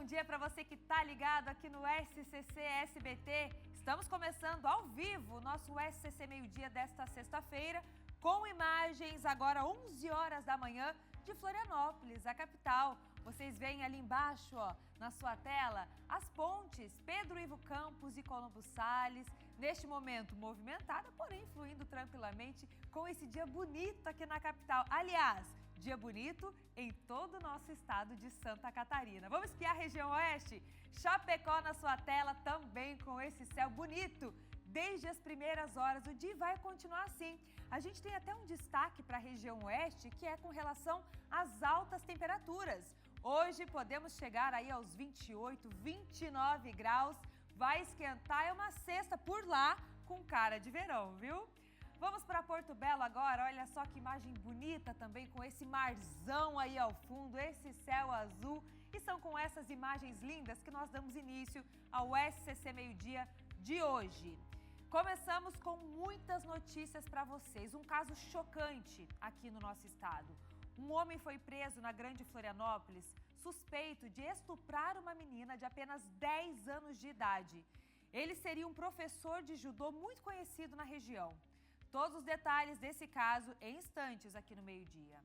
dia para você que está ligado aqui no SCC SBT. Estamos começando ao vivo o nosso SCC Meio-Dia desta sexta-feira, com imagens agora 11 horas da manhã de Florianópolis, a capital. Vocês veem ali embaixo, ó, na sua tela, as pontes Pedro Ivo Campos e Colombo Salles, neste momento movimentada, porém fluindo tranquilamente com esse dia bonito aqui na capital. Aliás, dia bonito em todo o nosso estado de Santa Catarina. Vamos espiar a região oeste? Chapecó na sua tela também com esse céu bonito. Desde as primeiras horas, o dia vai continuar assim. A gente tem até um destaque para a região oeste, que é com relação às altas temperaturas. Hoje podemos chegar aí aos 28, 29 graus. Vai esquentar, é uma sexta por lá com cara de verão, viu? Vamos para Porto Belo agora, olha só que imagem bonita também com esse marzão aí ao fundo, esse céu azul. E são com essas imagens lindas que nós damos início ao SCC Meio-Dia de hoje. Começamos com muitas notícias para vocês. Um caso chocante aqui no nosso estado. Um homem foi preso na Grande Florianópolis, suspeito de estuprar uma menina de apenas 10 anos de idade. Ele seria um professor de judô muito conhecido na região. Todos os detalhes desse caso em instantes aqui no Meio-Dia.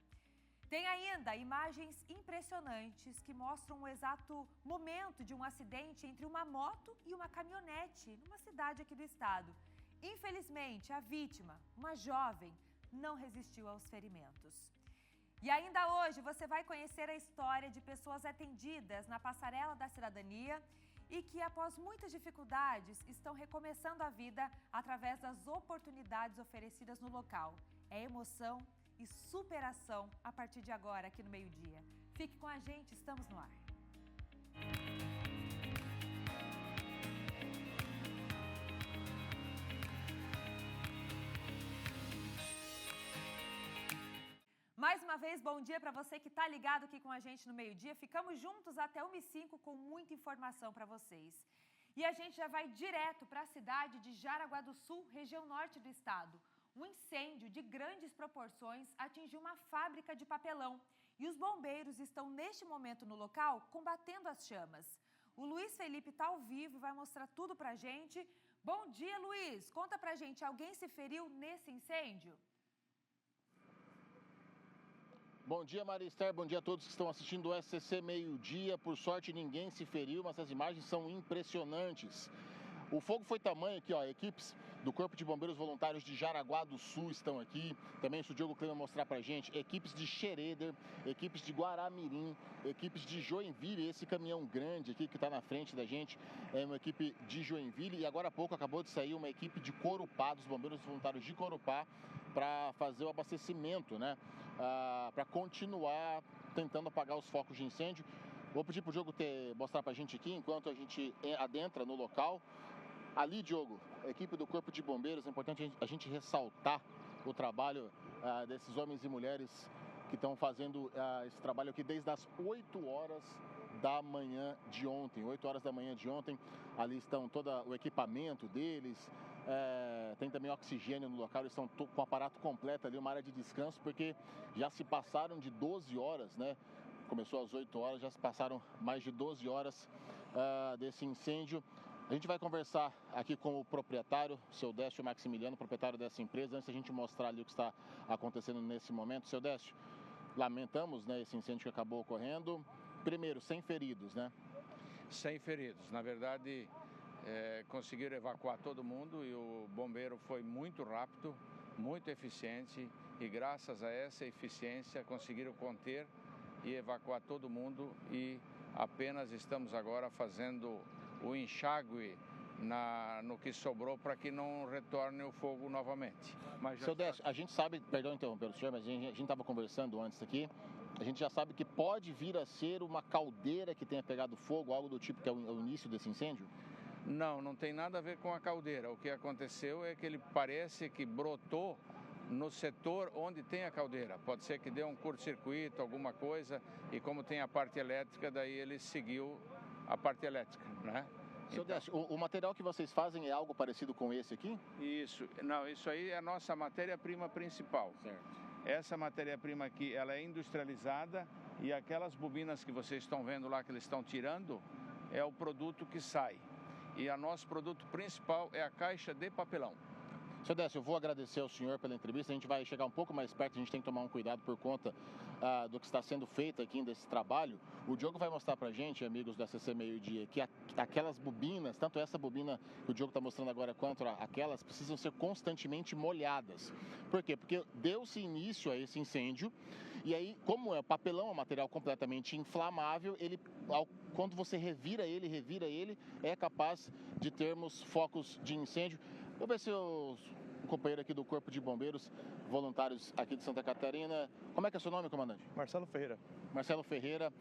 Tem ainda imagens impressionantes que mostram o exato momento de um acidente entre uma moto e uma caminhonete numa cidade aqui do estado. Infelizmente, a vítima, uma jovem, não resistiu aos ferimentos. E ainda hoje você vai conhecer a história de pessoas atendidas na Passarela da Cidadania e que, após muitas dificuldades, estão recomeçando a vida através das oportunidades oferecidas no local. É emoção e superação a partir de agora aqui no Meio-Dia. Fique com a gente, estamos no ar. Mais uma vez, bom dia para você que está ligado aqui com a gente no Meio-Dia. Ficamos juntos até 1h05 com muita informação para vocês. E a gente já vai direto para a cidade de Jaraguá do Sul, região norte do estado. Um incêndio de grandes proporções atingiu uma fábrica de papelão e os bombeiros estão neste momento no local combatendo as chamas. O Luiz Felipe está ao vivo e vai mostrar tudo para a gente. Bom dia, Luiz. Conta para a gente, alguém se feriu nesse incêndio? Bom dia, Maria Esther. Bom dia a todos que estão assistindo o SCC Meio-Dia. Por sorte, ninguém se feriu, mas as imagens são impressionantes. O fogo foi tamanho aqui, ó, equipes do Corpo de Bombeiros Voluntários de Jaraguá do Sul estão aqui. Também isso o Diogo Klein vai mostrar pra gente. Equipes de Xereder, equipes de Guaramirim, equipes de Joinville. Esse caminhão grande aqui que está na frente da gente é uma equipe de Joinville. E agora há pouco acabou de sair uma equipe de Corupá, dos Bombeiros Voluntários de Corupá, para fazer o abastecimento, né? Para continuar tentando apagar os focos de incêndio. Vou pedir para o Diogo mostrar para a gente aqui, enquanto a gente adentra no local. Ali, Diogo, a equipe do Corpo de Bombeiros, é importante a gente ressaltar o trabalho desses homens e mulheres que estão fazendo esse trabalho aqui desde as 8 horas da manhã de ontem. 8 horas da manhã de ontem, ali estão todo o equipamento deles, tem também oxigênio no local, eles estão com o aparato completo ali, uma área de descanso, porque já se passaram de 12 horas, né? Começou às 8 horas, já se passaram mais de 12 horas desse incêndio. A gente vai conversar aqui com o proprietário, o seu Décio Maximiliano, proprietário dessa empresa, antes da gente mostrar ali o que está acontecendo nesse momento. Seu Décio, lamentamos, né, esse incêndio que acabou ocorrendo. Primeiro, sem feridos, né? Sem feridos. Na verdade, conseguiram evacuar todo mundo e o bombeiro foi muito rápido, muito eficiente e graças a essa eficiência conseguiram conter e evacuar todo mundo e apenas estamos agora fazendo o enxágue no que sobrou para que não retorne o fogo novamente. Seu Décio, a gente sabe, perdão interromper o senhor, mas a gente estava conversando antes aqui, a gente já sabe que pode vir a ser uma caldeira que tenha pegado fogo, algo do tipo que é o início desse incêndio? Não tem nada a ver com a caldeira. O que aconteceu é que ele parece que brotou no setor onde tem a caldeira. Pode ser que deu um curto-circuito, alguma coisa, e como tem a parte elétrica, daí ele seguiu a parte elétrica, né? Seu Décio, o material que vocês fazem é algo parecido com esse aqui? Isso. Não, isso aí é a nossa matéria-prima principal. Certo. Essa matéria-prima aqui, ela é industrializada E aquelas bobinas que vocês estão vendo lá, que eles estão tirando, é o produto que sai. E o nosso produto principal é a caixa de papelão. Seu Décio, eu vou agradecer ao senhor pela entrevista. A gente vai chegar um pouco mais perto, a gente tem que tomar um cuidado por conta do que está sendo feito aqui desse trabalho. O Diogo vai mostrar pra gente, amigos do SCC Meio Dia, que aquelas bobinas, tanto essa bobina que o Diogo está mostrando agora, quanto aquelas, precisam ser constantemente molhadas. Por quê? Porque deu-se início a esse incêndio, e aí, como o papelão é um material completamente inflamável, quando você revira ele, é capaz de termos focos de incêndio. Vou ver se o companheiro aqui do Corpo de Bombeiros Voluntários aqui de Santa Catarina. Como é que é seu nome, comandante? Marcelo Ferreira. Marcelo Ferreira.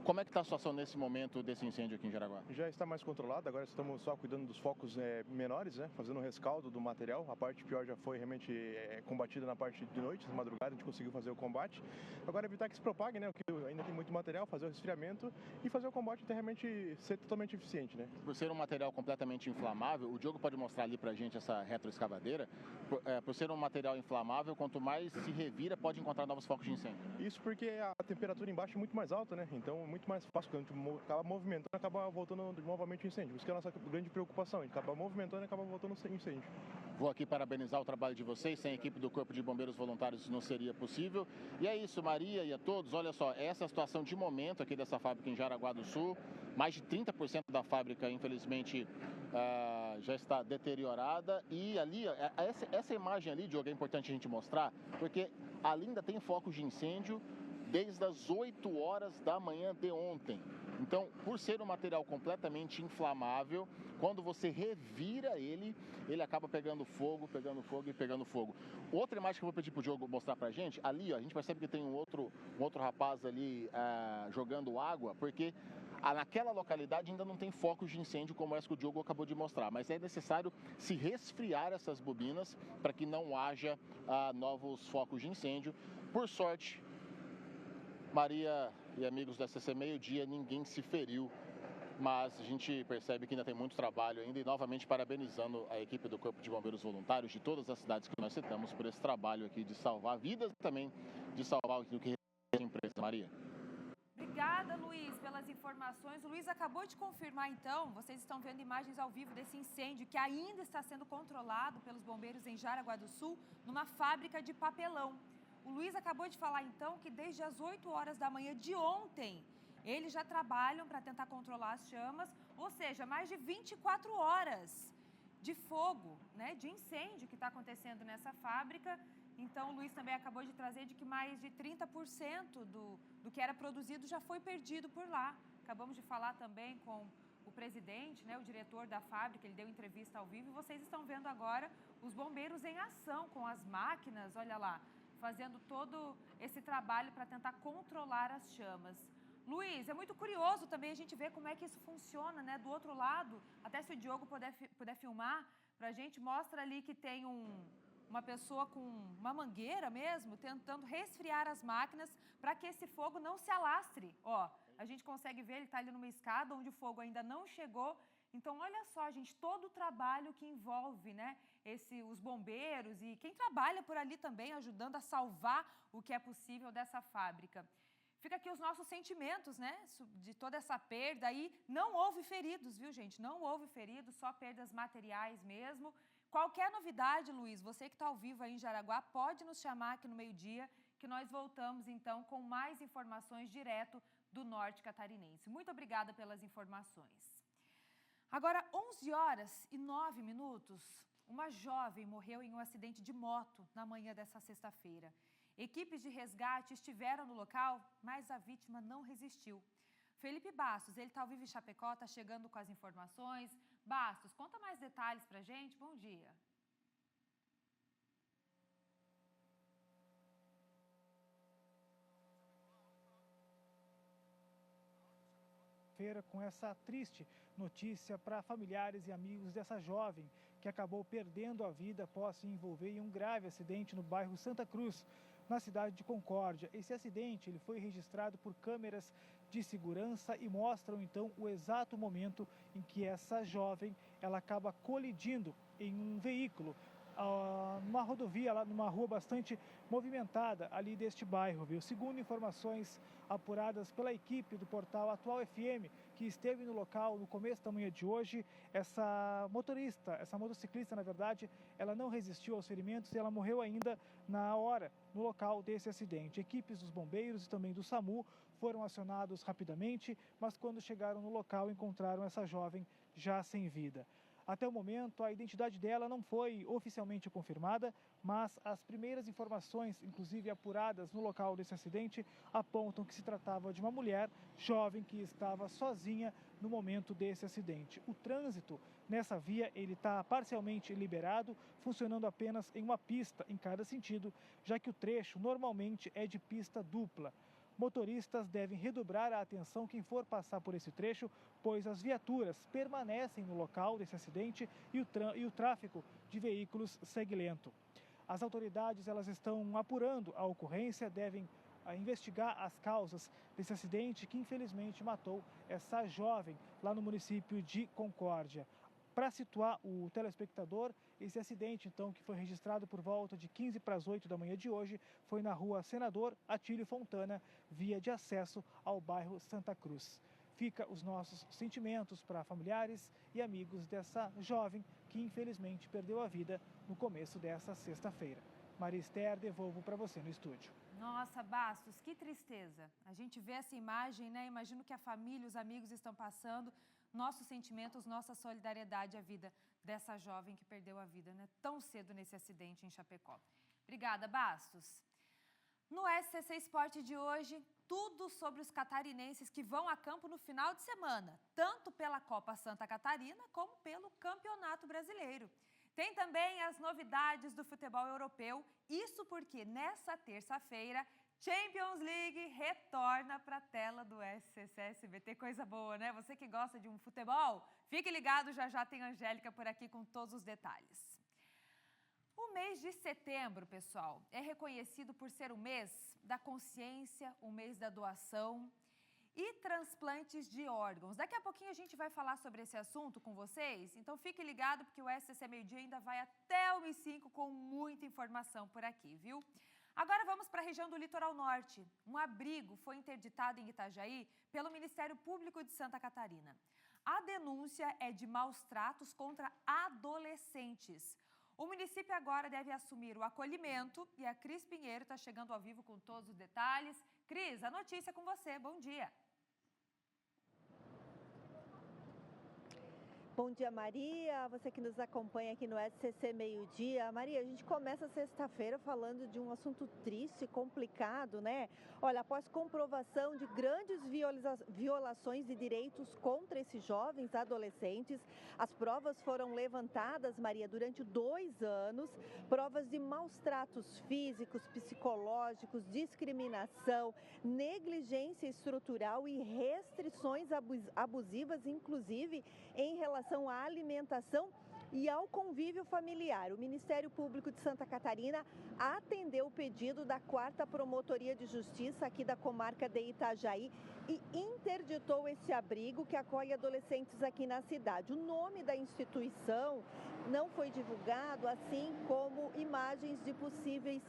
Como é que está a situação nesse momento desse incêndio aqui em Jaraguá? Já está mais controlado, agora estamos só cuidando dos focos menores, né? Fazendo um rescaldo do material. A parte pior já foi realmente combatida na parte de noite, de madrugada, a gente conseguiu fazer o combate. Agora evitar que se propague, né? Porque ainda tem muito material, fazer o resfriamento e fazer o combate até realmente ser totalmente eficiente, né? Por ser um material completamente inflamável, o Diogo pode mostrar ali pra gente essa retroescavadeira. Por ser um material inflamável, quanto mais se revira, pode encontrar novos focos de incêndio. Isso porque a temperatura embaixo é muito mais alta, né? Então muito mais fácil, quando a gente acaba movimentando, acaba voltando novamente o incêndio. Isso que é a nossa grande preocupação, a gente acaba movimentando e acaba voltando o incêndio. Vou aqui parabenizar o trabalho de vocês, sem a equipe do Corpo de Bombeiros Voluntários isso não seria possível. E é isso, Maria e a todos, olha só, essa é a situação de momento aqui dessa fábrica em Jaraguá do Sul. Mais de 30% da fábrica, infelizmente, já está deteriorada. E ali, essa imagem ali, Diogo, é importante a gente mostrar, porque ali ainda tem focos de incêndio desde as 8 horas da manhã de ontem. Então, por ser um material completamente inflamável, quando você revira ele acaba pegando fogo. Outra imagem que eu vou pedir pro Diogo mostrar pra gente, ali, ó, a gente percebe que tem um outro rapaz ali jogando água, porque naquela localidade ainda não tem focos de incêndio como essa que o Diogo acabou de mostrar, mas é necessário se resfriar essas bobinas para que não haja novos focos de incêndio. Por sorte, Maria e amigos do SCC Meio Dia, ninguém se feriu, mas a gente percebe que ainda tem muito trabalho ainda, e novamente parabenizando a equipe do Corpo de Bombeiros Voluntários de todas as cidades que nós citamos por esse trabalho aqui de salvar vidas e também de salvar o que a empresa. Maria. Obrigada, Luiz, pelas informações. O Luiz acabou de confirmar, então, vocês estão vendo imagens ao vivo desse incêndio que ainda está sendo controlado pelos bombeiros em Jaraguá do Sul, numa fábrica de papelão. O Luiz acabou de falar, então, que desde as 8 horas da manhã de ontem, eles já trabalham para tentar controlar as chamas, ou seja, mais de 24 horas de fogo, né, de incêndio que está acontecendo nessa fábrica. Então, o Luiz também acabou de trazer de que mais de 30% do que era produzido já foi perdido por lá. Acabamos de falar também com o presidente, né, o diretor da fábrica, ele deu entrevista ao vivo, e vocês estão vendo agora os bombeiros em ação com as máquinas, olha lá, fazendo todo esse trabalho para tentar controlar as chamas. Luiz, é muito curioso também a gente ver como é que isso funciona, né? Do outro lado, até se o Diogo puder filmar para a gente, mostra ali que tem uma pessoa com uma mangueira mesmo, tentando resfriar as máquinas para que esse fogo não se alastre. Ó, a gente consegue ver, ele está ali numa escada onde o fogo ainda não chegou. Então, olha só, gente, todo o trabalho que envolve, né, os bombeiros e quem trabalha por ali também, ajudando a salvar o que é possível dessa fábrica. Fica aqui os nossos sentimentos, né, de toda essa perda aí. Não houve feridos, viu, gente? Não houve feridos, só perdas materiais mesmo. Qualquer novidade, Luiz, você que está ao vivo aí em Jaraguá, pode nos chamar aqui no meio-dia, que nós voltamos, então, com mais informações direto do norte catarinense. Muito obrigada pelas informações. Agora, 11 horas e 9 minutos, uma jovem morreu em um acidente de moto na manhã dessa sexta-feira. Equipes de resgate estiveram no local, mas a vítima não resistiu. Felipe Bastos, ele está ao vivo em Chapecó, está chegando com as informações. Bastos, conta mais detalhes para a gente. Bom dia. Com essa triste notícia para familiares e amigos dessa jovem que acabou perdendo a vida após se envolver em um grave acidente no bairro Santa Cruz, na cidade de Concórdia. Esse acidente ele foi registrado por câmeras de segurança e mostram então o exato momento em que essa jovem ela acaba colidindo em um veículo numa rodovia, lá numa rua bastante movimentada ali deste bairro, viu? Segundo informações apuradas pela equipe do portal Atual FM, que esteve no local no começo da manhã de hoje, essa motociclista, na verdade, ela não resistiu aos ferimentos e ela morreu ainda na hora, no local desse acidente. Equipes dos bombeiros e também do SAMU foram acionados rapidamente, mas quando chegaram no local encontraram essa jovem já sem vida. Até o momento, a identidade dela não foi oficialmente confirmada, mas as primeiras informações, inclusive apuradas no local desse acidente, apontam que se tratava de uma mulher jovem que estava sozinha no momento desse acidente. O trânsito nessa via ele está parcialmente liberado, funcionando apenas em uma pista em cada sentido, já que o trecho normalmente é de pista dupla. Motoristas devem redobrar a atenção quem for passar por esse trecho, pois as viaturas permanecem no local desse acidente e o tráfego de veículos segue lento. As autoridades elas estão apurando a ocorrência, devem investigar as causas desse acidente que infelizmente matou essa jovem lá no município de Concórdia. Para situar o telespectador, esse acidente, então, que foi registrado por volta de 15 para as 8 da manhã de hoje, foi na rua Senador Atílio Fontana, via de acesso ao bairro Santa Cruz. Fica os nossos sentimentos para familiares e amigos dessa jovem que, infelizmente, perdeu a vida no começo dessa sexta-feira. Maria Esther, devolvo para você no estúdio. Nossa, Bastos, que tristeza. A gente vê essa imagem, né? Imagino que a família, os amigos estão passando. Nossos sentimentos, nossa solidariedade à vida dessa jovem que perdeu a vida, né? Tão cedo nesse acidente em Chapecó. Obrigada, Bastos. No SCC Esporte de hoje, tudo sobre os catarinenses que vão a campo no final de semana, tanto pela Copa Santa Catarina como pelo Campeonato Brasileiro. Tem também as novidades do futebol europeu, isso porque nessa terça-feira, Champions League retorna para a tela do SCC SBT. Coisa boa, né? Você que gosta de um futebol, fique ligado, já já tem a Angélica por aqui com todos os detalhes. O mês de setembro, pessoal, é reconhecido por ser o mês da consciência, o mês da doação e transplantes de órgãos. Daqui a pouquinho a gente vai falar sobre esse assunto com vocês, então fique ligado porque o SCC Meio Dia ainda vai até o 1h05 com muita informação por aqui, viu? Agora vamos para a região do Litoral Norte. Um abrigo foi interditado em Itajaí pelo Ministério Público de Santa Catarina. A denúncia é de maus tratos contra adolescentes. O município agora deve assumir o acolhimento e a Cris Pinheiro está chegando ao vivo com todos os detalhes. Cris, a notícia é com você. Bom dia. Bom dia, Maria. Você que nos acompanha aqui no SCC Meio Dia. Maria, a gente começa sexta-feira falando de um assunto triste, complicado, né? Olha, após comprovação de grandes violações de direitos contra esses jovens adolescentes, as provas foram levantadas, Maria, durante 2 anos, provas de maus tratos físicos, psicológicos, discriminação, negligência estrutural e restrições abusivas, inclusive em relação à alimentação e ao convívio familiar. O Ministério Público de Santa Catarina atendeu o pedido da 4ª Promotoria de Justiça aqui da comarca de Itajaí e interditou esse abrigo que acolhe adolescentes aqui na cidade. O nome da instituição não foi divulgado, assim como imagens de possíveis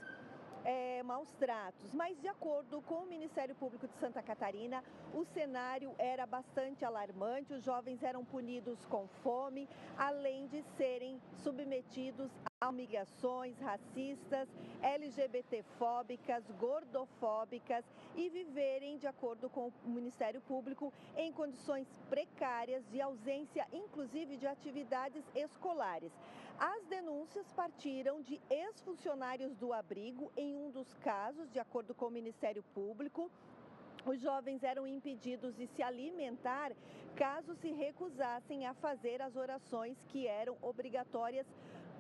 maus tratos, mas de acordo com o Ministério Público de Santa Catarina, o cenário era bastante alarmante, os jovens eram punidos com fome, além de serem submetidos a humilhações racistas, LGBTfóbicas, gordofóbicas e viverem, de acordo com o Ministério Público, em condições precárias de ausência, inclusive de atividades escolares. As denúncias partiram de ex-funcionários do abrigo. Em um dos casos, de acordo com o Ministério Público, os jovens eram impedidos de se alimentar caso se recusassem a fazer as orações que eram obrigatórias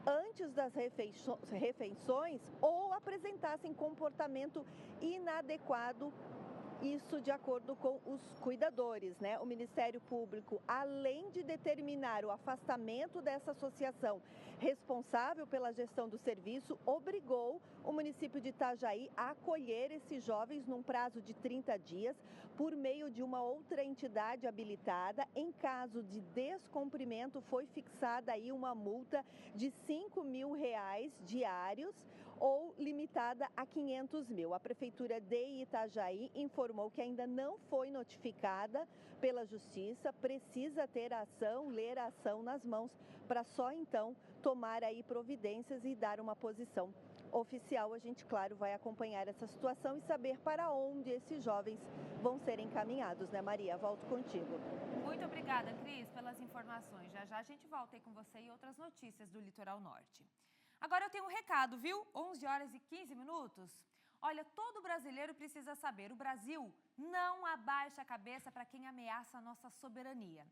antes das refeições ou apresentassem comportamento inadequado Isso de acordo com os cuidadores, né? O Ministério Público, além de determinar o afastamento dessa associação responsável pela gestão do serviço, obrigou o município de Itajaí a acolher esses jovens num prazo de 30 dias por meio de uma outra entidade habilitada. Em caso de descumprimento, foi fixada aí uma multa de R$5.000 diários ou limitada a 500 mil. A Prefeitura de Itajaí informou que ainda não foi notificada pela Justiça, precisa ter a ação, ler a ação nas mãos, para só então tomar aí providências e dar uma posição oficial. A gente, claro, vai acompanhar essa situação e saber para onde esses jovens vão ser encaminhados, né, Maria? Volto contigo. Muito obrigada, Cris, pelas informações. Já já a gente volta aí com você e outras notícias do Litoral Norte. Agora eu tenho um recado, viu? 11 horas e 15 minutos. Olha, todo brasileiro precisa saber, o Brasil não abaixa a cabeça para quem ameaça a nossa soberania.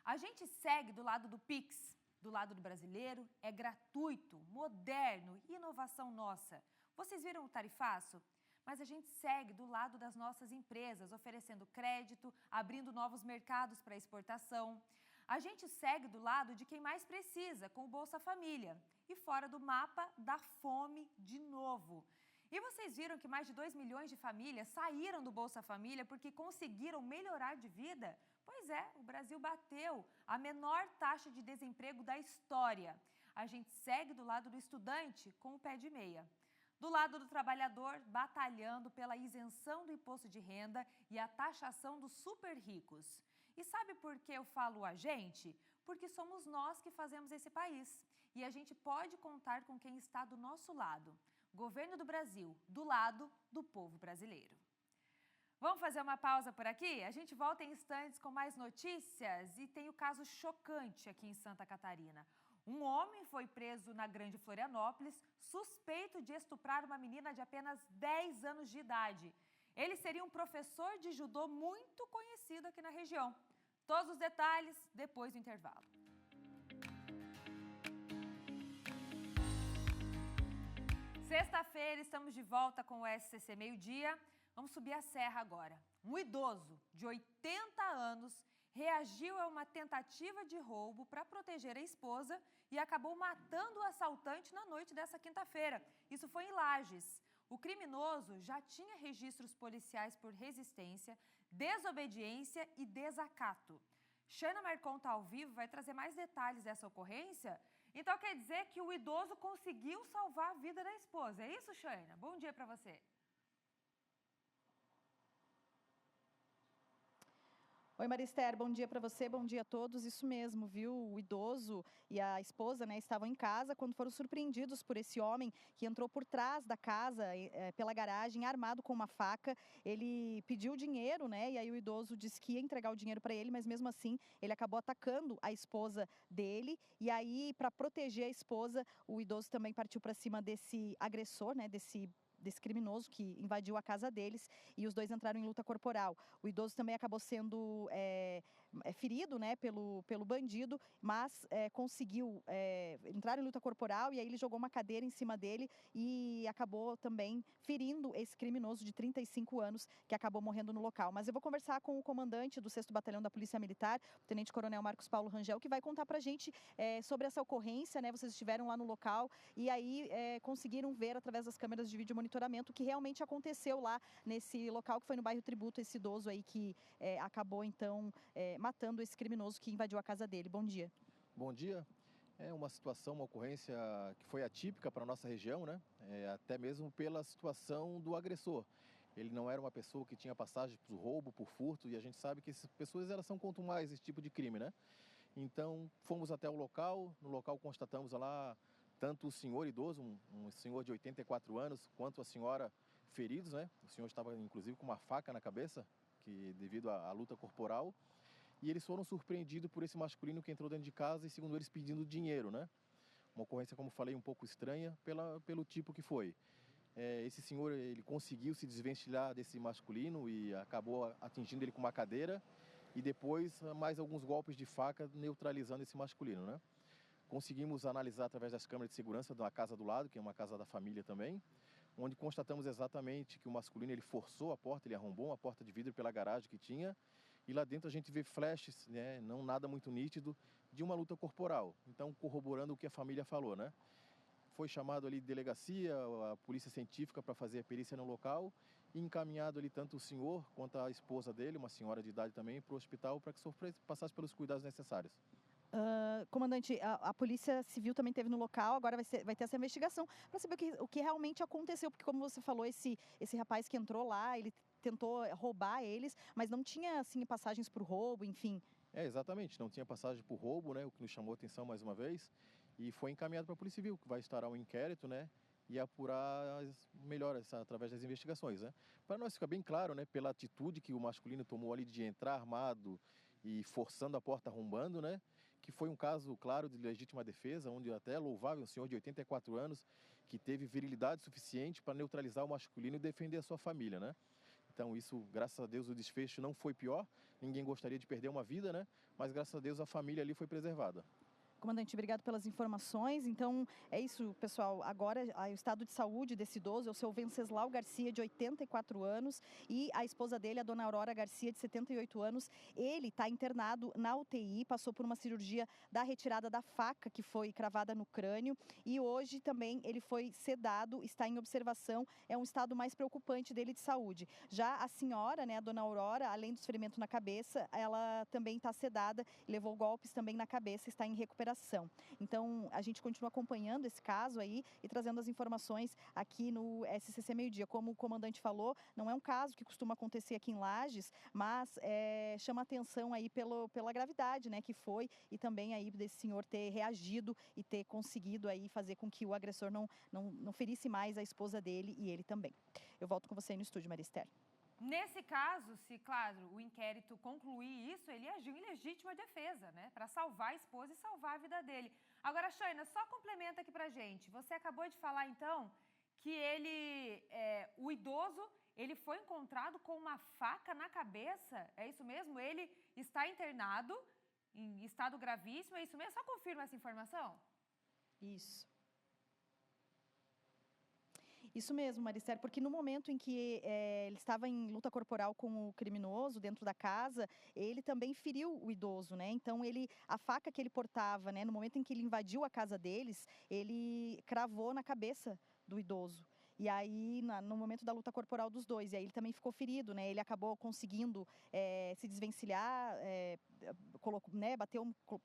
A gente segue do lado do Pix, do lado do brasileiro, é gratuito, moderno, inovação nossa. Vocês viram o tarifaço? Mas a gente segue do lado das nossas empresas, oferecendo crédito, abrindo novos mercados para exportação. A gente segue do lado de quem mais precisa, com o Bolsa Família. E fora do mapa da fome de novo. E vocês viram que mais de 2 milhões de famílias saíram do Bolsa Família porque conseguiram melhorar de vida? Pois é, o Brasil bateu a menor taxa de desemprego da história. A gente segue do lado do estudante com o pé de meia. Do lado do trabalhador, batalhando pela isenção do imposto de renda e a taxação dos super ricos. E sabe por que eu falo a gente? Porque somos nós que fazemos esse país. E a gente pode contar com quem está do nosso lado. Governo do Brasil, do lado do povo brasileiro. Vamos fazer uma pausa por aqui? A gente volta em instantes com mais notícias e tem o caso chocante aqui em Santa Catarina. Um homem foi preso na Grande Florianópolis, suspeito de estuprar uma menina de apenas 10 anos de idade. Ele seria um professor de judô muito conhecido aqui na região. Todos os detalhes depois do intervalo. Sexta-feira, estamos de volta com o SCC Meio-Dia. Vamos subir a serra agora. Um idoso de 80 anos reagiu a uma tentativa de roubo para proteger a esposa e acabou matando o assaltante na noite dessa quinta-feira. Isso foi em Lages. O criminoso já tinha registros policiais por resistência, desobediência e desacato. Xana Marcon está ao vivo, vai trazer mais detalhes dessa ocorrência. Então quer dizer que o idoso conseguiu salvar a vida da esposa. É isso, Xana? Bom dia para você. Oi, Marister, bom dia para você, bom dia a todos. Isso mesmo, viu? O idoso e a esposa, né, estavam em casa quando foram surpreendidos por esse homem que entrou por trás da casa, pela garagem, armado com uma faca. Ele pediu dinheiro, né? E aí o idoso disse que ia entregar o dinheiro para ele, mas mesmo assim ele acabou atacando a esposa dele. E aí, para proteger a esposa, o idoso também partiu para cima desse agressor, né? Desse criminoso que invadiu a casa deles, e os dois entraram em luta corporal. O idoso também acabou sendo ferido, né, pelo bandido, mas conseguiu entrar em luta corporal, e aí ele jogou uma cadeira em cima dele e acabou também ferindo esse criminoso de 35 anos que acabou morrendo no local. Mas eu vou conversar com o comandante do 6º Batalhão da Polícia Militar, o Tenente Coronel Marcos Paulo Rangel, que vai contar pra gente sobre essa ocorrência, né? Vocês estiveram lá no local e aí conseguiram ver através das câmeras de vídeo monitoramento o que realmente aconteceu lá nesse local, que foi no bairro Tributo, esse idoso aí que acabou então matando esse criminoso que invadiu a casa dele. Bom dia. Bom dia. É uma situação, uma ocorrência que foi atípica para a nossa região, né? Até mesmo pela situação do agressor. Ele não era uma pessoa que tinha passagem por roubo, por furto, e a gente sabe que essas pessoas elas são quanto mais esse tipo de crime, né? Então fomos até o local, no local constatamos lá tanto o senhor idoso, um senhor de 84 anos, quanto a senhora feridos, né? O senhor estava inclusive com uma faca na cabeça, que devido à luta corporal, e eles foram surpreendidos por esse masculino que entrou dentro de casa e, segundo eles, pedindo dinheiro, né? Uma ocorrência, como falei, um pouco estranha pelo tipo que foi. Esse senhor, ele conseguiu se desvencilhar desse masculino e acabou atingindo ele com uma cadeira, e depois mais alguns golpes de faca neutralizando esse masculino, né? Conseguimos analisar através das câmeras de segurança da casa do lado, que é uma casa da família também. onde constatamos exatamente que o masculino ele forçou a porta, ele arrombou uma porta de vidro pela garagem que tinha, e lá dentro a gente vê flashes, né, não nada muito nítido, de uma luta corporal. Então, corroborando o que a família falou, né? Foi chamado ali de delegacia, a polícia científica para fazer a perícia no local e encaminhado ali tanto o senhor quanto a esposa dele, uma senhora de idade também, para o hospital para que passasse pelos cuidados necessários. Comandante, a Polícia Civil também esteve no local, agora vai ter essa investigação para saber o que realmente aconteceu, porque como você falou, esse rapaz que entrou lá, ele tentou roubar eles, mas não tinha assim passagens por roubo, enfim. Exatamente, não tinha passagem por roubo, né, o que nos chamou a atenção mais uma vez, e foi encaminhado para a Polícia Civil, que vai instaurar um inquérito, né, e apurar melhor através das investigações, né. Para nós ficar bem claro, né, pela atitude que o masculino tomou ali de entrar armado e forçando a porta, arrombando, né, que foi um caso claro de legítima defesa, onde até louvável um senhor de 84 anos que teve virilidade suficiente para neutralizar o masculino e defender a sua família, né. Então isso, graças a Deus, o desfecho não foi pior, ninguém gostaria de perder uma vida, né, mas graças a Deus a família ali foi preservada. Comandante, obrigado pelas informações. Então, é isso, pessoal. Agora, o estado de saúde desse idoso é o seu Venceslau Garcia, de 84 anos, e a esposa dele, a dona Aurora Garcia, de 78 anos. Ele está internado na UTI, passou por uma cirurgia da retirada da faca que foi cravada no crânio, e hoje também ele foi sedado, está em observação. É um estado mais preocupante dele de saúde. Já a senhora, né, a dona Aurora, além do ferimento na cabeça, ela também está sedada, levou golpes também na cabeça, está em recuperação. Então, a gente continua acompanhando esse caso aí e trazendo as informações aqui no SCC Meio Dia. Como o comandante falou, não é um caso que costuma acontecer aqui em Lages, mas chama atenção aí pela gravidade, né, que foi, e também aí desse senhor ter reagido e ter conseguido aí fazer com que o agressor não ferisse mais a esposa dele e ele também. Eu volto com você aí no estúdio, Marister. Nesse caso, se, claro, o inquérito concluir isso, ele agiu em legítima defesa, né? Para salvar a esposa e salvar a vida dele. Agora, Shaina, só complementa aqui pra gente. Você acabou de falar, então, que o idoso, ele foi encontrado com uma faca na cabeça. É isso mesmo? Ele está internado, em estado gravíssimo, é isso mesmo? Só confirma essa informação. Isso. Isso mesmo, Marister, porque no momento em que ele estava em luta corporal com o criminoso dentro da casa, ele também feriu o idoso, né? Então, a faca que ele portava, né, no momento em que ele invadiu a casa deles, ele cravou na cabeça do idoso. E aí, no momento da luta corporal dos dois, e aí ele também ficou ferido, né? Ele acabou conseguindo se desvencilhar,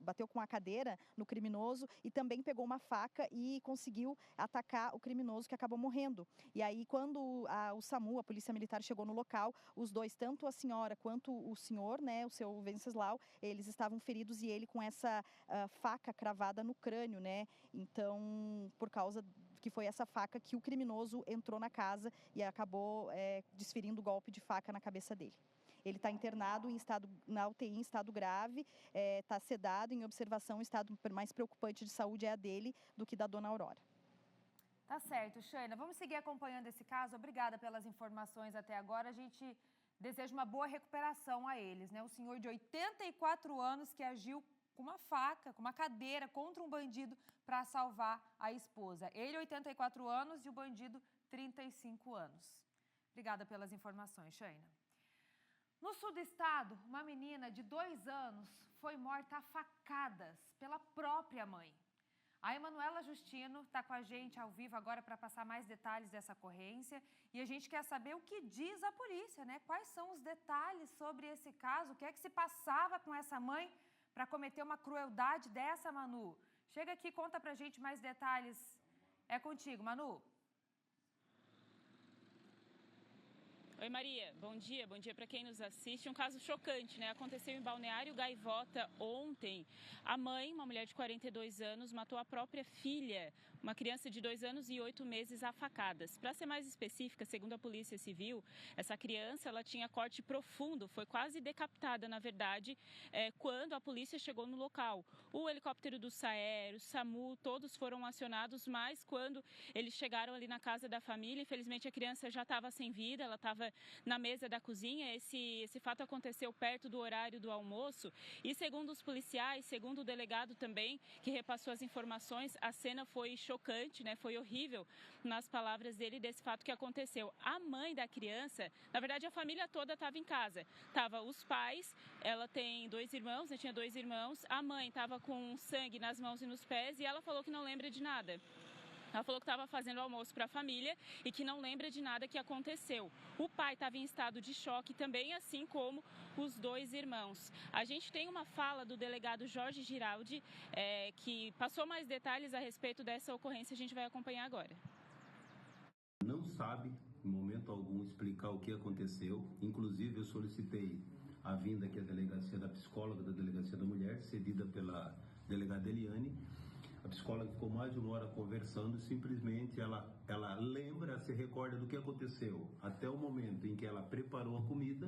bateu com a cadeira no criminoso e também pegou uma faca e conseguiu atacar o criminoso, que acabou morrendo. E aí, quando o SAMU, a Polícia Militar, chegou no local, os dois, tanto a senhora quanto o senhor, né, o seu Venceslau, eles estavam feridos, e ele com essa faca cravada no crânio, né? Então, por causa que foi essa faca que o criminoso entrou na casa e acabou desferindo o golpe de faca na cabeça dele. Ele está internado na UTI em estado grave, está sedado, em observação. O estado mais preocupante de saúde é a dele do que da dona Aurora. Tá certo, Shaina. Vamos seguir acompanhando esse caso. Obrigada pelas informações até agora. A gente deseja uma boa recuperação a eles, né? O senhor de 84 anos que agiu com uma faca, com uma cadeira, contra um bandido para salvar a esposa. Ele, 84 anos, e o bandido, 35 anos. Obrigada pelas informações, Shaina. No sul do estado, uma menina de 2 anos foi morta a facadas pela própria mãe. A Emanuela Justino está com a gente ao vivo agora para passar mais detalhes dessa ocorrência. E a gente quer saber o que diz a polícia, né? Quais são os detalhes sobre esse caso? O que é que se passava com essa mãe para cometer uma crueldade dessa, Manu? Chega aqui, conta pra gente mais detalhes. É contigo, Manu. Oi, Maria. Bom dia para quem nos assiste. Um caso chocante, né? Aconteceu em Balneário Gaivota ontem. A mãe, uma mulher de 42 anos, matou a própria filha, uma criança de 2 anos e 8 meses, a facadas. Para ser mais específica, segundo a Polícia Civil, essa criança ela tinha corte profundo, foi quase decapitada, na verdade, quando a polícia chegou no local. O helicóptero do SAER, o SAMU, todos foram acionados, mas quando eles chegaram ali na casa da família, infelizmente a criança já estava sem vida, ela estava na mesa da cozinha. Esse fato aconteceu perto do horário do almoço e, segundo os policiais, segundo o delegado também, que repassou as informações, a cena foi chocante. chocante, né? Foi horrível nas palavras dele desse fato que aconteceu. A mãe da criança, na verdade a família toda estava em casa. Tava os pais, ela tem 2 irmãos, né? Tinha 2 irmãos. A mãe estava com sangue nas mãos e nos pés e ela falou que não lembra de nada. Ela falou que estava fazendo almoço para a família e que não lembra de nada que aconteceu. O pai estava em estado de choque também, assim como os 2 irmãos. A gente tem uma fala do delegado Jorge Giraldi, que passou mais detalhes a respeito dessa ocorrência. A gente vai acompanhar agora. Não sabe, em momento algum, explicar o que aconteceu. Inclusive, eu solicitei a vinda aqui à delegacia da psicóloga da Delegacia da Mulher, cedida pela delegada Eliane. A psicóloga ficou mais de 1 hora conversando, simplesmente ela lembra, se recorda do que aconteceu até o momento em que ela preparou a comida,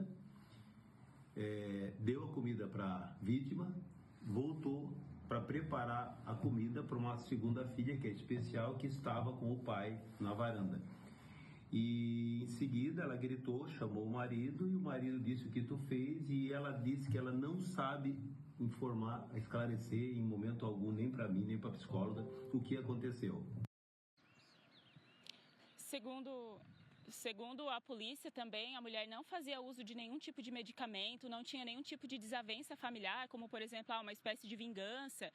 deu a comida para a vítima, voltou para preparar a comida para uma segunda filha, que é especial, que estava com o pai na varanda. E em seguida ela gritou, chamou o marido e o marido disse o que tu fez e ela disse que ela não sabe informar, esclarecer em momento algum, nem para mim, nem para a psicóloga, o que aconteceu. Segundo a polícia também, a mulher não fazia uso de nenhum tipo de medicamento, não tinha nenhum tipo de desavença familiar, como, por exemplo, uma espécie de vingança,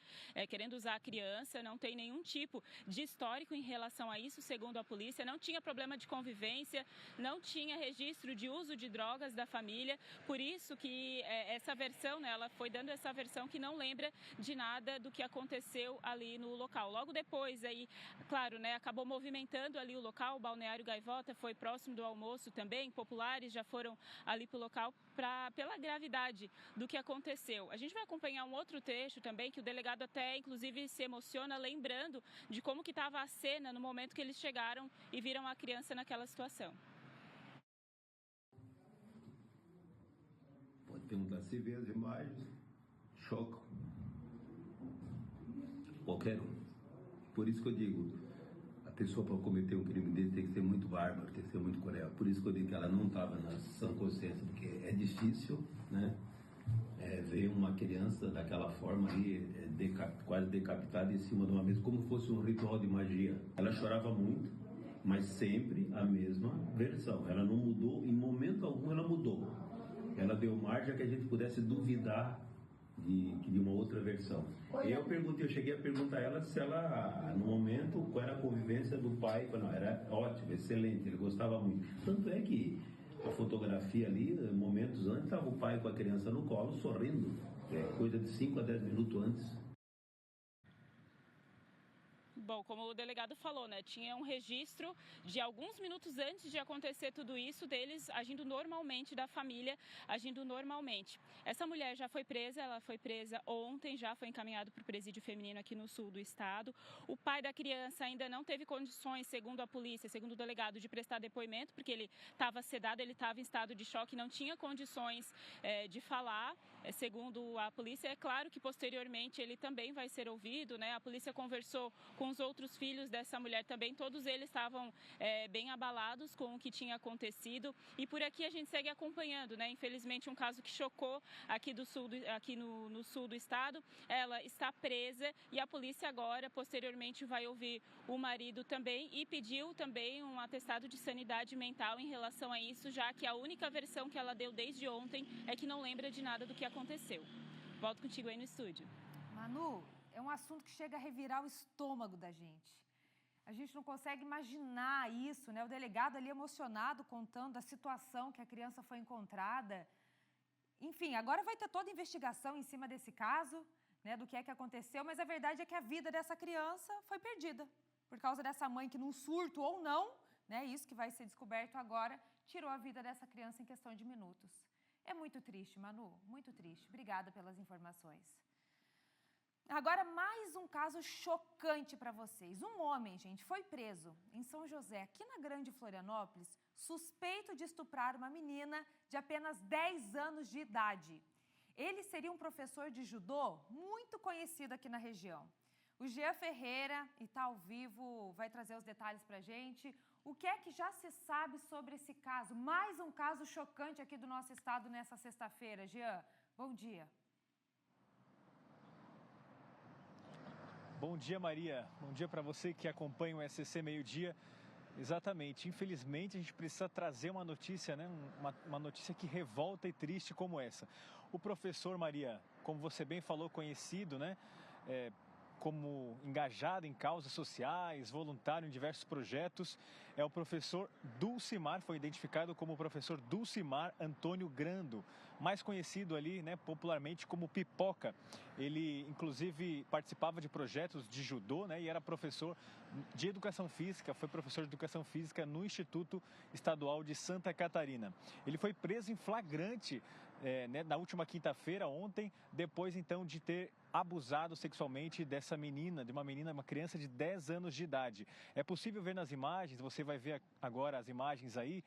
querendo usar a criança, não tem nenhum tipo de histórico em relação a isso, segundo a polícia, não tinha problema de convivência, não tinha registro de uso de drogas da família, por isso que essa versão, né, ela foi dando essa versão que não lembra de nada do que aconteceu ali no local. Logo depois, aí, claro, né, acabou movimentando ali o local, o Balneário Gaivota foi próximo do almoço também, populares já foram ali para o local pela gravidade do que aconteceu. A gente vai acompanhar um outro trecho também, que o delegado até, inclusive, se emociona lembrando de como que estava a cena no momento que eles chegaram e viram a criança naquela situação. Pode perguntar se vê as imagens, choca qualquer um. Por isso que eu digo, a pessoa para cometer um crime desse tem que ser muito bárbaro, tem que ser muito cruel. Por isso que eu digo que ela não estava na sã consciência, porque é difícil, né? Ver uma criança daquela forma ali, quase decapitada em cima de uma mesa, como fosse um ritual de magia. Ela chorava muito, mas sempre a mesma versão. Ela não mudou, em momento algum ela mudou. Ela deu margem a que a gente pudesse duvidar de uma outra versão. Eu cheguei a perguntar a ela se ela, no momento, qual era a convivência do pai. Não, era ótimo, excelente, ele gostava muito. Tanto é que a fotografia ali, momentos antes, estava o pai com a criança no colo, sorrindo, coisa de 5 a 10 minutos antes. Bom, como o delegado falou, né, tinha um registro de alguns minutos antes de acontecer tudo isso, deles agindo normalmente, da família agindo normalmente. Essa mulher já foi presa, ela foi presa ontem, já foi encaminhado para o presídio feminino aqui no sul do estado. O pai da criança ainda não teve condições, segundo a polícia, segundo o delegado, de prestar depoimento, porque ele estava sedado, ele estava em estado de choque, não tinha condições de falar. Segundo a polícia, é claro que posteriormente ele também vai ser ouvido, né? A polícia conversou com os outros filhos dessa mulher também, todos eles estavam bem abalados com o que tinha acontecido. E por aqui a gente segue acompanhando, né? Infelizmente, um caso que chocou aqui no sul do estado. Ela está presa e a polícia agora, posteriormente, vai ouvir o marido também e pediu também um atestado de sanidade mental em relação a isso, já que a única versão que ela deu desde ontem é que não lembra de nada do que aconteceu. Volto contigo aí no estúdio. Manu, é um assunto que chega a revirar o estômago da gente. A gente não consegue imaginar isso, né? O delegado ali emocionado contando a situação que a criança foi encontrada. Enfim, agora vai ter toda a investigação em cima desse caso, né? Do que é que aconteceu, mas a verdade é que a vida dessa criança foi perdida por causa dessa mãe que, num surto ou não, né? Isso que vai ser descoberto agora, tirou a vida dessa criança em questão de minutos. É muito triste, Manu, muito triste. Obrigada pelas informações. Agora, mais um caso chocante para vocês. Um homem, gente, foi preso em São José, aqui na Grande Florianópolis, suspeito de estuprar uma menina de apenas 10 anos de idade. Ele seria um professor de judô muito conhecido aqui na região. O Jean Ferreira, e está ao vivo, vai trazer os detalhes para a gente. O que é que já se sabe sobre esse caso? Mais um caso chocante aqui do nosso estado nessa sexta-feira. Jean, bom dia. Bom dia, Maria. Bom dia para você que acompanha o SCC Meio Dia. Exatamente. Infelizmente, a gente precisa trazer uma notícia, né? Uma notícia que revolta e triste como essa. O professor, Maria, como você bem falou, conhecido, né? Como engajado em causas sociais, voluntário em diversos projetos, é o professor Dulcimar, foi identificado como o professor Dulcimar Antônio Grando, mais conhecido ali, né, popularmente como Pipoca. Ele, inclusive, participava de projetos de judô, né, e era professor de educação física, foi professor de educação física no Instituto Estadual de Santa Catarina. Ele foi preso em flagrante na última quinta-feira, ontem, depois então de ter abusado sexualmente dessa menina, uma criança de 10 anos de idade. É possível ver nas imagens, você vai ver agora as imagens aí,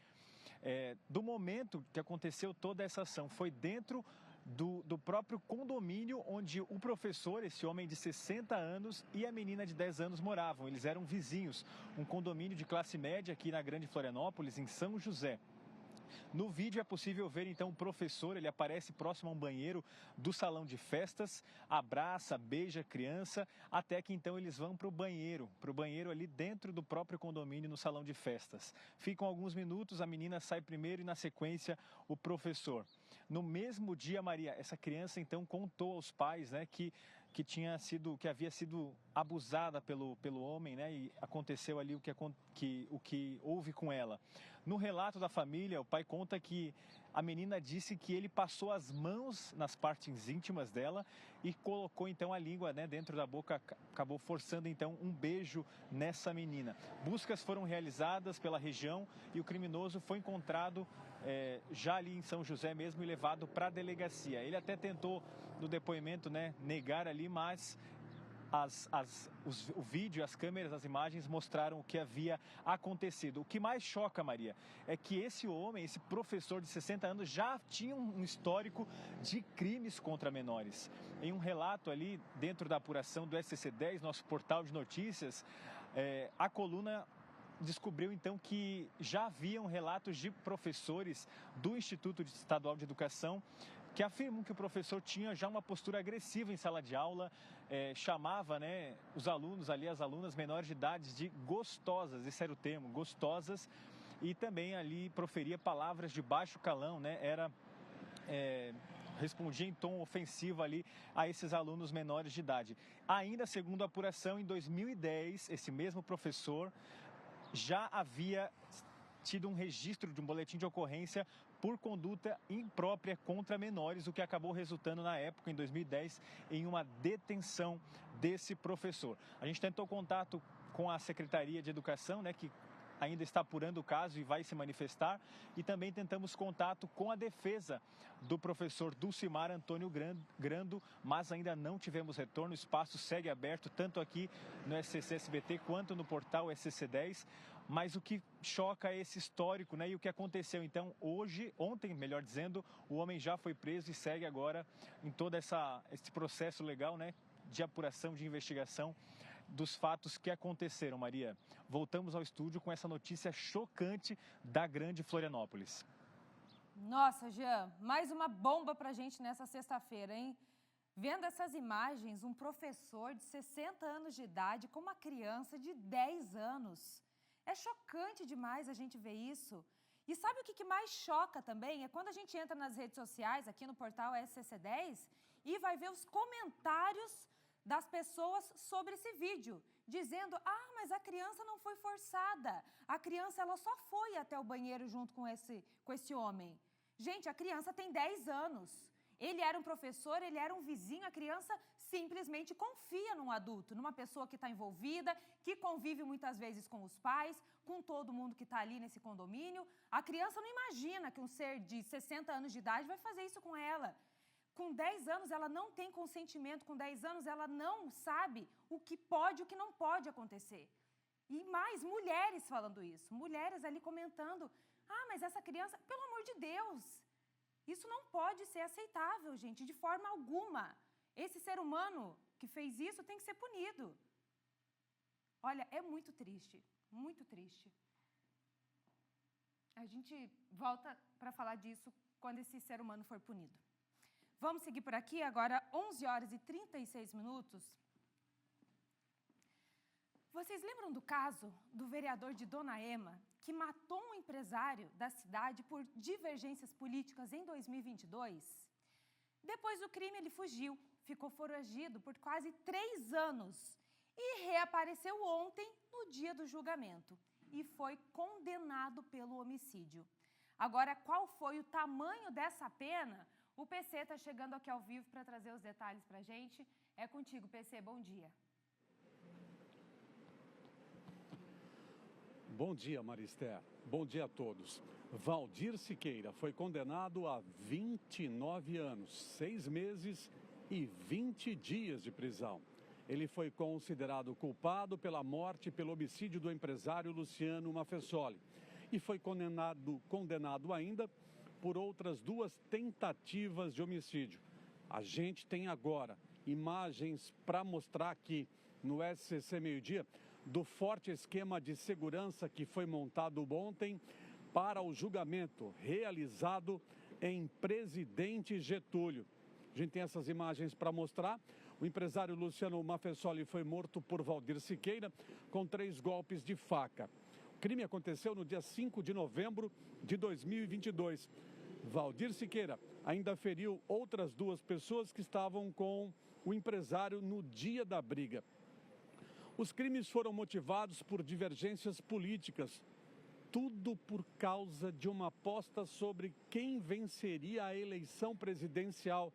do momento que aconteceu toda essa ação. Foi dentro do próprio condomínio onde o professor, esse homem de 60 anos, e a menina de 10 anos moravam. Eles eram vizinhos, um condomínio de classe média aqui na Grande Florianópolis, em São José. No vídeo é possível ver então o professor, ele aparece próximo a um banheiro do salão de festas, abraça, beija a criança, até que então eles vão para o banheiro ali dentro do próprio condomínio no salão de festas. Ficam alguns minutos, a menina sai primeiro e na sequência o professor. No mesmo dia, Maria, essa criança então contou aos pais, né, que havia sido abusada pelo homem, né, e aconteceu ali o que houve com ela. No relato da família, o pai conta que a menina disse que ele passou as mãos nas partes íntimas dela e colocou então a língua, né, dentro da boca, acabou forçando então um beijo nessa menina. Buscas foram realizadas pela região e o criminoso foi encontrado já ali em São José mesmo e levado para a delegacia. Ele até tentou no depoimento, né, negar ali, mas o vídeo, as câmeras, as imagens mostraram o que havia acontecido. O que mais choca, Maria, é que esse homem, esse professor de 60 anos, já tinha um histórico de crimes contra menores. Em um relato ali, dentro da apuração do SCC10, nosso portal de notícias, a coluna descobriu então que já haviam relatos de professores do Instituto Estadual de Educação que afirmam que o professor tinha já uma postura agressiva em sala de aula, chamava, né, os alunos ali, as alunas menores de idade, de gostosas, esse era o termo, gostosas, e também ali proferia palavras de baixo calão, né, respondia em tom ofensivo ali a esses alunos menores de idade. Ainda segundo a apuração, em 2010, esse mesmo professor já havia tido um registro de um boletim de ocorrência por conduta imprópria contra menores, o que acabou resultando na época, em 2010, em uma detenção desse professor. A gente tentou contato com a Secretaria de Educação, né, que ainda está apurando o caso e vai se manifestar, e também tentamos contato com a defesa do professor Dulcimar Antônio Grando, mas ainda não tivemos retorno. O espaço segue aberto, tanto aqui no SCC SBT quanto no portal SCC10, mas o que choca é esse histórico, né? E o que aconteceu então ontem, melhor dizendo, o homem já foi preso e segue agora em todo esse processo legal, né, de apuração, de investigação dos fatos que aconteceram, Maria. Voltamos ao estúdio com essa notícia chocante da Grande Florianópolis. Nossa, Jean, mais uma bomba pra gente nessa sexta-feira, hein? Vendo essas imagens, um professor de 60 anos de idade com uma criança de 10 anos. É chocante demais a gente ver isso. E sabe o que mais choca também? É quando a gente entra nas redes sociais, aqui no portal SCC10, e vai ver os comentários das pessoas sobre esse vídeo, dizendo: mas a criança não foi forçada, a criança ela só foi até o banheiro junto com esse homem. Gente, a criança tem 10 anos, ele era um professor, ele era um vizinho, a criança simplesmente confia num adulto, numa pessoa que está envolvida, que convive muitas vezes com os pais, com todo mundo que está ali nesse condomínio. A criança não imagina que um ser de 60 anos de idade vai fazer isso com ela. Com 10 anos, ela não tem consentimento, com 10 anos, ela não sabe o que pode e o que não pode acontecer. E mais, mulheres falando isso, mulheres ali comentando: mas essa criança, pelo amor de Deus, isso não pode ser aceitável, gente, de forma alguma. Esse ser humano que fez isso tem que ser punido. Olha, é muito triste, muito triste. A gente volta para falar disso quando esse ser humano for punido. Vamos seguir por aqui, agora 11 horas e 36 minutos. Vocês lembram do caso do vereador de Dona Ema, que matou um empresário da cidade por divergências políticas em 2022? Depois do crime, ele fugiu, ficou foragido por quase 3 anos e reapareceu ontem, no dia do julgamento, e foi condenado pelo homicídio. Agora, qual foi o tamanho dessa pena? O PC está chegando aqui ao vivo para trazer os detalhes para a gente. É contigo, PC, bom dia. Bom dia, Marister. Bom dia a todos. Valdir Siqueira foi condenado a 29 anos, 6 meses e 20 dias de prisão. Ele foi considerado culpado pela morte e pelo homicídio do empresário Luciano Mafessoli e foi condenado ainda por outras 2 tentativas de homicídio. A gente tem agora imagens para mostrar aqui no SCC Meio-Dia do forte esquema de segurança que foi montado ontem para o julgamento realizado em Presidente Getúlio. A gente tem essas imagens para mostrar. O empresário Luciano Mafessoli foi morto por Valdir Siqueira com 3 golpes de faca. O crime aconteceu no dia 5 de novembro de 2022. Valdir Siqueira ainda feriu outras 2 pessoas que estavam com o empresário no dia da briga. Os crimes foram motivados por divergências políticas, tudo por causa de uma aposta sobre quem venceria a eleição presidencial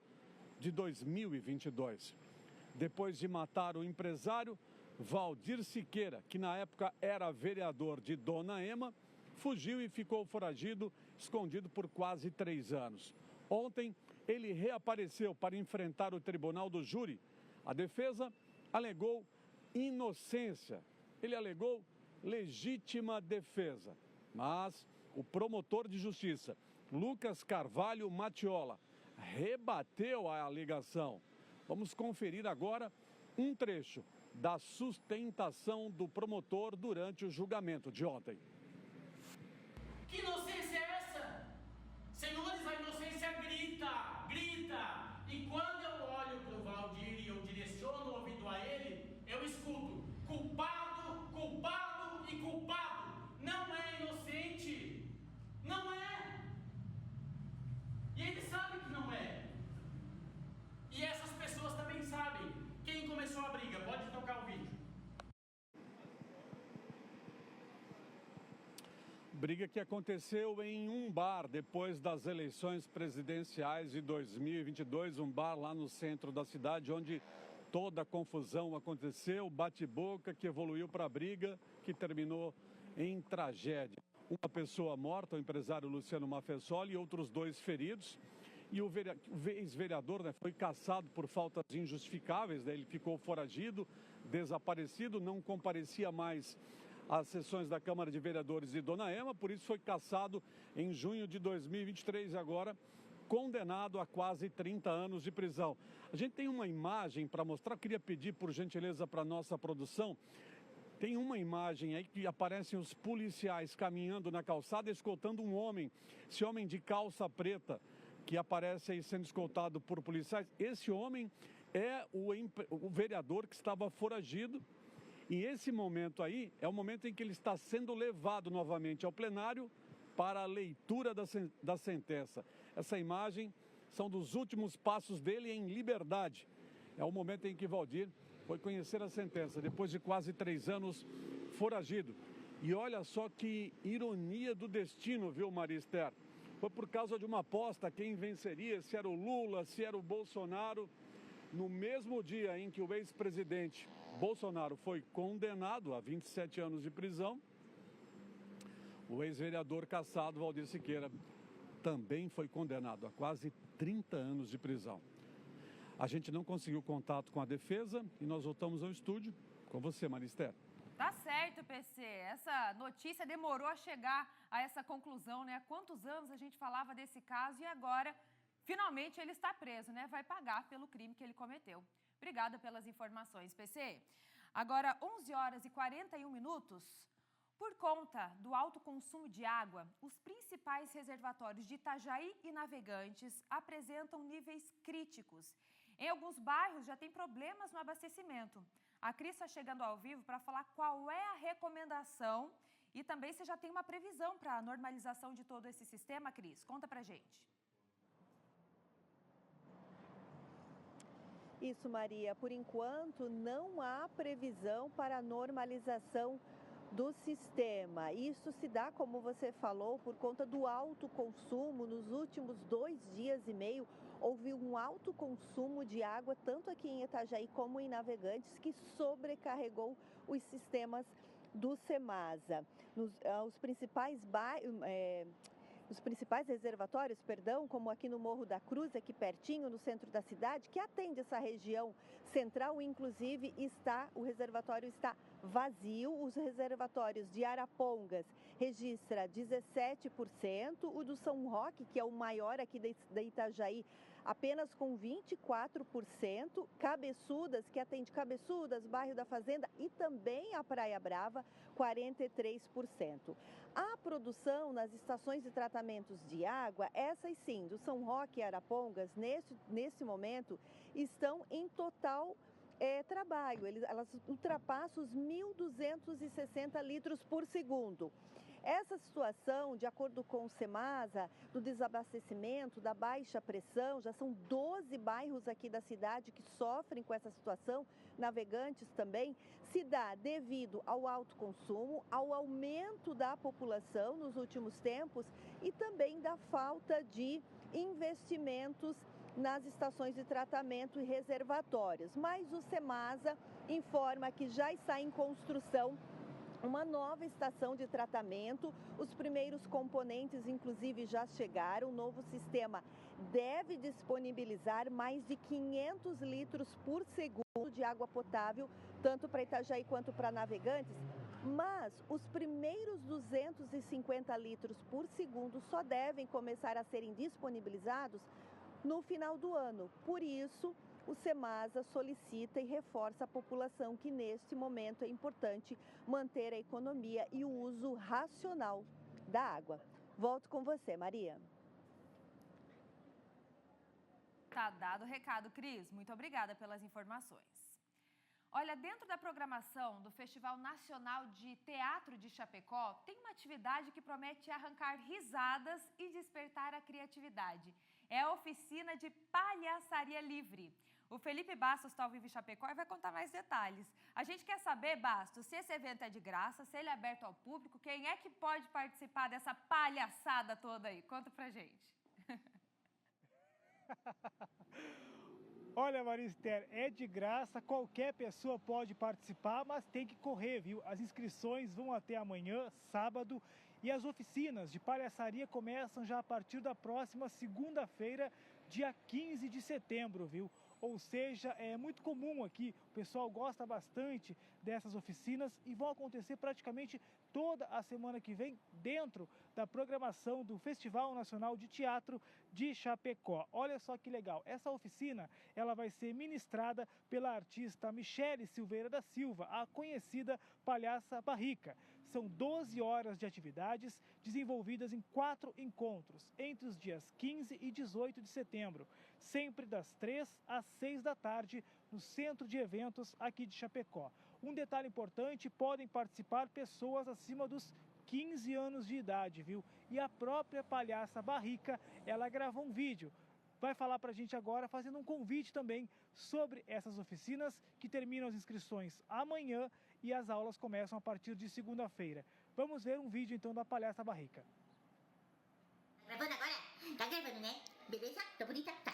de 2022. Depois de matar o empresário, Valdir Siqueira, que na época era vereador de Dona Ema, fugiu e ficou foragido, escondido por quase 3 anos. Ontem, ele reapareceu para enfrentar o tribunal do júri. A defesa alegou inocência. Ele alegou legítima defesa. Mas o promotor de justiça, Lucas Carvalho Matiola, rebateu a alegação. Vamos conferir agora um trecho da sustentação do promotor durante o julgamento de ontem. Que inocência é essa? Senhores, a inocência grita, grita. E quando eu olho para o Valdir e eu direciono o ouvido a ele, eu escuto culpado, culpado e culpado. Não é inocente. Não é. E ele sabe que não é. E essas pessoas também sabem. Quem começou a briga? Pode tocar o vídeo. Briga que aconteceu em um bar depois das eleições presidenciais de 2022, um bar lá no centro da cidade, onde toda a confusão aconteceu, bate-boca que evoluiu para briga, que terminou em tragédia. Uma pessoa morta, o empresário Luciano Mafessoli, e outros 2 feridos. E o ex-vereador, foi cassado por faltas injustificáveis, ele ficou foragido, desaparecido, não comparecia mais às sessões da Câmara de Vereadores de Dona Ema, por isso foi cassado em junho de 2023 e agora condenado a quase 30 anos de prisão. A gente tem uma imagem para mostrar, eu queria pedir por gentileza para a nossa produção. Tem uma imagem aí que aparecem os policiais caminhando na calçada, escoltando um homem, esse homem de calça preta, que aparece aí sendo escoltado por policiais. Esse homem é o vereador que estava foragido. E esse momento aí é o momento em que ele está sendo levado novamente ao plenário para a leitura da sentença. Essa imagem são dos últimos passos dele em liberdade. É o momento em que Valdir foi conhecer a sentença, depois de quase 3 anos foragido. E olha só que ironia do destino, viu, Marister? Foi por causa de uma aposta quem venceria, se era o Lula, se era o Bolsonaro. No mesmo dia em que o ex-presidente Bolsonaro foi condenado a 27 anos de prisão, o ex-vereador cassado Valdir Siqueira também foi condenado a quase 30 anos de prisão. A gente não conseguiu contato com a defesa e nós voltamos ao estúdio com você, Marister. Tá certo, PC. Essa notícia demorou a chegar a essa conclusão, né? Há quantos anos a gente falava desse caso e agora, finalmente, ele está preso, né? Vai pagar pelo crime que ele cometeu. Obrigada pelas informações, PC. Agora, 11 horas e 41 minutos. Por conta do alto consumo de água, os principais reservatórios de Itajaí e Navegantes apresentam níveis críticos. Em alguns bairros já tem problemas no abastecimento. A Cris está chegando ao vivo para falar qual é a recomendação e também se já tem uma previsão para a normalização de todo esse sistema, Cris. Conta pra gente. Isso, Maria. Por enquanto, não há previsão para a normalização do sistema. Isso se dá, como você falou, por conta do alto consumo. Nos últimos 2 dias e meio, houve um alto consumo de água, tanto aqui em Itajaí como em Navegantes, que sobrecarregou os sistemas do Cemasa. Os principais reservatórios, como aqui no Morro da Cruz, aqui pertinho, no centro da cidade, que atende essa região central, inclusive o reservatório está vazio. Os reservatórios de Arapongas registra 17%, o do São Roque, que é o maior aqui da Itajaí, apenas com 24%, Cabeçudas, que atende Cabeçudas, bairro da Fazenda e também a Praia Brava, 43%. A produção nas estações de tratamentos de água, essas sim, do São Roque e Arapongas, nesse momento, estão em total trabalho. Elas ultrapassam os 1.260 litros por segundo. Essa situação, de acordo com o Cemasa, do desabastecimento, da baixa pressão, já são 12 bairros aqui da cidade que sofrem com essa situação, Navegantes também, se dá devido ao alto consumo, ao aumento da população nos últimos tempos e também da falta de investimentos nas estações de tratamento e reservatórios. Mas o Cemasa informa que já está em construção uma nova estação de tratamento. Os primeiros componentes, inclusive, já chegaram. O novo sistema deve disponibilizar mais de 500 litros por segundo de água potável, tanto para Itajaí quanto para Navegantes. Mas os primeiros 250 litros por segundo só devem começar a serem disponibilizados no final do ano. Por isso, o Cemasa solicita e reforça a população que, neste momento, é importante manter a economia e o uso racional da água. Volto com você, Maria. Tá dado o recado, Cris. Muito obrigada pelas informações. Olha, dentro da programação do Festival Nacional de Teatro de Chapecó, tem uma atividade que promete arrancar risadas e despertar a criatividade. É a oficina de palhaçaria livre. O Felipe Bastos está ao vivo em Chapecó e vai contar mais detalhes. A gente quer saber, Bastos, se esse evento é de graça, se ele é aberto ao público, quem é que pode participar dessa palhaçada toda aí? Conta pra gente. Olha, Marister, é de graça, qualquer pessoa pode participar, mas tem que correr, viu? As inscrições vão até amanhã, sábado, e as oficinas de palhaçaria começam já a partir da próxima segunda-feira, dia 15 de setembro, viu? Ou seja, é muito comum aqui, o pessoal gosta bastante dessas oficinas e vão acontecer praticamente toda a semana que vem dentro da programação do Festival Nacional de Teatro de Chapecó. Olha só que legal, essa oficina ela vai ser ministrada pela artista Michele Silveira da Silva, a conhecida palhaça Barrica. São 12 horas de atividades desenvolvidas em 4 encontros, entre os dias 15 e 18 de setembro, sempre das 3 às 6 da tarde, no Centro de Eventos aqui de Chapecó. Um detalhe importante, podem participar pessoas acima dos 15 anos de idade, viu? E a própria palhaça Barrica, ela gravou um vídeo. Vai falar pra gente agora, fazendo um convite também sobre essas oficinas, que terminam as inscrições amanhã e as aulas começam a partir de segunda-feira. Vamos ver um vídeo então da palhaça Barrica. Gravando agora? Tá gravando, né? Beleza? Tá bonita? Tá.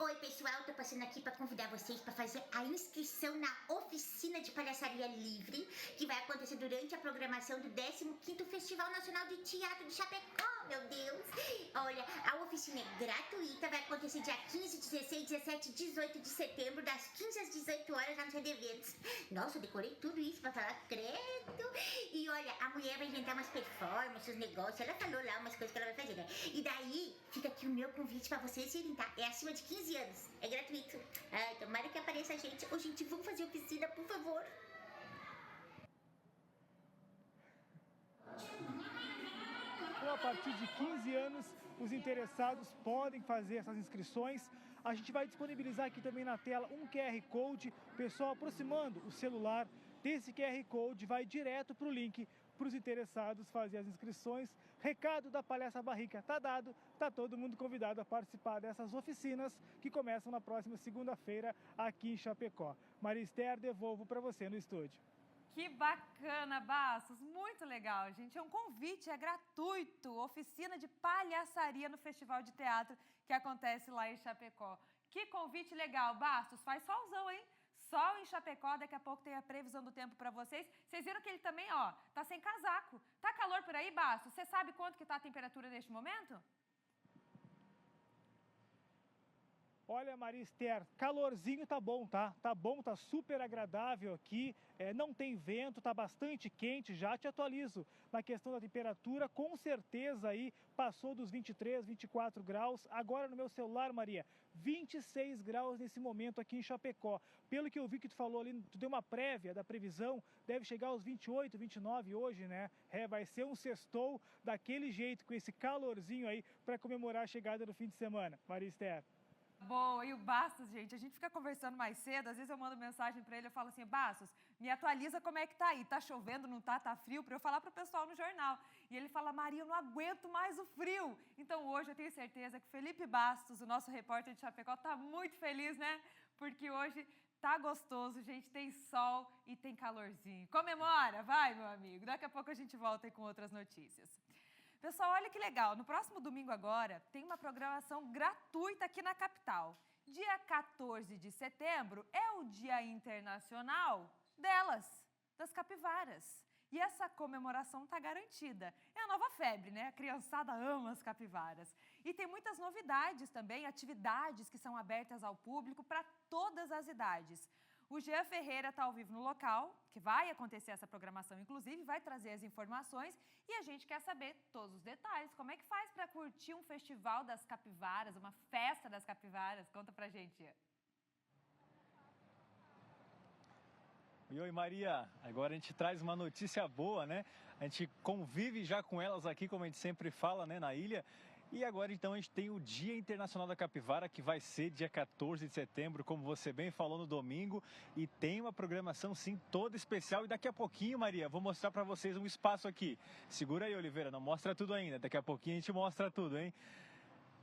Oi, pessoal, tô passando aqui pra convidar vocês pra fazer a inscrição na oficina de palhaçaria livre, que vai acontecer durante a programação do 15º Festival Nacional de Teatro de Chapecó, meu Deus! Olha, a oficina é gratuita, vai acontecer dia 15, 16, 17 e 18 de setembro, das 15 às 18 horas lá no Centro de Eventos. Nossa, eu decorei tudo isso pra falar credo! E olha, a mulher vai inventar umas performances, uns negócios, ela falou lá umas coisas que ela vai fazer, né? E daí, fica aqui o meu convite pra vocês irem, tá? É acima de 15 anos, é gratuito. Ai, tomara que apareça a gente. Ô, gente, vamos fazer oficina, por favor. Então, a partir de 15 anos, os interessados podem fazer essas inscrições A gente vai disponibilizar aqui também na tela um QR Code. Pessoal, aproximando o celular desse QR Code, vai direto para o link para os interessados fazer as inscrições. Recado da Palhaça Barrica tá dado, tá todo mundo convidado a participar dessas oficinas que começam na próxima segunda-feira aqui em Chapecó. Maria Esther, devolvo para você no estúdio. Que bacana, Bastos, muito legal, gente. É um convite, é gratuito, oficina de palhaçaria no Festival de Teatro que acontece lá em Chapecó. Que convite legal, Bastos, faz solzão, hein? Sol em Chapecó, daqui a pouco tem a previsão do tempo para vocês. Vocês viram que ele também, ó, tá sem casaco. Tá calor por aí, Bastos? Você sabe quanto que tá a temperatura neste momento? Olha, Maria Esther, calorzinho tá bom, tá? Tá bom, tá super agradável aqui, não tem vento, tá bastante quente, já te atualizo. Na questão da temperatura, com certeza aí passou dos 23, 24 graus. Agora no meu celular, Maria, 26 graus nesse momento aqui em Chapecó. Pelo que eu vi que tu falou ali, tu deu uma prévia da previsão, deve chegar aos 28, 29 hoje, né? Vai ser um sextou daquele jeito, com esse calorzinho aí, para comemorar a chegada do fim de semana. Maria Esther. Boa, e o Bastos, gente, a gente fica conversando mais cedo, às vezes eu mando mensagem pra ele, eu falo assim, Bastos, me atualiza como é que tá aí, tá chovendo, não tá, tá frio, pra eu falar pro pessoal no jornal. E ele fala, Maria, eu não aguento mais o frio. Então hoje eu tenho certeza que Felipe Bastos, o nosso repórter de Chapecó, tá muito feliz, né? Porque hoje tá gostoso, gente, tem sol e tem calorzinho. Comemora, vai, meu amigo, daqui a pouco a gente volta aí com outras notícias. Pessoal, olha que legal, no próximo domingo agora tem uma programação gratuita aqui na capital. Dia 14 de setembro é o Dia Internacional das capivaras. E essa comemoração está garantida. É a nova febre, né? A criançada ama as capivaras. E tem muitas novidades também, atividades que são abertas ao público para todas as idades. O Jean Ferreira está ao vivo no local, que vai acontecer essa programação, inclusive, vai trazer as informações e a gente quer saber todos os detalhes. Como é que faz para curtir um festival das capivaras, uma festa das capivaras? Conta pra gente, Jean. Oi, Maria. Agora a gente traz uma notícia boa, né? A gente convive já com elas aqui, como a gente sempre fala, né, na ilha. E agora, então, a gente tem o Dia Internacional da Capivara, que vai ser dia 14 de setembro, como você bem falou, no domingo. E tem uma programação, sim, toda especial. E daqui a pouquinho, Maria, vou mostrar para vocês um espaço aqui. Segura aí, Oliveira, não mostra tudo ainda. Daqui a pouquinho a gente mostra tudo, hein?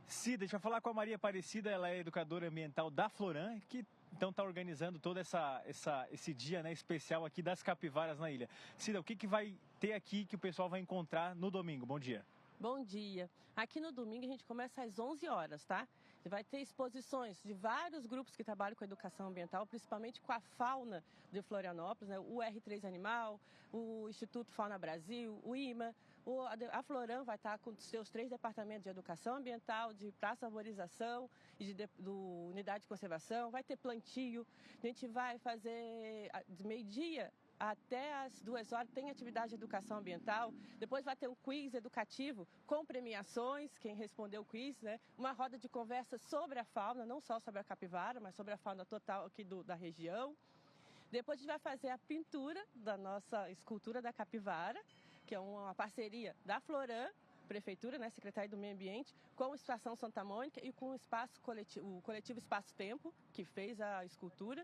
Cida, deixa eu falar com a Maria Aparecida, ela é educadora ambiental da Floran, que então está organizando todo esse dia, né, especial aqui das capivaras na ilha. Cida, o que vai ter aqui que o pessoal vai encontrar no domingo? Bom dia. Bom dia. Aqui no domingo a gente começa às 11 horas, tá? Vai ter exposições de vários grupos que trabalham com educação ambiental, principalmente com a fauna de Florianópolis, né? O R3 Animal, o Instituto Fauna Brasil, o IMA, a Floran vai estar com seus 3 departamentos de educação ambiental, de praça arborização e do unidade de conservação, vai ter plantio, a gente vai fazer de meio-dia até as 2 horas tem atividade de educação ambiental, depois vai ter um quiz educativo com premiações, quem respondeu o quiz, né? Uma roda de conversa sobre a fauna, não só sobre a capivara, mas sobre a fauna total aqui da região. Depois a gente vai fazer a pintura da nossa escultura da capivara, que é uma parceria da Floran, Prefeitura, né, Secretaria do Meio Ambiente, com a Estação Santa Mônica e com o coletivo Espaço Tempo, que fez a escultura.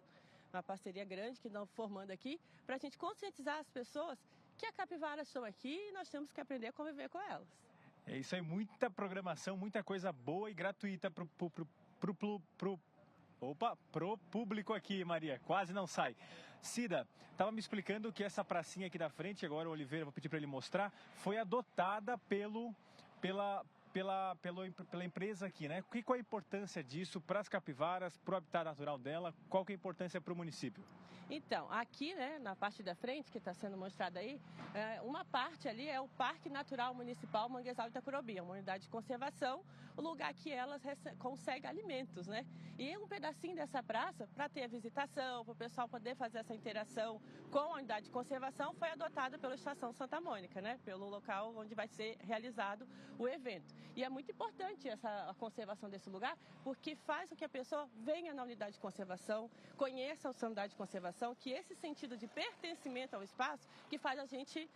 Uma parceria grande que estão formando aqui, para a gente conscientizar as pessoas que as capivaras estão aqui e nós temos que aprender a conviver com elas. É isso aí, muita programação, muita coisa boa e gratuita pro público aqui, Maria, quase não sai. Cida, estava me explicando que essa pracinha aqui da frente, agora o Oliveira, vou pedir para ele mostrar, foi adotada pela empresa aqui, né? Qual a importância disso para as capivaras, para o habitat natural dela? Qual que é a importância para o município? Então, aqui, né, na parte da frente, que está sendo mostrada aí, uma parte ali é o Parque Natural Municipal Manguezal Itacurubi, uma unidade de conservação, o lugar que elas conseguem alimentos, né? E um pedacinho dessa praça, para ter a visitação, para o pessoal poder fazer essa interação com a unidade de conservação, foi adotada pela Estação Santa Mônica, né? Pelo local onde vai ser realizado o evento. E é muito importante a conservação desse lugar, porque faz com que a pessoa venha na unidade de conservação, conheça a unidade de conservação, que esse sentido de pertencimento ao espaço que faz a gente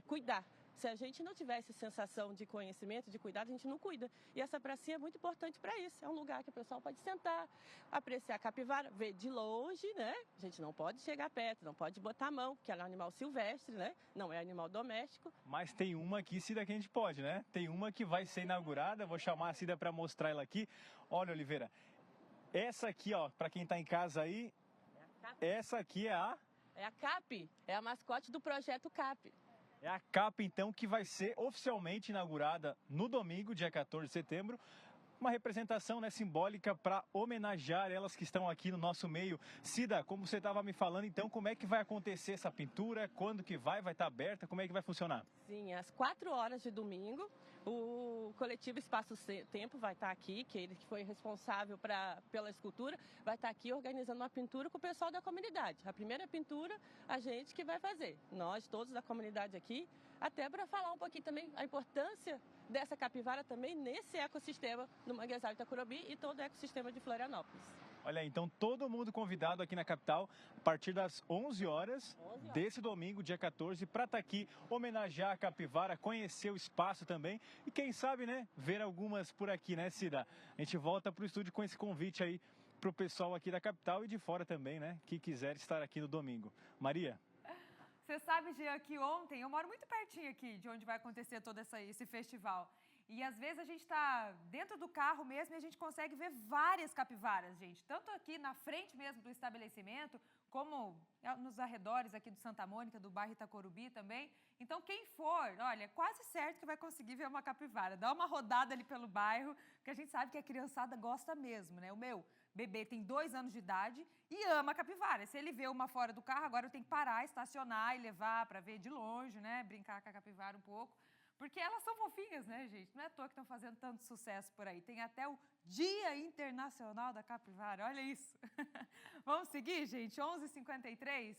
cuidar Se a gente não tiver essa sensação de conhecimento, de cuidado, a gente não cuida. E essa pracinha é muito importante para isso. É um lugar que o pessoal pode sentar, apreciar a capivara, ver de longe, né? A gente não pode chegar perto, não pode botar a mão, porque ela é um animal silvestre, né? Não é animal doméstico. Mas tem uma aqui, Cida, que a gente pode, né? Tem uma que vai ser inaugurada, vou chamar a Cida para mostrar ela aqui. Olha, Oliveira, essa aqui, ó, para quem está em casa aí, essa aqui é a... É a CAP, é a mascote do projeto CAP. É a CAP, então, que vai ser oficialmente inaugurada no domingo, dia 14 de setembro. Uma representação, né, simbólica para homenagear elas que estão aqui no nosso meio. Cida, como você estava me falando, então, como é que vai acontecer essa pintura? Quando que vai estar aberta? Como é que vai funcionar? Sim, às 4 horas de domingo, o coletivo Espaço Tempo vai estar aqui, que ele foi responsável pela escultura, vai estar aqui organizando uma pintura com o pessoal da comunidade. A primeira pintura, a gente que vai fazer, nós todos da comunidade aqui, até para falar um pouquinho também a importância dessa capivara também nesse ecossistema do Manguezal Itacurubi e todo o ecossistema de Florianópolis. Olha, então todo mundo convidado aqui na capital a partir das 11 horas desse domingo, dia 14, para estar aqui, homenagear a capivara, conhecer o espaço também e quem sabe, né, ver algumas por aqui, né, Cida? A gente volta para o estúdio com esse convite aí para o pessoal aqui da capital e de fora também, né, que quiser estar aqui no domingo. Maria? Você sabe, Jean, que ontem, eu moro muito pertinho aqui de onde vai acontecer todo esse festival. E às vezes a gente está dentro do carro mesmo e a gente consegue ver várias capivaras, gente. Tanto aqui na frente mesmo do estabelecimento, como nos arredores aqui do Santa Mônica, do bairro Itacorubi também. Então quem for, olha, quase certo que vai conseguir ver uma capivara. Dá uma rodada ali pelo bairro, porque a gente sabe que a criançada gosta mesmo, né? O meu bebê tem 2 anos de idade e ama capivara. Se ele vê uma fora do carro, agora eu tenho que parar, estacionar e levar para ver de longe, né? Brincar com a capivara um pouco. Porque elas são fofinhas, né, gente? Não é à toa que estão fazendo tanto sucesso por aí. Tem até o Dia Internacional da Capivara, olha isso. Vamos seguir, gente? 11h53.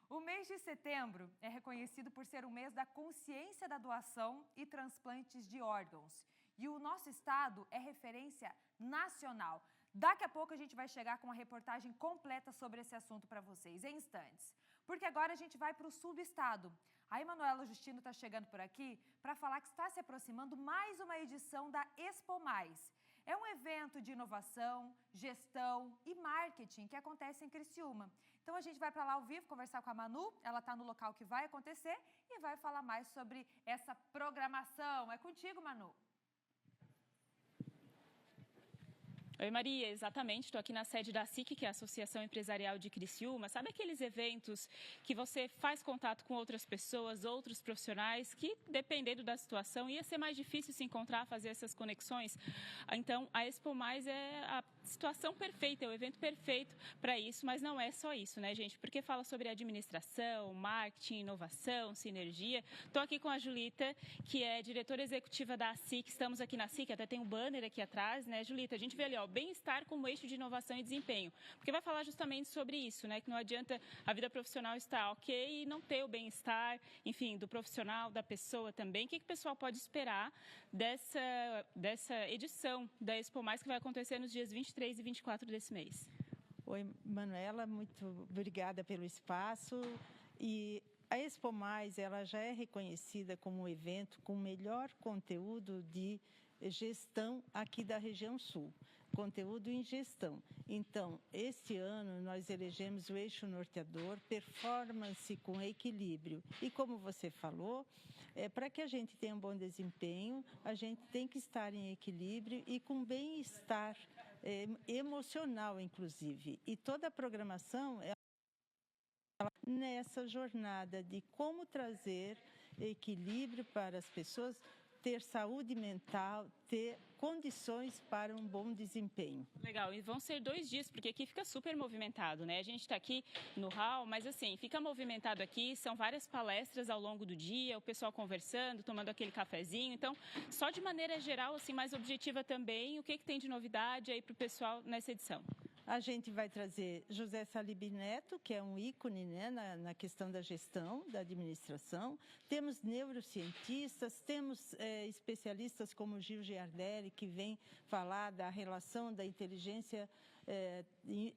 O mês de setembro é reconhecido por ser o mês da consciência da doação e transplantes de órgãos. E o nosso estado é referência nacional. Daqui a pouco a gente vai chegar com uma reportagem completa sobre esse assunto para vocês, em instantes. Porque agora a gente vai para o sul do estado. A Emanuela Justino está chegando por aqui para falar que está se aproximando mais uma edição da Expo Mais. É um evento de inovação, gestão e marketing que acontece em Criciúma. Então a gente vai para lá ao vivo conversar com a Manu, ela está no local que vai acontecer e vai falar mais sobre essa programação. É contigo, Manu. Oi, Maria, exatamente, estou aqui na sede da SIC, que é a Associação Empresarial de Criciúma. Sabe aqueles eventos que você faz contato com outras pessoas, outros profissionais, que, dependendo da situação, ia ser mais difícil se encontrar, fazer essas conexões? Então, a Expo Mais é a situação perfeita, é o evento perfeito para isso, mas não é só isso, né, gente? Porque fala sobre administração, marketing, inovação, sinergia. Estou aqui com a Julita, que é diretora executiva da SIC. Estamos aqui na SIC, até tem um banner aqui atrás, né, Julita? A gente vê ali, ó, bem-estar como eixo de inovação e desempenho. Porque vai falar justamente sobre isso, né? Que não adianta a vida profissional estar ok e não ter o bem-estar, enfim, do profissional, da pessoa também. O que o pessoal pode esperar dessa edição da Expo Mais, que vai acontecer nos dias 23 e 24 desse mês? Oi, Manuela, muito obrigada pelo espaço. E a Expo Mais, ela já é reconhecida como um evento com o melhor conteúdo de gestão aqui da região sul. Conteúdo em gestão. Então, este ano nós elegemos o eixo norteador, performance com equilíbrio. E como você falou, para que a gente tenha um bom desempenho, a gente tem que estar em equilíbrio e com bem-estar emocional, inclusive. E toda a programação é nessa jornada de como trazer equilíbrio para as pessoas, ter saúde mental, ter condições para um bom desempenho. Legal, e vão ser 2 dias, porque aqui fica super movimentado, né? A gente está aqui no hall, mas assim, fica movimentado aqui, são várias palestras ao longo do dia, o pessoal conversando, tomando aquele cafezinho. Então, só de maneira geral, assim, mais objetiva também, o que tem de novidade aí para o pessoal nessa edição? A gente vai trazer José Salib Neto, que é um ícone, né, na questão da gestão, da administração. Temos neurocientistas, temos especialistas como Gil Giardelli, que vem falar da relação da inteligência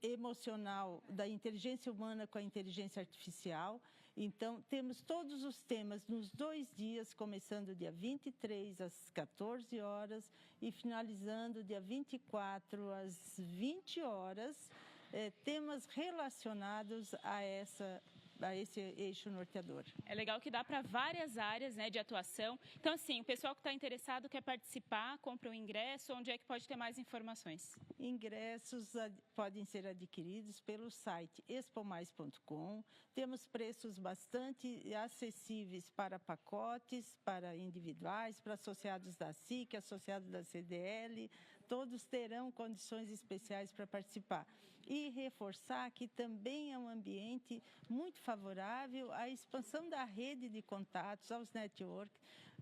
emocional da inteligência humana com a inteligência artificial. Então, temos todos os temas nos 2 dias, começando dia 23 às 14 horas e finalizando dia 24 às 20 horas, temas relacionados a esse eixo norteador. É legal que dá para várias áreas, né, de atuação. Então, assim, o pessoal que está interessado, quer participar, compra o ingresso, onde é que pode ter mais informações? Ingressos podem ser adquiridos pelo site expomais.com. Temos preços bastante acessíveis para pacotes, para individuais, para associados da SIC, associados da CDL. Todos terão condições especiais para participar. E reforçar que também é um ambiente muito favorável à expansão da rede de contatos, aos networks,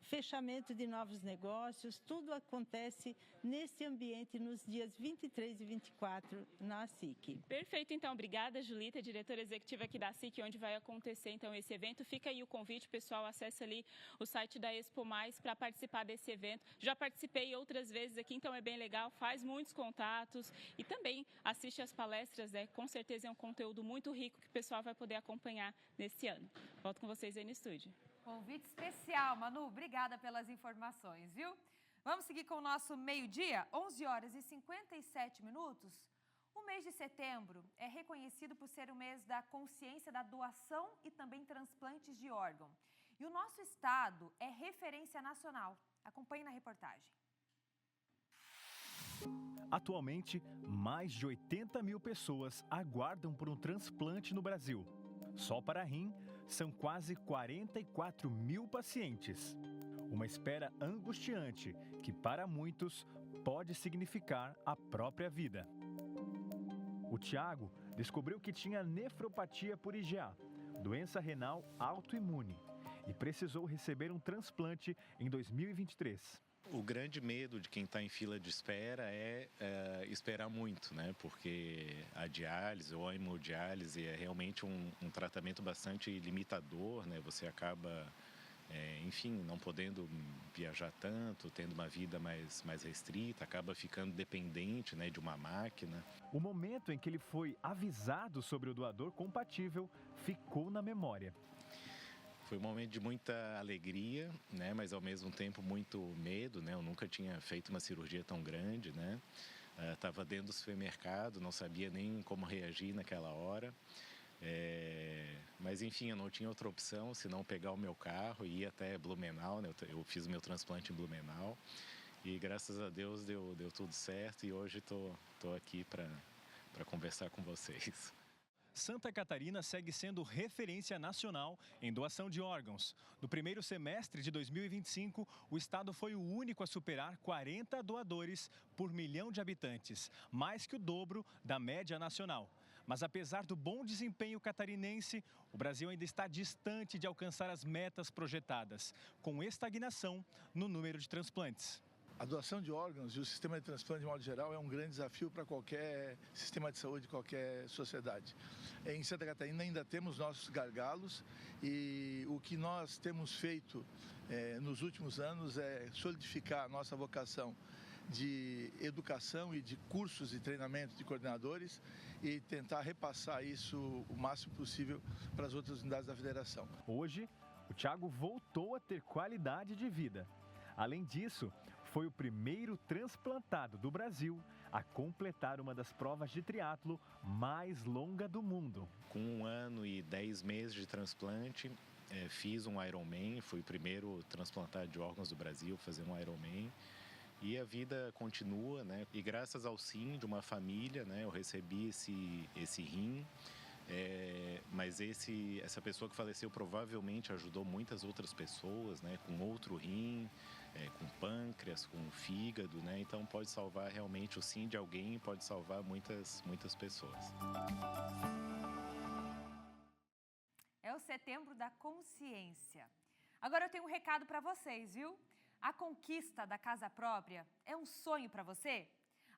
fechamento de novos negócios, tudo acontece nesse ambiente nos dias 23 e 24 na SIC. Perfeito, então. Obrigada, Julita, diretora executiva aqui da SIC, onde vai acontecer, então, esse evento. Fica aí o convite, pessoal, acessa ali o site da Expo Mais para participar desse evento. Já participei outras vezes aqui, então é bem legal, faz muitos contatos e também assiste às palestras, né? Com certeza é um conteúdo muito rico que o pessoal vai poder acompanhar nesse ano. Volto com vocês aí no estúdio. Convite especial, Manu. Obrigada pelas informações, viu? Vamos seguir com o nosso meio-dia, 11 horas e 57 minutos. O mês de setembro é reconhecido por ser o mês da consciência da doação e também transplantes de órgão. E o nosso estado é referência nacional. Acompanhe na reportagem. Atualmente, mais de 80 mil pessoas aguardam por um transplante no Brasil. Só para rim, são quase 44 mil pacientes. Uma espera angustiante que, para muitos, pode significar a própria vida. O Tiago descobriu que tinha nefropatia por IgA, doença renal autoimune, e precisou receber um transplante em 2023. O grande medo de quem está em fila de espera é esperar muito, né? Porque a diálise ou a hemodiálise é realmente um tratamento bastante limitador, né? Você acaba, enfim, não podendo viajar tanto, tendo uma vida mais restrita, acaba ficando dependente, né, de uma máquina. O momento em que ele foi avisado sobre o doador compatível ficou na memória. Foi um momento de muita alegria, né, mas ao mesmo tempo muito medo, né? Eu nunca tinha feito uma cirurgia tão grande, né? Estava dentro do supermercado, não sabia nem como reagir naquela hora. Mas enfim, eu não tinha outra opção senão pegar o meu carro e ir até Blumenau, né? Eu fiz o meu transplante em Blumenau e graças a Deus deu tudo certo e hoje estou aqui para conversar com vocês. Santa Catarina segue sendo referência nacional em doação de órgãos. No primeiro semestre de 2025, o estado foi o único a superar 40 doadores por milhão de habitantes, mais que o dobro da média nacional. Mas apesar do bom desempenho catarinense, o Brasil ainda está distante de alcançar as metas projetadas, com estagnação no número de transplantes. A doação de órgãos e o sistema de transplante, de modo geral, é um grande desafio para qualquer sistema de saúde, qualquer sociedade. Em Santa Catarina ainda temos nossos gargalos e o que nós temos feito nos últimos anos é solidificar a nossa vocação de educação e de cursos e treinamento de coordenadores e tentar repassar isso o máximo possível para as outras unidades da federação. Hoje, o Tiago voltou a ter qualidade de vida. Além disso, foi o primeiro transplantado do Brasil a completar uma das provas de triatlo mais longa do mundo. Com 1 ano e 10 meses de transplante, fiz um Ironman, fui o primeiro transplantado de órgãos do Brasil a fazer um Ironman. E a vida continua, né? E graças ao sim de uma família, né, eu recebi esse rim. Mas essa pessoa que faleceu provavelmente ajudou muitas outras pessoas, né, com outro rim, com pâncreas, com fígado, né? Então pode salvar realmente o sim de alguém, pode salvar muitas pessoas. É o Setembro da Consciência. Agora eu tenho um recado para vocês, viu? A conquista da casa própria é um sonho para você?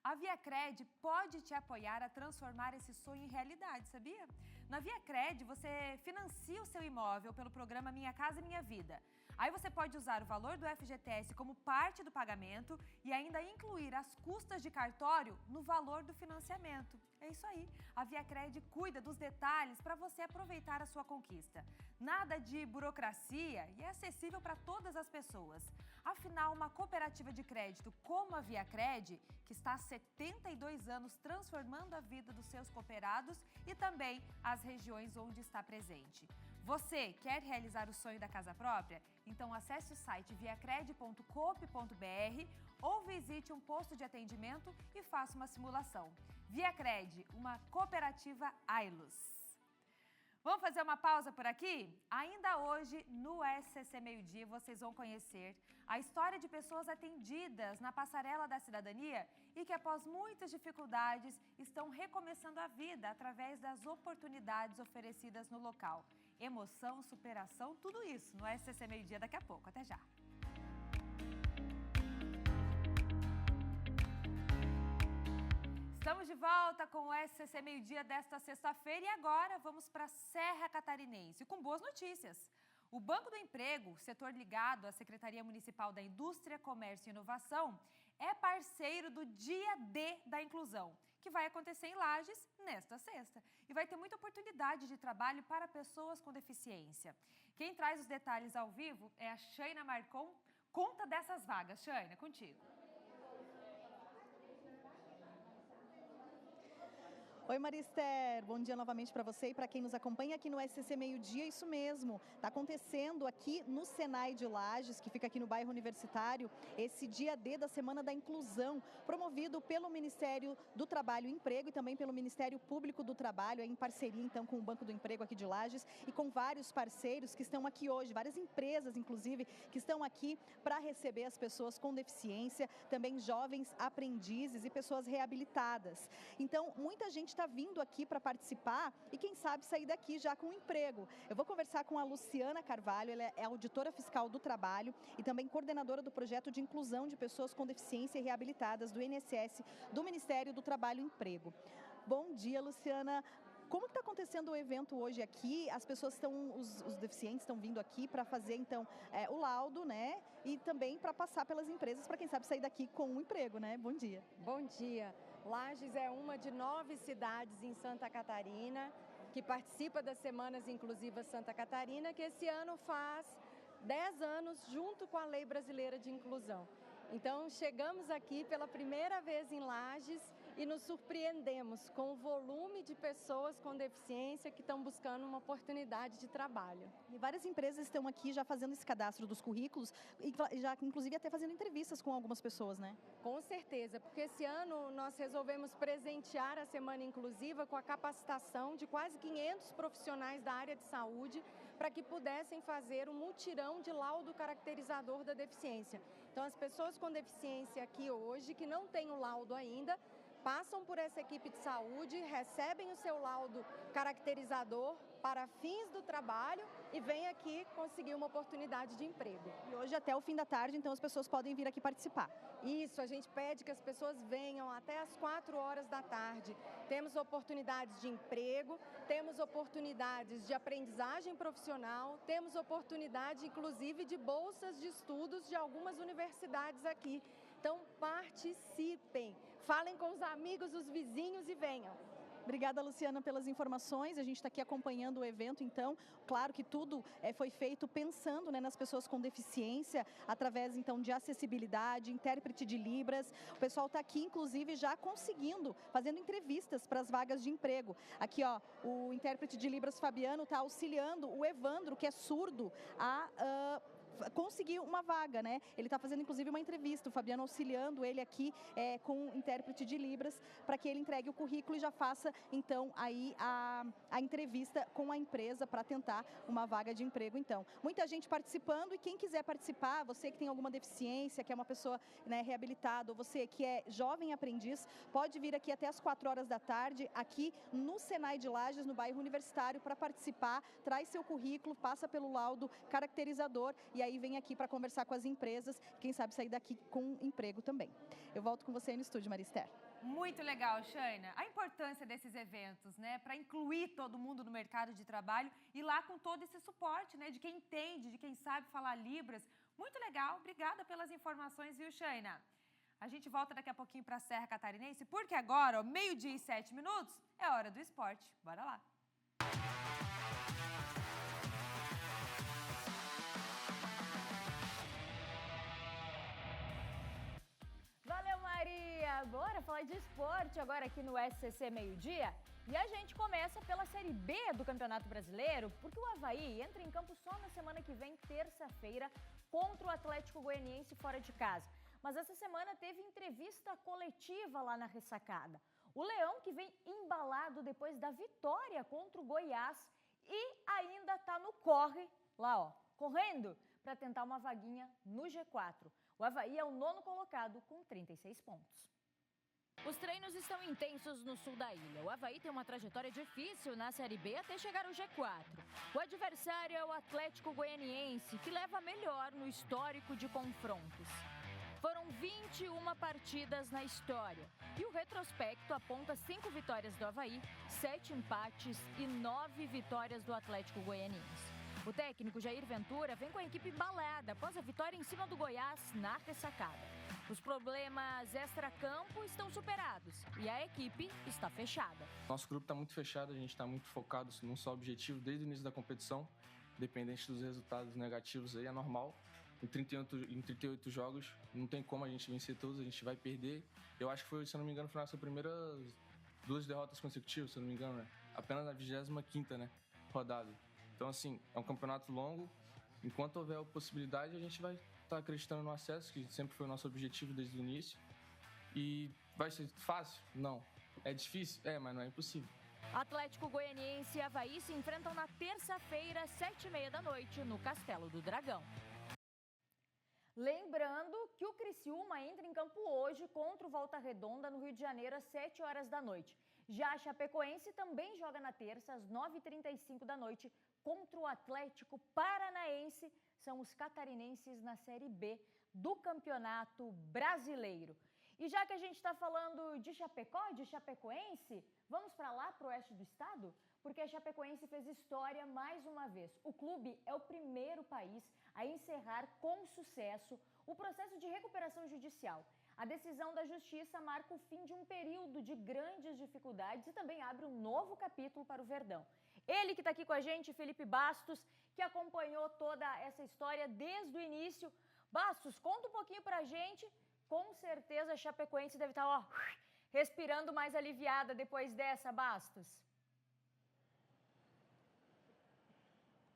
A ViaCred pode te apoiar a transformar esse sonho em realidade, sabia? Na ViaCred, você financia o seu imóvel pelo programa Minha Casa Minha Vida. Aí você pode usar o valor do FGTS como parte do pagamento e ainda incluir as custas de cartório no valor do financiamento. É isso aí. A ViaCred cuida dos detalhes para você aproveitar a sua conquista. Nada de burocracia e é acessível para todas as pessoas. Afinal, uma cooperativa de crédito como a ViaCred, que está há 72 anos transformando a vida dos seus cooperados e também as regiões onde está presente. Você quer realizar o sonho da casa própria? Então acesse o site viacred.coop.br ou visite um posto de atendimento e faça uma simulação. ViaCred, uma cooperativa Ailus. Vamos fazer uma pausa por aqui? Ainda hoje, no SCC Meio Dia, vocês vão conhecer a história de pessoas atendidas na Passarela da Cidadania e que, após muitas dificuldades, estão recomeçando a vida através das oportunidades oferecidas no local. Emoção, superação, tudo isso no SCC Meio Dia daqui a pouco. Até já! Estamos de volta com o SCC Meio Dia desta sexta-feira e agora vamos para a Serra Catarinense com boas notícias. O Banco do Emprego, setor ligado à Secretaria Municipal da Indústria, Comércio e Inovação, é parceiro do Dia D da Inclusão, que vai acontecer em Lages nesta sexta. E vai ter muita oportunidade de trabalho para pessoas com deficiência. Quem traz os detalhes ao vivo é a Shaina Marcon. Conta dessas vagas. Shaina, contigo. Oi, Marister, bom dia novamente para você e para quem nos acompanha aqui no SCC Meio Dia, isso mesmo, está acontecendo aqui no Senai de Lages, que fica aqui no bairro Universitário, esse dia D da Semana da Inclusão, promovido pelo Ministério do Trabalho e Emprego e também pelo Ministério Público do Trabalho, em parceria então com o Banco do Emprego aqui de Lages e com vários parceiros que estão aqui hoje, várias empresas inclusive, que estão aqui para receber as pessoas com deficiência, também jovens aprendizes e pessoas reabilitadas. Então, muita gente está vindo aqui para participar e quem sabe sair daqui já com um emprego. Eu vou conversar com a Luciana Carvalho, ela é auditora fiscal do trabalho e também coordenadora do projeto de inclusão de pessoas com deficiência e reabilitadas do INSS, do Ministério do Trabalho e Emprego. Bom dia, Luciana. Como está acontecendo o evento hoje aqui? As pessoas os deficientes estão vindo aqui para fazer então o laudo, né? E também para passar pelas empresas para quem sabe sair daqui com um emprego, né? Bom dia. Bom dia. Lages é uma de 9 cidades em Santa Catarina que participa das Semanas Inclusivas Santa Catarina, que esse ano faz 10 anos junto com a Lei Brasileira de Inclusão. Então, chegamos aqui pela primeira vez em Lages e nos surpreendemos com o volume de pessoas com deficiência que estão buscando uma oportunidade de trabalho. E várias empresas estão aqui já fazendo esse cadastro dos currículos e já, inclusive, até fazendo entrevistas com algumas pessoas, né? Com certeza, porque esse ano nós resolvemos presentear a Semana Inclusiva com a capacitação de quase 500 profissionais da área de saúde para que pudessem fazer um mutirão de laudo caracterizador da deficiência. Então, as pessoas com deficiência aqui hoje, que não têm o laudo ainda, passam por essa equipe de saúde, recebem o seu laudo caracterizador para fins do trabalho e vêm aqui conseguir uma oportunidade de emprego. E hoje até o fim da tarde, então as pessoas podem vir aqui participar. Isso, a gente pede que as pessoas venham até as 4 horas da tarde. Temos oportunidades de emprego, temos oportunidades de aprendizagem profissional, temos oportunidade inclusive de bolsas de estudos de algumas universidades aqui. Então participem, falem com os amigos, os vizinhos e venham. Obrigada, Luciana, pelas informações. A gente está aqui acompanhando o evento, então. Claro que tudo foi feito pensando, né, nas pessoas com deficiência, através, então, de acessibilidade, intérprete de Libras. O pessoal está aqui, inclusive, já conseguindo, fazendo entrevistas para as vagas de emprego. Aqui, ó, o intérprete de Libras, Fabiano, está auxiliando o Evandro, que é surdo, a conseguir uma vaga, né? Ele está fazendo, inclusive, uma entrevista, o Fabiano auxiliando ele aqui com o intérprete de Libras, para que ele entregue o currículo e já faça, então, aí a entrevista com a empresa para tentar uma vaga de emprego, então. Muita gente participando e quem quiser participar, você que tem alguma deficiência, que é uma pessoa, né, reabilitada, ou você que é jovem aprendiz, pode vir aqui até as 4 horas da tarde, aqui no Senai de Lages, no bairro Universitário, para participar, traz seu currículo, passa pelo laudo caracterizador e aí vem aqui para conversar com as empresas, quem sabe sair daqui com emprego também. Eu volto com você aí no estúdio, Marister. Muito legal, Shaina. A importância desses eventos, né? Para incluir todo mundo no mercado de trabalho e lá com todo esse suporte, né? De quem entende, de quem sabe falar Libras. Muito legal. Obrigada pelas informações, viu, Shaina? A gente volta daqui a pouquinho para a Serra Catarinense, porque agora, ó, 12:07, é hora do esporte. Bora lá. Valeu, Maria! Bora falar de esporte agora aqui no SCC Meio-Dia. E a gente começa pela Série B do Campeonato Brasileiro, porque o Avaí entra em campo só na semana que vem, terça-feira, contra o Atlético Goianiense fora de casa. Mas essa semana teve entrevista coletiva lá na ressacada. O Leão, que vem embalado depois da vitória contra o Goiás e ainda está no corre, lá ó, correndo para tentar uma vaguinha no G4. O Avaí é o 9º colocado com 36 pontos. Os treinos estão intensos no sul da ilha. O Avaí tem uma trajetória difícil na Série B até chegar ao G4. O adversário é o Atlético Goianiense, que leva melhor no histórico de confrontos. Foram 21 partidas na história e o retrospecto aponta 5 vitórias do Avaí, 7 empates e 9 vitórias do Atlético Goianiense. O técnico Jair Ventura vem com a equipe embalada após a vitória em cima do Goiás na ressacada. Os problemas extracampo estão superados e a equipe está fechada. Nosso grupo está muito fechado, a gente está muito focado num só objetivo desde o início da competição, independente dos resultados negativos aí, é normal. Em 38 jogos, não tem como a gente vencer todos, a gente vai perder. Eu acho que foi, se eu não me engano, foi a nossa primeira 2 derrotas consecutivas, se eu não me engano, né? Apenas na 25ª, né, rodada. Então, assim, é um campeonato longo. Enquanto houver a possibilidade, a gente vai estar acreditando no acesso, que sempre foi o nosso objetivo desde o início. E vai ser fácil? Não. É difícil? É, mas não é impossível. Atlético Goianiense e Avaí se enfrentam na terça-feira, 19h30, no Castelo do Dragão. Lembrando que o Criciúma entra em campo hoje contra o Volta Redonda, no Rio de Janeiro, às 7h. Já a Chapecoense também joga na terça, às 9h35, contra o Atlético Paranaense. São os catarinenses na Série B do Campeonato Brasileiro. E já que a gente está falando de Chapecó, de Chapecoense, vamos para lá, para o oeste do estado? Porque a Chapecoense fez história mais uma vez. O clube é o primeiro país a encerrar com sucesso o processo de recuperação judicial. A decisão da Justiça marca o fim de um período de grandes dificuldades e também abre um novo capítulo para o Verdão. Ele que está aqui com a gente, Felipe Bastos, que acompanhou toda essa história desde o início. Bastos, conta um pouquinho para a gente. Com certeza a Chapecoense deve estar respirando mais aliviada depois dessa, Bastos.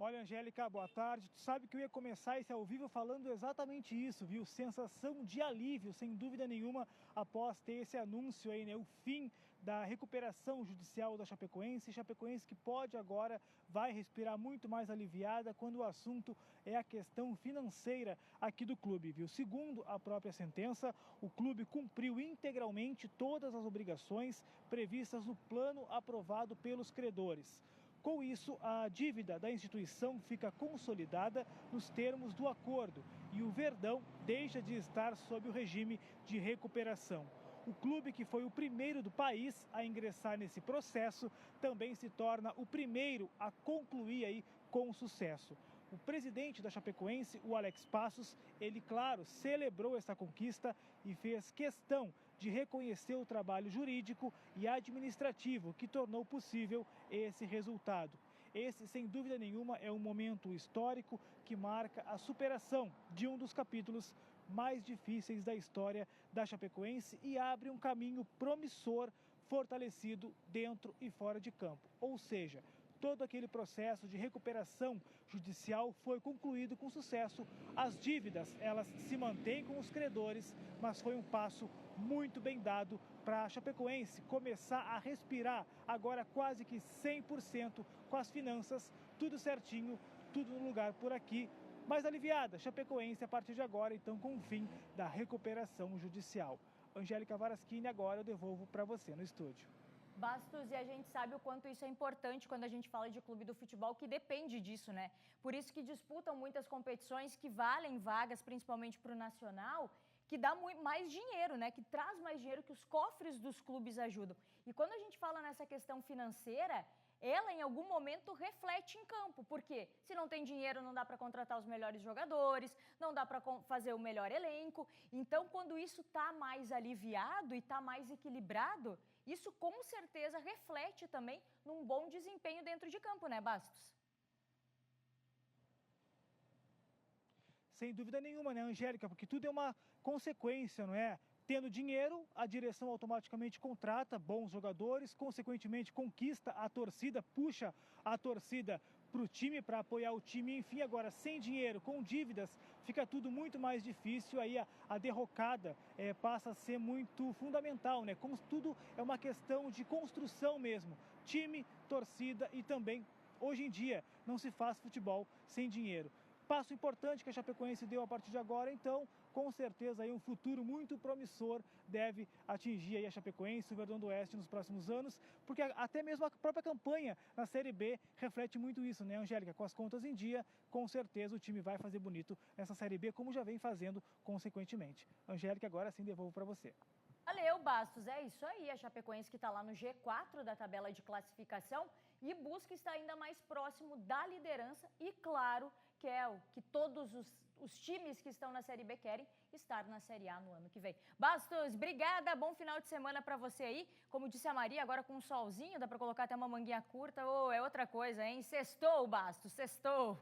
Olha, Angélica, boa tarde. Tu sabe que eu ia começar esse ao vivo falando exatamente isso, viu? Sensação de alívio, sem dúvida nenhuma, após ter esse anúncio aí, né? O fim da recuperação judicial da Chapecoense. Chapecoense que pode agora, vai respirar muito mais aliviada quando o assunto é a questão financeira aqui do clube, viu? Segundo a própria sentença, o clube cumpriu integralmente todas as obrigações previstas no plano aprovado pelos credores. Com isso, a dívida da instituição fica consolidada nos termos do acordo e o Verdão deixa de estar sob o regime de recuperação. O clube, que foi o primeiro do país a ingressar nesse processo, também se torna o primeiro a concluir aí com sucesso. O presidente da Chapecoense, o Alex Passos, ele, claro, celebrou essa conquista e fez questão de reconhecer o trabalho jurídico e administrativo que tornou possível esse resultado. Esse, sem dúvida nenhuma, é um momento histórico que marca a superação de um dos capítulos mais difíceis da história da Chapecoense e abre um caminho promissor, fortalecido dentro e fora de campo. Ou seja, todo aquele processo de recuperação judicial foi concluído com sucesso. As dívidas, elas se mantêm com os credores, mas foi um passo muito bem dado para a Chapecoense começar a respirar agora quase que 100% com as finanças, tudo certinho, tudo no lugar por aqui. Mais aliviada, Chapecoense a partir de agora, então, com o fim da recuperação judicial. Angélica Varaschini, agora eu devolvo para você no estúdio. Bastos, e a gente sabe o quanto isso é importante quando a gente fala de clube do futebol, que depende disso, né? Por isso que disputam muitas competições que valem vagas, principalmente para o nacional, que dá mais dinheiro, né? Que traz mais dinheiro, que os cofres dos clubes ajudam. E quando a gente fala nessa questão financeira, ela em algum momento reflete em campo, porque se não tem dinheiro não dá para contratar os melhores jogadores, não dá para fazer o melhor elenco. Então, quando isso está mais aliviado e está mais equilibrado, isso com certeza reflete também num bom desempenho dentro de campo, né, Bastos? Sem dúvida nenhuma, né, Angélica? Porque tudo é uma consequência, não é? Tendo dinheiro, a direção automaticamente contrata bons jogadores, consequentemente conquista a torcida, puxa a torcida para o time, para apoiar o time. Enfim, agora sem dinheiro, com dívidas, fica tudo muito mais difícil. Aí a derrocada passa a ser muito fundamental, né? Como tudo é uma questão de construção mesmo. Time, torcida e também, hoje em dia, não se faz futebol sem dinheiro. Passo importante que a Chapecoense deu a partir de agora, então, com certeza aí um futuro muito promissor deve atingir aí a Chapecoense, o Verdão do Oeste nos próximos anos, porque até mesmo a própria campanha na Série B reflete muito isso, né, Angélica? Com as contas em dia, com certeza o time vai fazer bonito nessa Série B, como já vem fazendo consequentemente. Angélica, agora sim devolvo para você. Valeu, Bastos. É isso aí. A Chapecoense que está lá no G4 da tabela de classificação e busca estar ainda mais próximo da liderança e, claro, que é o que todos os times que estão na Série B querem, estar na Série A no ano que vem. Bastos, obrigada. Bom final de semana para você aí. Como disse a Maria, agora com um solzinho, dá para colocar até uma manguinha curta. Oh, é outra coisa, hein? Sextou, Bastos, sextou.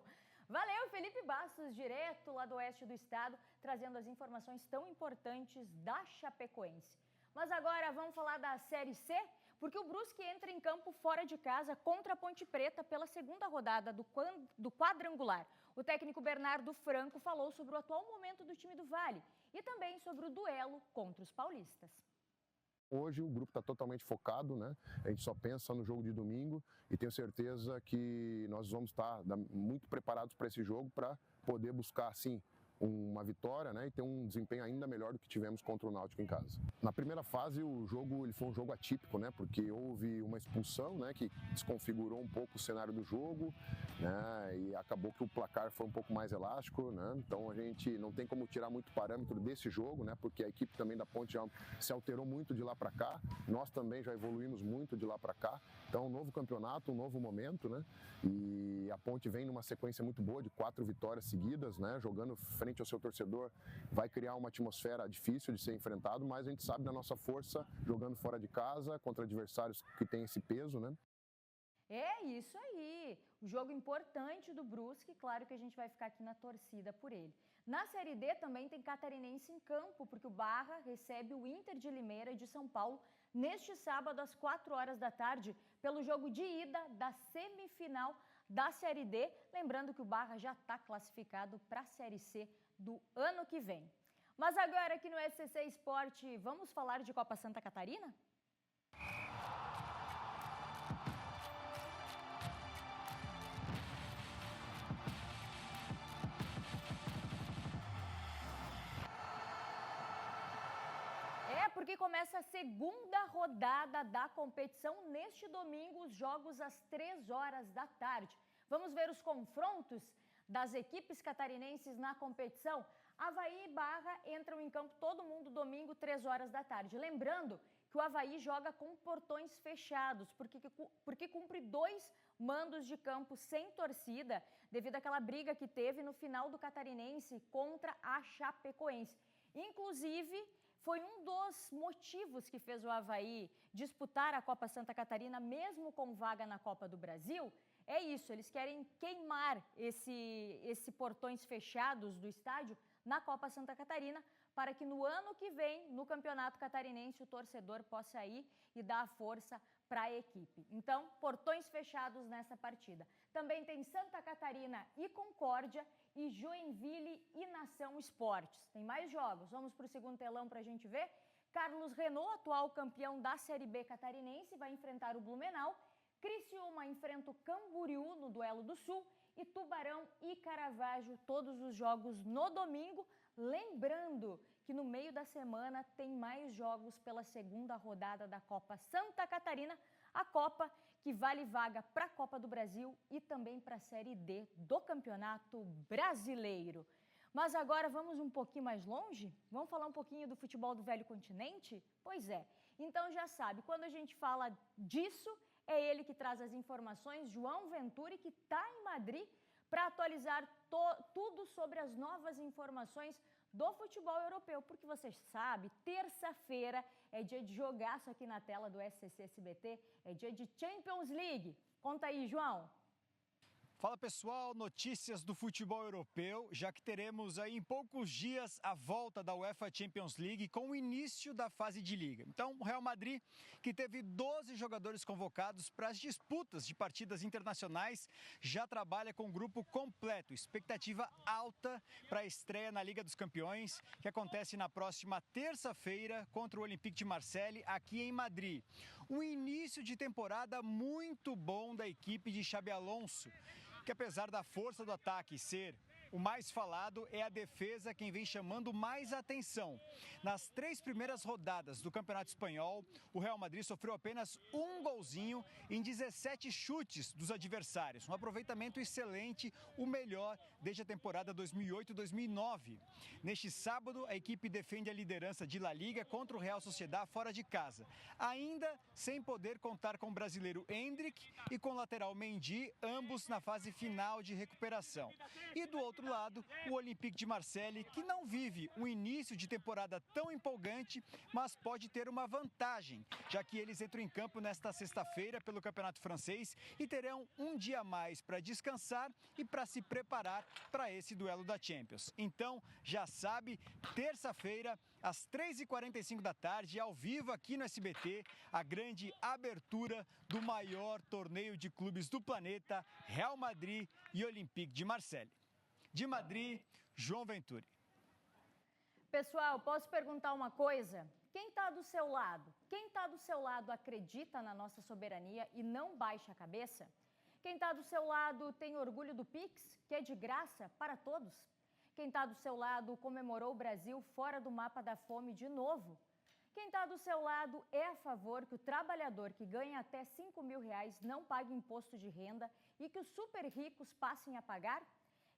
Valeu, Felipe Bastos, direto lá do oeste do estado, trazendo as informações tão importantes da Chapecoense. Mas agora vamos falar da Série C, porque o Brusque entra em campo fora de casa contra a Ponte Preta pela segunda rodada do quadrangular. O técnico Bernardo Franco falou sobre o atual momento do time do Vale e também sobre o duelo contra os paulistas. Hoje o grupo está totalmente focado, né? A gente só pensa no jogo de domingo e tenho certeza que nós vamos estar muito preparados para esse jogo para poder buscar, sim, uma vitória, né, e ter um desempenho ainda melhor do que tivemos contra o Náutico em casa. Na primeira fase o jogo ele foi um jogo atípico, né, porque houve uma expulsão, né, que desconfigurou um pouco o cenário do jogo, né, e acabou que o placar foi um pouco mais elástico, né, então a gente não tem como tirar muito parâmetro desse jogo, né, porque a equipe também da Ponte já se alterou muito de lá para cá, nós também já evoluímos muito de lá para cá, então um novo campeonato, um novo momento, né, e a Ponte vem numa sequência muito boa de 4 vitórias seguidas, né, jogando frente ao seu torcedor, vai criar uma atmosfera difícil de ser enfrentado, mas a gente sabe da nossa força jogando fora de casa contra adversários que têm esse peso, né? É isso aí, o jogo importante do Brusque, claro que a gente vai ficar aqui na torcida por ele. Na Série D também tem catarinense em campo, porque o Barra recebe o Inter de Limeira de São Paulo neste sábado às 4 horas da tarde, pelo jogo de ida da semifinal da Série D, lembrando que o Barra já está classificado para a Série C do ano que vem. Mas agora aqui no SCC Esporte, vamos falar de Copa Santa Catarina? Porque começa a segunda rodada da competição neste domingo, os jogos às 3 horas da tarde. Vamos ver os confrontos das equipes catarinenses na competição. Avaí e Barra entram em campo todo mundo domingo, 3 horas da tarde. Lembrando que o Avaí joga com portões fechados, porque cumpre 2 mandos de campo sem torcida, devido àquela briga que teve no final do Catarinense contra a Chapecoense. Inclusive, foi um dos motivos que fez o Avaí disputar a Copa Santa Catarina, mesmo com vaga na Copa do Brasil. É isso, eles querem queimar esse portões fechados do estádio na Copa Santa Catarina, para que no ano que vem, no Campeonato Catarinense, o torcedor possa ir e dar a força para a equipe. Então, portões fechados nessa partida. Também tem Santa Catarina e Concórdia e Joinville e Nação Esportes. Tem mais jogos. Vamos para o segundo telão para a gente ver. Carlos Renault, atual campeão da Série B catarinense, vai enfrentar o Blumenau. Criciúma enfrenta o Camboriú no Duelo do Sul. E Tubarão e Caravaggio, todos os jogos no domingo. Lembrando que no meio da semana tem mais jogos pela segunda rodada da Copa Santa Catarina, a Copa que vale vaga para a Copa do Brasil e também para a Série D do Campeonato Brasileiro. Mas agora vamos um pouquinho mais longe? Vamos falar um pouquinho do futebol do velho continente? Pois é. Então já sabe, quando a gente fala disso, é ele que traz as informações, João Venturi, que está em Madrid para atualizar tudo sobre as novas informações do futebol europeu. Porque você sabe, terça-feira é dia de jogaço aqui na tela do SCC SBT, é dia de Champions League. Conta aí, João. Fala pessoal, notícias do futebol europeu, já que teremos aí em poucos dias a volta da UEFA Champions League com o início da fase de liga. Então, o Real Madrid, que teve 12 jogadores convocados para as disputas de partidas internacionais, já trabalha com o grupo completo. Expectativa alta para a estreia na Liga dos Campeões, que acontece na próxima terça-feira contra o Olympique de Marseille, aqui em Madrid. Um início de temporada muito bom da equipe de Xabi Alonso, que apesar da força do ataque ser o mais falado, é a defesa quem vem chamando mais atenção. Nas 3 primeiras rodadas do Campeonato Espanhol, o Real Madrid sofreu apenas um golzinho em 17 chutes dos adversários. Um aproveitamento excelente, o melhor desde a temporada 2008-2009. Neste sábado, a equipe defende a liderança de La Liga contra o Real Sociedad fora de casa. Ainda sem poder contar com o brasileiro Endrick e com o lateral Mendy, ambos na fase final de recuperação. E do outro lado, o Olympique de Marseille, que não vive um início de temporada tão empolgante, mas pode ter uma vantagem, já que eles entram em campo nesta sexta-feira pelo Campeonato Francês e terão um dia a mais para descansar e para se preparar para esse duelo da Champions. Então, já sabe, terça-feira, às 3h45 da tarde, ao vivo aqui no SBT, a grande abertura do maior torneio de clubes do planeta, Real Madrid e Olympique de Marseille. De Madrid, João Venturi. Pessoal, posso perguntar uma coisa? Quem está do seu lado? Quem está do seu lado acredita na nossa soberania e não baixa a cabeça? Quem está do seu lado tem orgulho do Pix, que é de graça para todos? Quem está do seu lado comemorou o Brasil fora do mapa da fome de novo? Quem está do seu lado é a favor que o trabalhador que ganha até R$5.000 não pague imposto de renda e que os super ricos passem a pagar?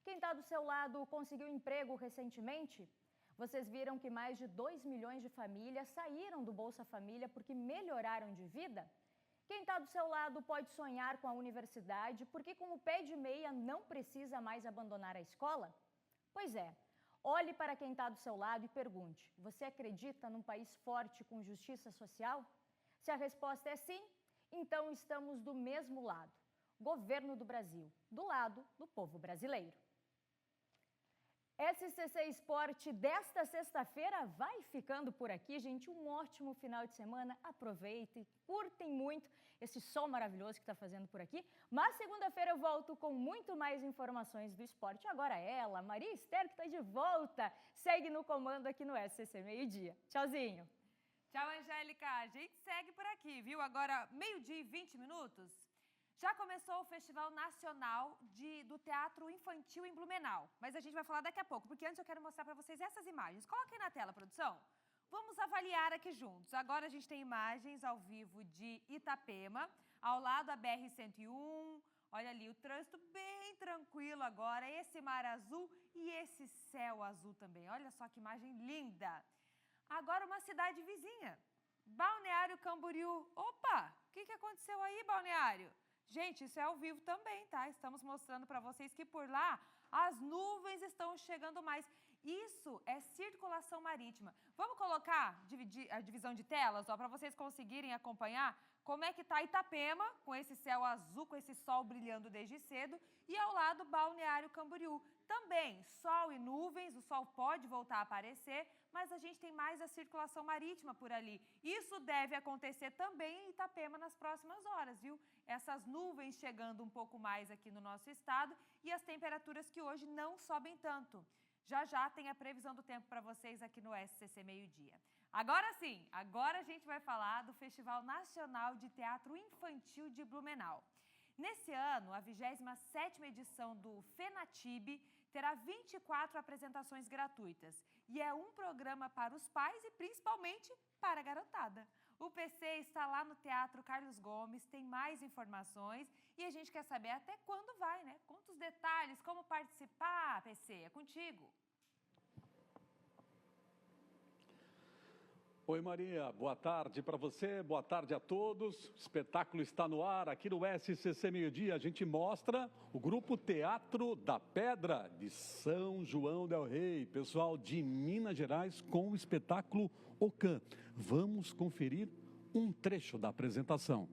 Quem está do seu lado conseguiu emprego recentemente? Vocês viram que mais de 2 milhões de famílias saíram do Bolsa Família porque melhoraram de vida? Quem está do seu lado pode sonhar com a universidade porque com o pé de meia não precisa mais abandonar a escola? Pois é, olhe para quem está do seu lado e pergunte, você acredita num país forte com justiça social? Se a resposta é sim, então estamos do mesmo lado, governo do Brasil, do lado do povo brasileiro. SCC Esporte desta sexta-feira vai ficando por aqui, gente. Um ótimo final de semana. Aproveitem, curtem muito esse sol maravilhoso que está fazendo por aqui. Mas segunda-feira eu volto com muito mais informações do esporte. Agora ela, Maria Esther, que está de volta, segue no comando aqui no SCC Meio-Dia. Tchauzinho. Tchau, Angélica. A gente segue por aqui, viu? Agora, 12h20. Já começou o Festival Nacional do Teatro Infantil em Blumenau. Mas a gente vai falar daqui a pouco, porque antes eu quero mostrar para vocês essas imagens. Coloquem na tela, produção. Vamos avaliar aqui juntos. Agora a gente tem imagens ao vivo de Itapema, ao lado a BR-101. Olha ali, o trânsito bem tranquilo agora, esse mar azul e esse céu azul também. Olha só que imagem linda. Agora uma cidade vizinha, Balneário Camboriú. Opa, o que aconteceu aí, Balneário? Gente, isso é ao vivo também, tá? Estamos mostrando para vocês que por lá as nuvens estão chegando mais. Isso é circulação marítima. Vamos colocar a divisão de telas, ó, para vocês conseguirem acompanhar como é que está Itapema, com esse céu azul, com esse sol brilhando desde cedo, e ao lado Balneário Camboriú. Também sol e nuvens, o sol pode voltar a aparecer, mas a gente tem mais a circulação marítima por ali. Isso deve acontecer também em Itapema nas próximas horas, viu? Essas nuvens chegando um pouco mais aqui no nosso estado e as temperaturas que hoje não sobem tanto. Já tem a previsão do tempo para vocês aqui no SCC Meio-Dia. Agora sim, agora a gente vai falar do Festival Nacional de Teatro Infantil de Blumenau. Nesse ano, a 27ª edição do FENATIB terá 24 apresentações gratuitas e é um programa para os pais e principalmente para a garotada. O PC está lá no Teatro Carlos Gomes, tem mais informações e a gente quer saber até quando vai, né? Conta os detalhes, como participar, PC, é contigo. Oi, Maria. Boa tarde para você, boa tarde a todos. O espetáculo está no ar aqui no SCC Meio-Dia. A gente mostra o grupo Teatro da Pedra de São João del Rei, pessoal de Minas Gerais, com o espetáculo Ocã. Vamos conferir um trecho da apresentação.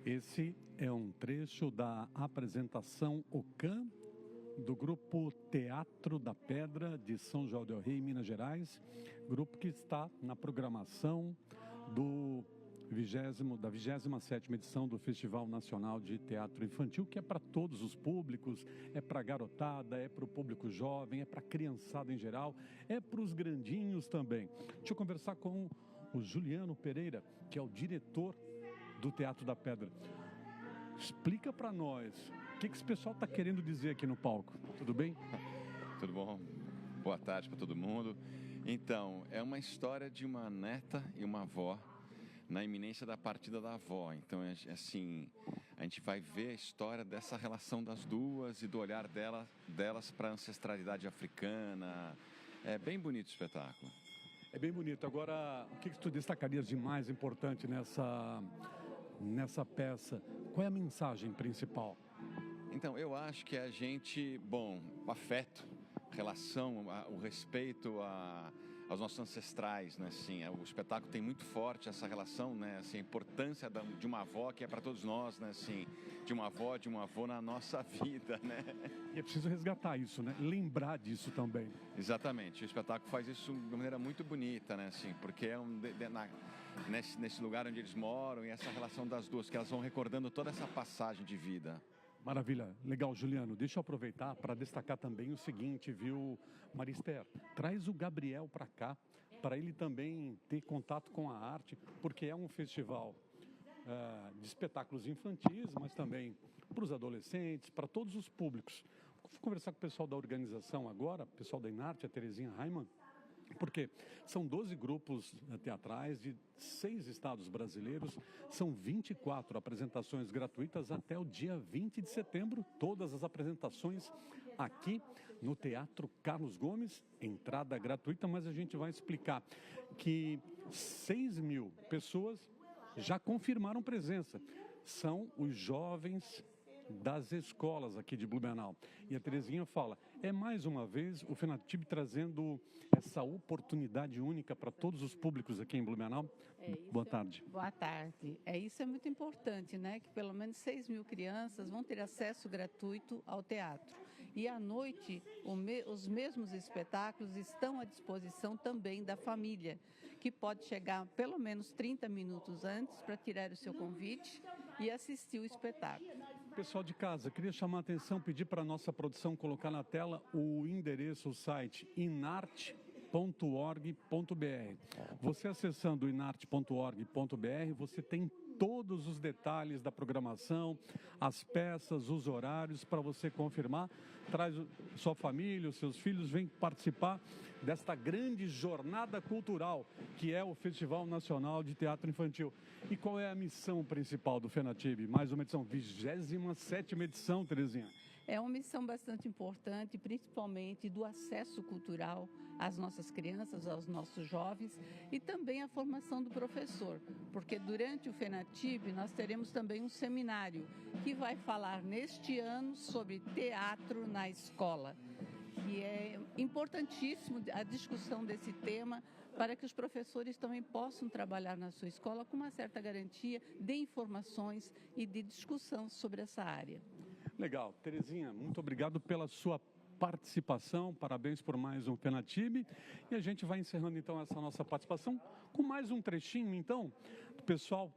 Esse é um trecho da apresentação Ocã do grupo Teatro da Pedra de São João del Rei, Minas Gerais, grupo que está na programação da 27ª edição do Festival Nacional de Teatro Infantil, que é para todos os públicos, é para a garotada, é para o público jovem, é para a criançada em geral, é para os grandinhos também. Deixa eu conversar com o Juliano Pereira, que é o diretor do Teatro da Pedra. Explica para nós, o que esse pessoal está querendo dizer aqui no palco? Tudo bem? Tudo bom? Boa tarde para todo mundo. Então, é uma história de uma neta e uma avó na iminência da partida da avó. Então, assim, a gente vai ver a história dessa relação das duas e do olhar delas para a ancestralidade africana. É bem bonito o espetáculo. É bem bonito. Agora, o que tu destacarias de mais importante nessa peça? Qual é a mensagem principal? Então, eu acho que a gente, o afeto, relação, o respeito aos nossos ancestrais, né? Assim, o espetáculo tem muito forte essa relação, né? Assim, a importância de uma avó que é para todos nós, né? Assim, de uma avó, de um avô na nossa vida, né? E é preciso resgatar isso, né? Lembrar disso também. Exatamente. O espetáculo faz isso de uma maneira muito bonita, né? Assim, porque é nesse lugar onde eles moram e essa relação das duas, que elas vão recordando toda essa passagem de vida. Maravilha, legal, Juliano. Deixa eu aproveitar para destacar também o seguinte, viu, Marister? Traz o Gabriel para cá, para ele também ter contato com a arte, porque é um festival de espetáculos infantis, mas também para os adolescentes, para todos os públicos. Vou conversar com o pessoal da organização agora, o pessoal da Inarte, a Terezinha Raimann, porque são 12 grupos teatrais de 6 estados brasileiros, são 24 apresentações gratuitas até o dia 20 de setembro, todas as apresentações aqui no Teatro Carlos Gomes, entrada gratuita, mas a gente vai explicar que 6.000 pessoas já confirmaram presença, são os jovens das escolas aqui de Blumenau. E a Terezinha fala, é mais uma vez o FENATIB trazendo essa oportunidade única para todos os públicos aqui em Blumenau. Boa tarde. Boa tarde. Isso é muito importante, né? Que pelo menos 6.000 crianças vão ter acesso gratuito ao teatro. E à noite, os mesmos espetáculos estão à disposição também da família, que pode chegar pelo menos 30 minutos antes para tirar o seu convite e assistir o espetáculo. Pessoal de casa, queria chamar a atenção, pedir para a nossa produção colocar na tela o endereço, o site inarte.com.br. Você acessando o inarte.org.br, você tem todos os detalhes da programação, as peças, os horários para você confirmar. Traz sua família, os seus filhos, vem participar desta grande jornada cultural que é o Festival Nacional de Teatro Infantil. E qual é a missão principal do FENATIB? Mais uma edição, 27ª edição, Terezinha. É uma missão bastante importante, principalmente do acesso cultural às nossas crianças, aos nossos jovens e também a formação do professor, porque durante o FENATIB nós teremos também um seminário que vai falar neste ano sobre teatro na escola, que é importantíssimo a discussão desse tema para que os professores também possam trabalhar na sua escola com uma certa garantia de informações e de discussão sobre essa área. Legal. Terezinha, muito obrigado pela sua participação, parabéns por mais um FENATIB. E a gente vai encerrando então essa nossa participação com mais um trechinho então do pessoal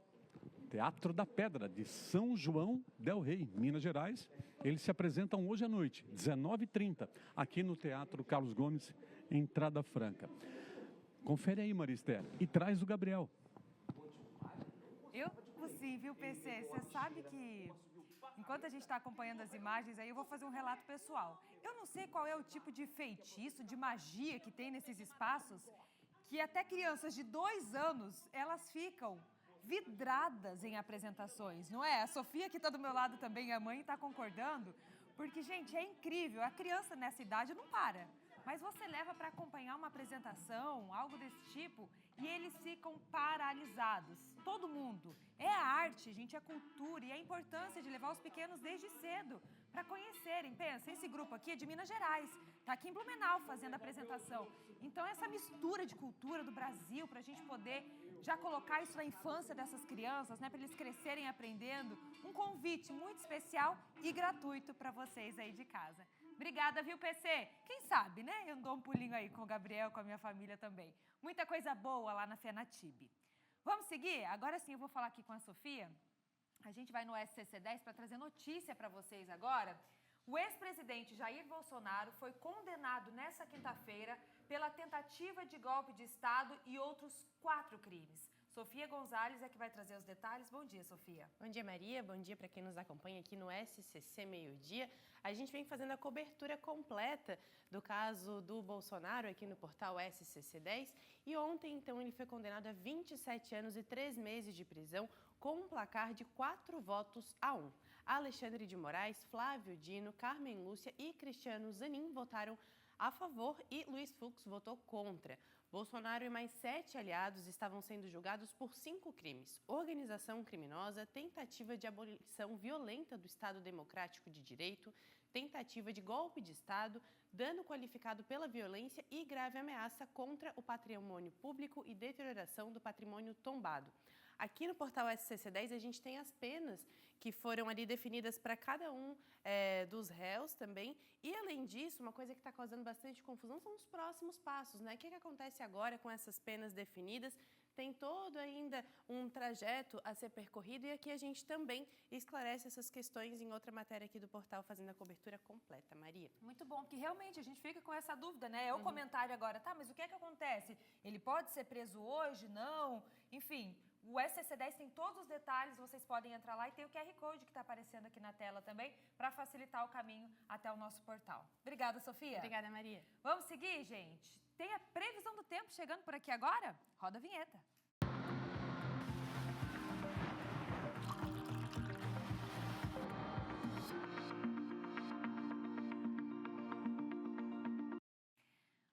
Teatro da Pedra de São João del Rei, Minas Gerais. Eles se apresentam hoje à noite, 19h30, aqui no Teatro Carlos Gomes, Entrada Franca. Confere aí, Marister, e traz o Gabriel. Eu sim, viu, PC? Você sabe que enquanto a gente está acompanhando as imagens aí, eu vou fazer um relato pessoal. Eu não sei qual é o tipo de feitiço, de magia que tem nesses espaços, que até crianças de 2 anos, elas ficam vidradas em apresentações, não é? A Sofia, que está do meu lado também, a mãe, está concordando, porque, gente, é incrível. A criança nessa idade não para. Mas você leva para acompanhar uma apresentação, algo desse tipo, e eles ficam paralisados. Todo mundo. É a arte, gente, é a cultura e a importância de levar os pequenos desde cedo para conhecerem. Pensa, esse grupo aqui é de Minas Gerais, está aqui em Blumenau fazendo a apresentação. Então, essa mistura de cultura do Brasil, para a gente poder já colocar isso na infância dessas crianças, né, para eles crescerem aprendendo, um convite muito especial e gratuito para vocês aí de casa. Obrigada, viu, PC? Quem sabe, né? Eu dou um pulinho aí com o Gabriel, com a minha família também. Muita coisa boa lá na FENATIB. Vamos seguir? Agora sim eu vou falar aqui com a Sofia. A gente vai no SCC10 para trazer notícia para vocês agora. O ex-presidente Jair Bolsonaro foi condenado nessa quinta-feira pela tentativa de golpe de Estado e outros 4 crimes. Sofia Gonzalez é que vai trazer os detalhes. Bom dia, Sofia. Bom dia, Maria. Bom dia para quem nos acompanha aqui no SCC Meio-Dia. A gente vem fazendo a cobertura completa do caso do Bolsonaro aqui no portal SCC10. E ontem, então, ele foi condenado a 27 anos e 3 meses de prisão com um placar de 4-1. Alexandre de Moraes, Flávio Dino, Carmen Lúcia e Cristiano Zanin votaram a favor e Luiz Fux votou contra. Bolsonaro e mais 7 aliados estavam sendo julgados por 5 crimes: organização criminosa, tentativa de abolição violenta do Estado Democrático de Direito, tentativa de golpe de Estado, dano qualificado pela violência e grave ameaça contra o patrimônio público e deterioração do patrimônio tombado. Aqui no portal SCC10 a gente tem as penas que foram ali definidas para cada um dos réus também. E, além disso, uma coisa que está causando bastante confusão são os próximos passos, né? O que acontece agora com essas penas definidas? Tem todo ainda um trajeto a ser percorrido e aqui a gente também esclarece essas questões em outra matéria aqui do portal, fazendo a cobertura completa. Maria. Muito bom, porque realmente a gente fica com essa dúvida, né? É o comentário agora, tá, mas o que é que acontece? Ele pode ser preso hoje? Não? Enfim, o SCC10 tem todos os detalhes, vocês podem entrar lá e tem o QR Code que está aparecendo aqui na tela também para facilitar o caminho até o nosso portal. Obrigada, Sofia. Obrigada, Maria. Vamos seguir, gente? Tem a previsão do tempo chegando por aqui agora? Roda a vinheta.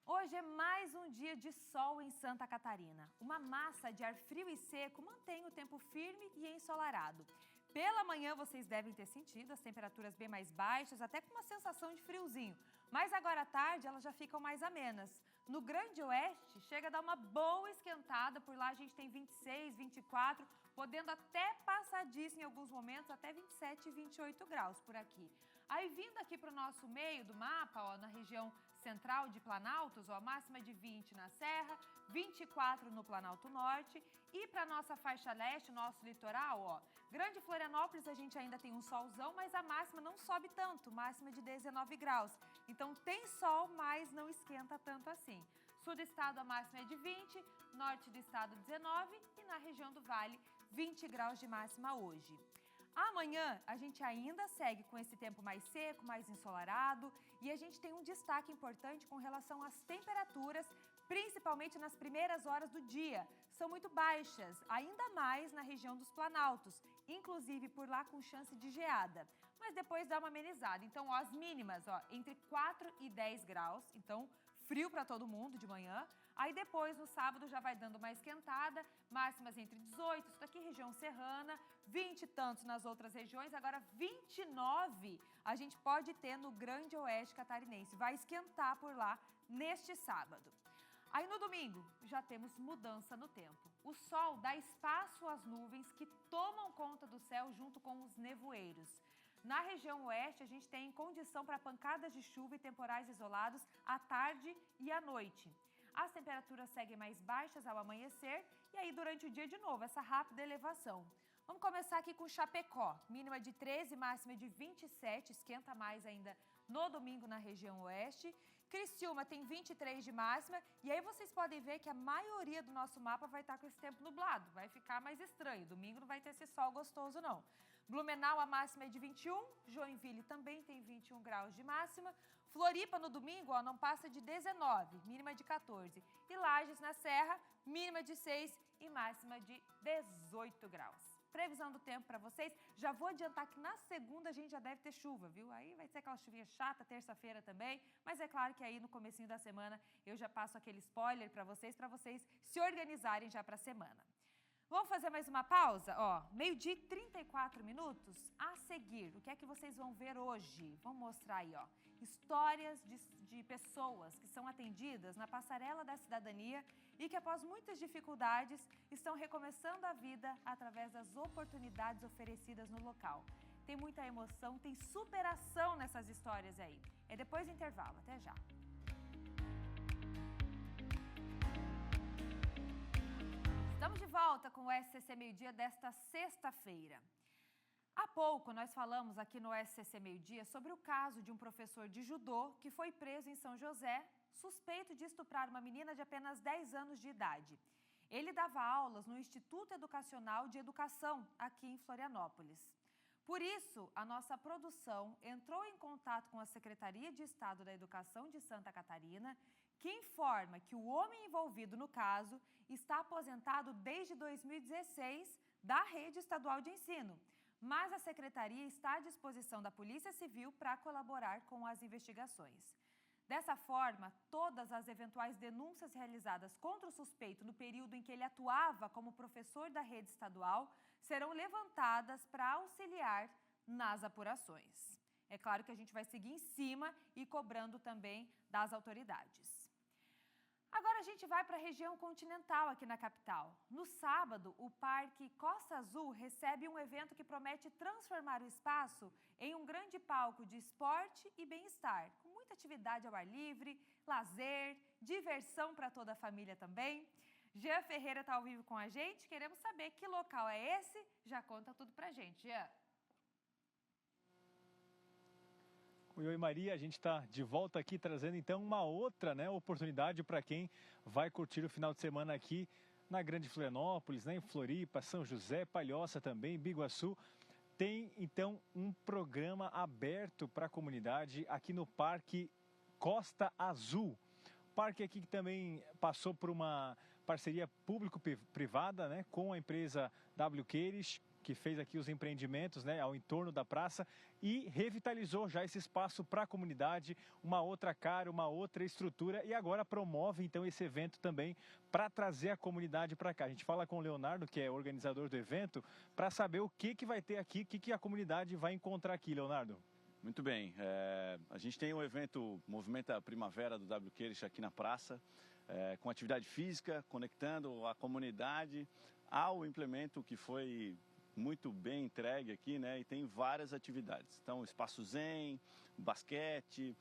Hoje é mais um dia de sol em Santa Catarina. Uma massa de ar frio e seco mantém o tempo firme e ensolarado. Pela manhã vocês devem ter sentido as temperaturas bem mais baixas, até com uma sensação de friozinho. Mas agora à tarde elas já ficam mais amenas. No Grande Oeste chega a dar uma boa esquentada, por lá a gente tem 26, 24, podendo até passar disso em alguns momentos, até 27 e 28 graus por aqui. Aí vindo aqui para o nosso meio do mapa, ó, na região central de Planaltos, ó, a máxima de 20 na Serra, 24 no Planalto Norte e para nossa faixa leste, nosso litoral, ó, Grande Florianópolis a gente ainda tem um solzão, mas a máxima não sobe tanto, máxima de 19 graus. Então tem sol, mas não esquenta tanto assim. Sul do estado a máxima é de 20, norte do estado 19 e na região do Vale 20 graus de máxima hoje. Amanhã a gente ainda segue com esse tempo mais seco, mais ensolarado e a gente tem um destaque importante com relação às temperaturas, principalmente nas primeiras horas do dia. São muito baixas, ainda mais na região dos Planaltos, inclusive por lá com chance de geada. Mas depois dá uma amenizada. Então, ó, as mínimas, ó, entre 4 e 10 graus, então frio para todo mundo de manhã. Aí depois, no sábado, já vai dando uma esquentada, máximas entre 18, isso daqui região serrana, 20 e tantos nas outras regiões, agora 29 a gente pode ter no Grande Oeste Catarinense. Vai esquentar por lá neste sábado. Aí no domingo, já temos mudança no tempo. O sol dá espaço às nuvens que tomam conta do céu junto com os nevoeiros. Na região oeste, a gente tem condição para pancadas de chuva e temporais isolados à tarde e à noite. As temperaturas seguem mais baixas ao amanhecer e aí durante o dia de novo, essa rápida elevação. Vamos começar aqui com Chapecó, mínima de 13, máxima de 27, esquenta mais ainda no domingo na região oeste. Criciúma tem 23 de máxima e aí vocês podem ver que a maioria do nosso mapa vai estar com esse tempo nublado, vai ficar mais estranho. Domingo não vai ter esse sol gostoso não. Blumenau a máxima é de 21, Joinville também tem 21 graus de máxima. Floripa no domingo ó, não passa de 19, mínima de 14. E Lages na Serra, mínima de 6 e máxima de 18 graus. Previsão do tempo para vocês, já vou adiantar que na segunda a gente já deve ter chuva, viu? Aí vai ser aquela chuvinha chata, terça-feira também, mas é claro que aí no comecinho da semana eu já passo aquele spoiler para vocês se organizarem já para a semana. Vamos fazer mais uma pausa? Ó, meio-dia e 34 minutos. A seguir, o que é que vocês vão ver hoje? Vamos mostrar aí, ó. Histórias de pessoas que são atendidas na passarela da cidadania e que após muitas dificuldades estão recomeçando a vida através das oportunidades oferecidas no local. Tem muita emoção, tem superação nessas histórias aí. É depois do intervalo, até já. Estamos de volta com o SCC Meio Dia desta sexta-feira. Há pouco nós falamos aqui no SCC Meio Dia sobre o caso de um professor de judô que foi preso em São José, suspeito de estuprar uma menina de apenas 10 anos de idade. Ele dava aulas no Instituto Educacional de Educação, aqui em Florianópolis. Por isso, a nossa produção entrou em contato com a Secretaria de Estado da Educação de Santa Catarina, que informa que o homem envolvido no caso está aposentado desde 2016 da rede estadual de ensino. Mas a Secretaria está à disposição da Polícia Civil para colaborar com as investigações. Dessa forma, todas as eventuais denúncias realizadas contra o suspeito no período em que ele atuava como professor da rede estadual serão levantadas para auxiliar nas apurações. É claro que a gente vai seguir em cima e cobrando também das autoridades. Agora a gente vai para a região continental aqui na capital. No sábado, o Parque Costa Azul recebe um evento que promete transformar o espaço em um grande palco de esporte e bem-estar, com muita atividade ao ar livre, lazer, diversão para toda a família também. Jean Ferreira está ao vivo com a gente, queremos saber que local é esse, já conta tudo para a gente, Jean. Oi, Maria, a gente está de volta aqui trazendo então uma outra oportunidade para quem vai curtir o final de semana aqui na Grande Florianópolis, em Floripa, São José, Palhoça também, Biguaçu. Tem então um programa aberto para a comunidade aqui no Parque Costa Azul. O parque aqui que também passou por uma parceria público-privada com a empresa W. Queires, que fez aqui os empreendimentos ao entorno da praça e revitalizou já esse espaço para a comunidade, uma outra cara, uma outra estrutura e agora promove então esse evento também para trazer a comunidade para cá. A gente fala com o Leonardo, que é organizador do evento, para saber o que vai ter aqui, o que a comunidade vai encontrar aqui, Leonardo. Muito bem, a gente tem o evento Movimenta Primavera do W. Queires aqui na praça, com atividade física, conectando a comunidade ao implemento que foi muito bem entregue aqui, e tem várias atividades. Então, o espaço zen, basquete,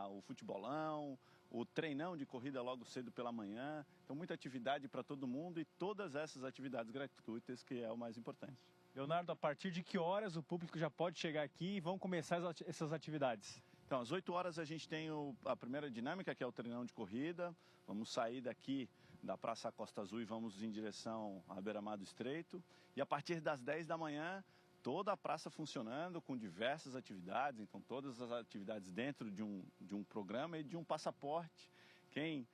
o futebolão, o treinão de corrida logo cedo pela manhã. Então, muita atividade para todo mundo e todas essas atividades gratuitas, que é o mais importante. Leonardo, a partir de que horas o público já pode chegar aqui e vão começar essas atividades? Então, às 8 horas a gente tem a primeira dinâmica, que é o treinão de corrida. Vamos sair daqui da Praça Costa Azul e vamos em direção à Beira-Mar do Estreito. E a partir das 10 da manhã, toda a praça funcionando com diversas atividades. Então, todas as atividades dentro de um programa e de um passaporte. Quem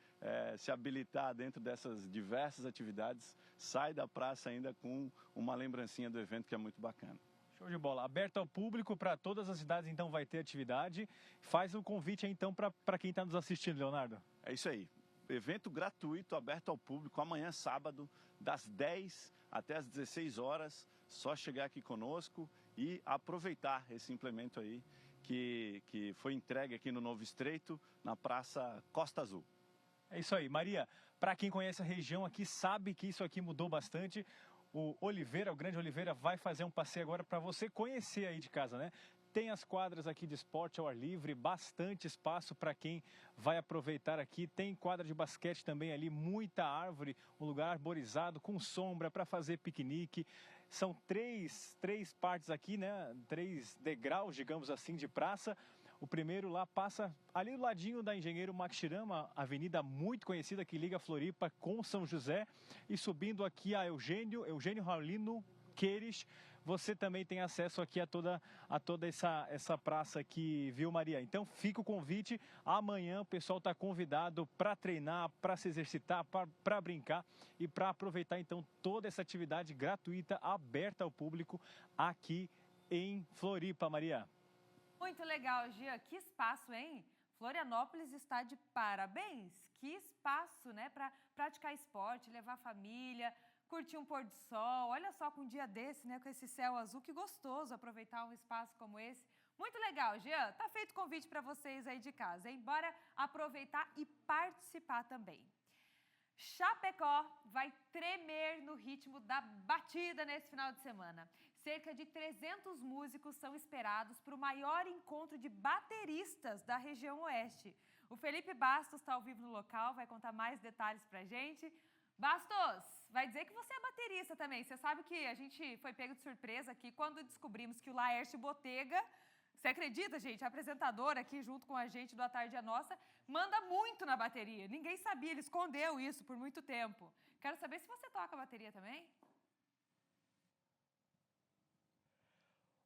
se habilitar dentro dessas diversas atividades sai da praça ainda com uma lembrancinha do evento, que é muito bacana. Show de bola. Aberto ao público para todas as cidades, então vai ter atividade. Faz um convite aí, então, para quem está nos assistindo, Leonardo. É isso aí. Evento gratuito, aberto ao público, amanhã, sábado, das 10 até as 16 horas. Só chegar aqui conosco e aproveitar esse implemento aí que foi entregue aqui no Novo Estreito, na Praça Costa Azul. É isso aí. Maria, para quem conhece a região aqui, sabe que isso aqui mudou bastante. O Oliveira, o Grande Oliveira, vai fazer um passeio agora para você conhecer aí de casa, né? Tem as quadras aqui de esporte ao ar livre, bastante espaço para quem vai aproveitar aqui. Tem quadra de basquete também ali, muita árvore, um lugar arborizado com sombra para fazer piquenique. São três partes aqui, né? 3 degraus, digamos assim, de praça. O primeiro lá passa ali do ladinho da Engenheiro Maxirama, avenida muito conhecida que liga Floripa com São José. E subindo aqui a Eugênio Raulino Queires, você também tem acesso aqui a toda essa praça aqui, viu, Maria? Então fica o convite, amanhã o pessoal está convidado para treinar, para se exercitar, para brincar e para aproveitar então toda essa atividade gratuita, aberta ao público aqui em Floripa, Maria. Muito legal, Gia. Que espaço, hein? Florianópolis está de parabéns. Que espaço, né? Para praticar esporte, levar a família, curtir um pôr do sol. Olha só, com um dia desse, né? Com esse céu azul, que gostoso aproveitar um espaço como esse. Muito legal, Jean. Tá feito convite para vocês aí de casa, hein? Bora aproveitar e participar também. Chapecó vai tremer no ritmo da batida nesse final de semana. Cerca de 300 músicos são esperados para o maior encontro de bateristas da região oeste. O Felipe Bastos está ao vivo no local, vai contar mais detalhes para a gente. Bastos, vai dizer que você é baterista também. Você sabe que a gente foi pego de surpresa aqui quando descobrimos que o Laércio Botega, você acredita, gente, apresentador aqui junto com a gente do A Tarde é Nossa, manda muito na bateria. Ninguém sabia, ele escondeu isso por muito tempo. Quero saber se você toca bateria também.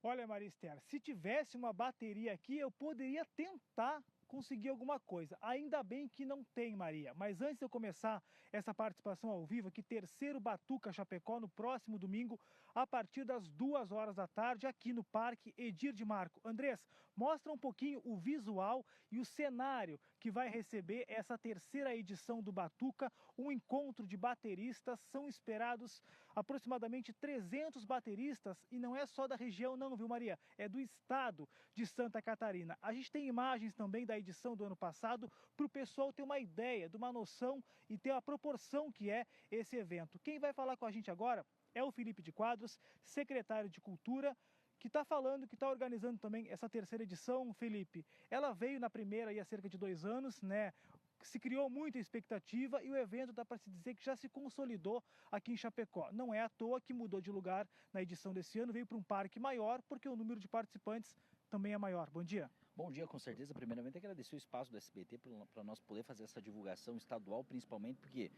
Olha, Maria Esther, se tivesse uma bateria aqui, eu poderia tentar conseguir alguma coisa. Ainda bem que não tem, Maria. Mas antes de eu começar essa participação ao vivo aqui, terceiro Batuca Chapecó no próximo domingo, a partir das 2 horas da tarde, aqui no Parque Edir de Marco. Andrés, mostra um pouquinho o visual e o cenário que vai receber essa terceira edição do Batuca, um encontro de bateristas. São esperados aproximadamente 300 bateristas e não é só da região não, viu, Maria? É do estado de Santa Catarina. A gente tem imagens também da edição do ano passado para o pessoal ter uma ideia, de uma noção e ter a proporção que é esse evento. Quem vai falar com a gente agora é o Felipe de Quadros, secretário de Cultura, que está falando, que está organizando também essa terceira edição. Felipe, ela veio na primeira há cerca de 2 anos, né? Se criou muita expectativa e o evento dá para se dizer que já se consolidou aqui em Chapecó. Não é à toa que mudou de lugar na edição desse ano, veio para um parque maior, porque o número de participantes também é maior. Bom dia. Bom dia, com certeza. Primeiramente, agradecer o espaço do SBT para nós poder fazer essa divulgação estadual, principalmente porque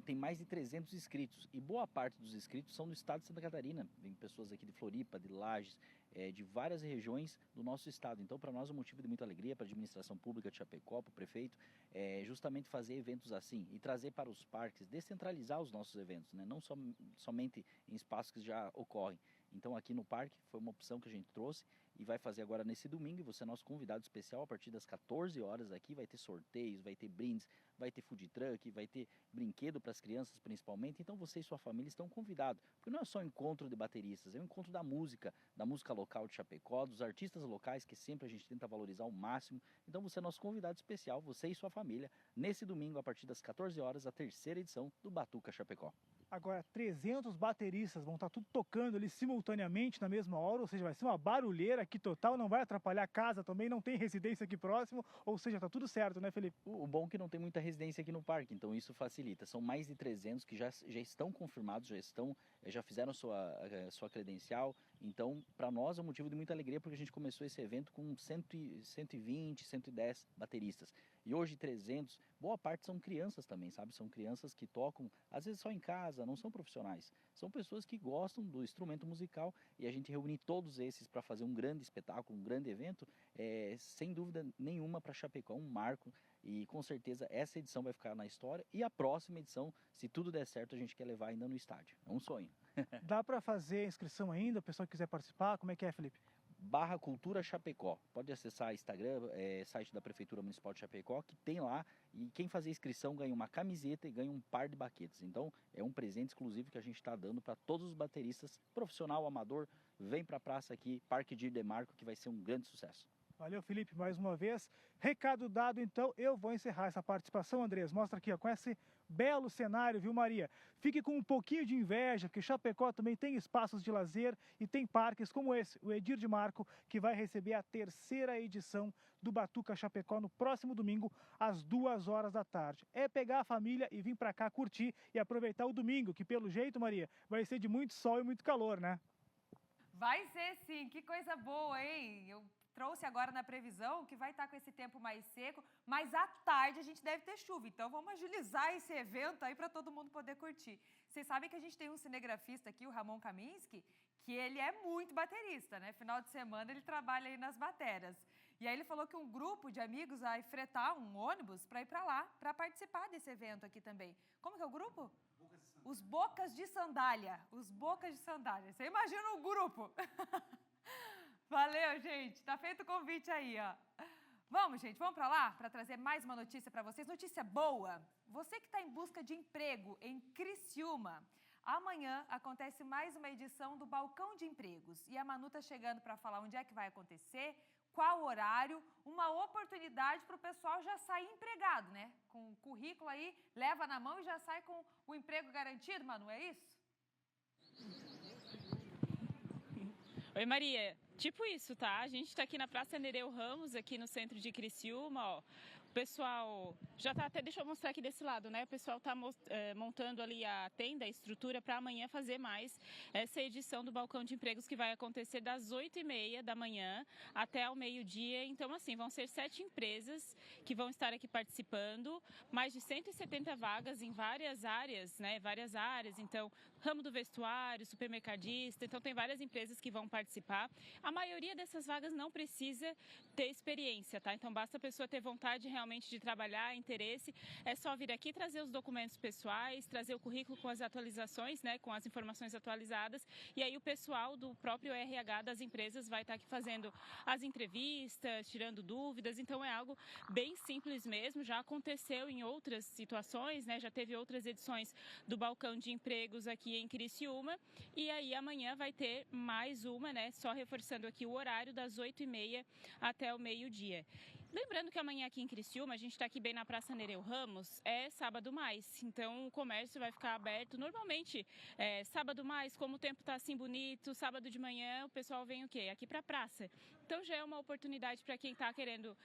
tem mais de 300 inscritos e boa parte dos inscritos são do estado de Santa Catarina. Vem pessoas aqui de Floripa, de Lages, de várias regiões do nosso estado. Então, para nós é um motivo de muita alegria, para a administração pública de Chapecó, para o prefeito, justamente fazer eventos assim e trazer para os parques, descentralizar os nossos eventos, né? Não somente em espaços que já ocorrem. Então, aqui no parque foi uma opção que a gente trouxe e vai fazer agora nesse domingo. E você é nosso convidado especial a partir das 14 horas aqui. Vai ter sorteios, vai ter brindes, vai ter food truck, vai ter brinquedo para as crianças principalmente. Então você e sua família estão convidados. Porque não é só um encontro de bateristas, é um encontro da música local de Chapecó, dos artistas locais que sempre a gente tenta valorizar ao máximo. Então você é nosso convidado especial, você e sua família, nesse domingo a partir das 14 horas, a terceira edição do Batuca Chapecó. Agora, 300 bateristas vão estar tudo tocando ali simultaneamente na mesma hora, ou seja, vai ser uma barulheira aqui total, não vai atrapalhar a casa também, não tem residência aqui próximo, ou seja, tá tudo certo, né, Felipe? O bom é que não tem muita residência aqui no parque, então isso facilita. São mais de 300 que já estão confirmados, já fizeram sua credencial, Então, para nós é um motivo de muita alegria, porque a gente começou esse evento com 120, 110 bateristas. E hoje 300, boa parte são crianças também, sabe? São crianças que tocam, às vezes só em casa, não são profissionais. São pessoas que gostam do instrumento musical e a gente reunir todos esses para fazer um grande espetáculo, um grande evento, sem dúvida nenhuma para Chapecó, um marco. E com certeza essa edição vai ficar na história e a próxima edição, se tudo der certo, a gente quer levar ainda no estádio. É um sonho. Dá para fazer inscrição ainda? O pessoal que quiser participar, como é que é, Felipe? /Cultura Chapecó. Pode acessar Instagram, site da Prefeitura Municipal de Chapecó, que tem lá. E quem fazer inscrição ganha uma camiseta e ganha um par de baquetes. Então é um presente exclusivo que a gente está dando para todos os bateristas, profissional, amador. Vem para a praça aqui, Parque Dir Demarco, que vai ser um grande sucesso. Valeu, Felipe, mais uma vez. Recado dado, então, eu vou encerrar essa participação, Andrés. Mostra aqui, ó, com esse belo cenário, viu, Maria? Fique com um pouquinho de inveja, porque Chapecó também tem espaços de lazer e tem parques como esse, o Edir de Marco, que vai receber a 3ª edição do Batuca Chapecó no próximo domingo, às 2 horas da tarde. É pegar a família e vir pra cá curtir e aproveitar o domingo, que pelo jeito, Maria, vai ser de muito sol e muito calor, né? Vai ser sim, que coisa boa, hein? Eu trouxe agora na previsão que vai estar com esse tempo mais seco, mas à tarde a gente deve ter chuva. Então vamos agilizar esse evento aí para todo mundo poder curtir. Vocês sabem que a gente tem um cinegrafista aqui, o Ramon Kaminski, que ele é muito baterista, né? Final de semana ele trabalha aí nas bateras. E aí ele falou que um grupo de amigos vai fretar um ônibus para ir para lá, para participar desse evento aqui também. Como que é o grupo? Os Bocas de Sandália. Os Bocas de Sandália. Você imagina o grupo? Valeu, gente. Tá feito o convite aí, ó. Vamos, gente, vamos para lá para trazer mais uma notícia para vocês. Notícia boa. Você que está em busca de emprego em Criciúma, amanhã acontece mais uma edição do Balcão de Empregos. E a Manu tá chegando para falar onde é que vai acontecer, qual horário, uma oportunidade para o pessoal já sair empregado, né? Com o currículo aí, leva na mão e já sai com o emprego garantido, Manu, é isso? Oi, Maria. Tipo isso, tá? A gente tá aqui na Praça Nereu Ramos, aqui no centro de Criciúma, ó. O pessoal já tá até, deixa eu mostrar aqui desse lado, né? O pessoal tá montando ali a tenda, a estrutura para amanhã fazer mais essa edição do Balcão de Empregos que vai acontecer das 8h30 da manhã até ao meio-dia. Então, assim, vão ser 7 empresas que vão estar aqui participando, mais de 170 vagas em várias áreas, né? Várias áreas, então, ramo do vestuário, supermercadista, então tem várias empresas que vão participar. A maioria dessas vagas não precisa ter experiência, tá? Então, basta a pessoa ter vontade realmente de trabalhar, interesse, é só vir aqui trazer os documentos pessoais, trazer o currículo com as atualizações, né, com as informações atualizadas, e aí o pessoal do próprio RH das empresas vai estar aqui fazendo as entrevistas, tirando dúvidas, então é algo bem simples mesmo, já aconteceu em outras situações, né, já teve outras edições do Balcão de Empregos aqui em Criciúma, e aí amanhã vai ter mais uma, né, só reforçando aqui o horário das 8h30 até o meio-dia. Lembrando que amanhã aqui em Criciúma, a gente está aqui bem na Praça Nereu Ramos, é sábado mais, então o comércio vai ficar aberto normalmente sábado mais, como o tempo está assim bonito, sábado de manhã o pessoal vem o quê? Aqui para a praça. Então já é uma oportunidade para quem está querendo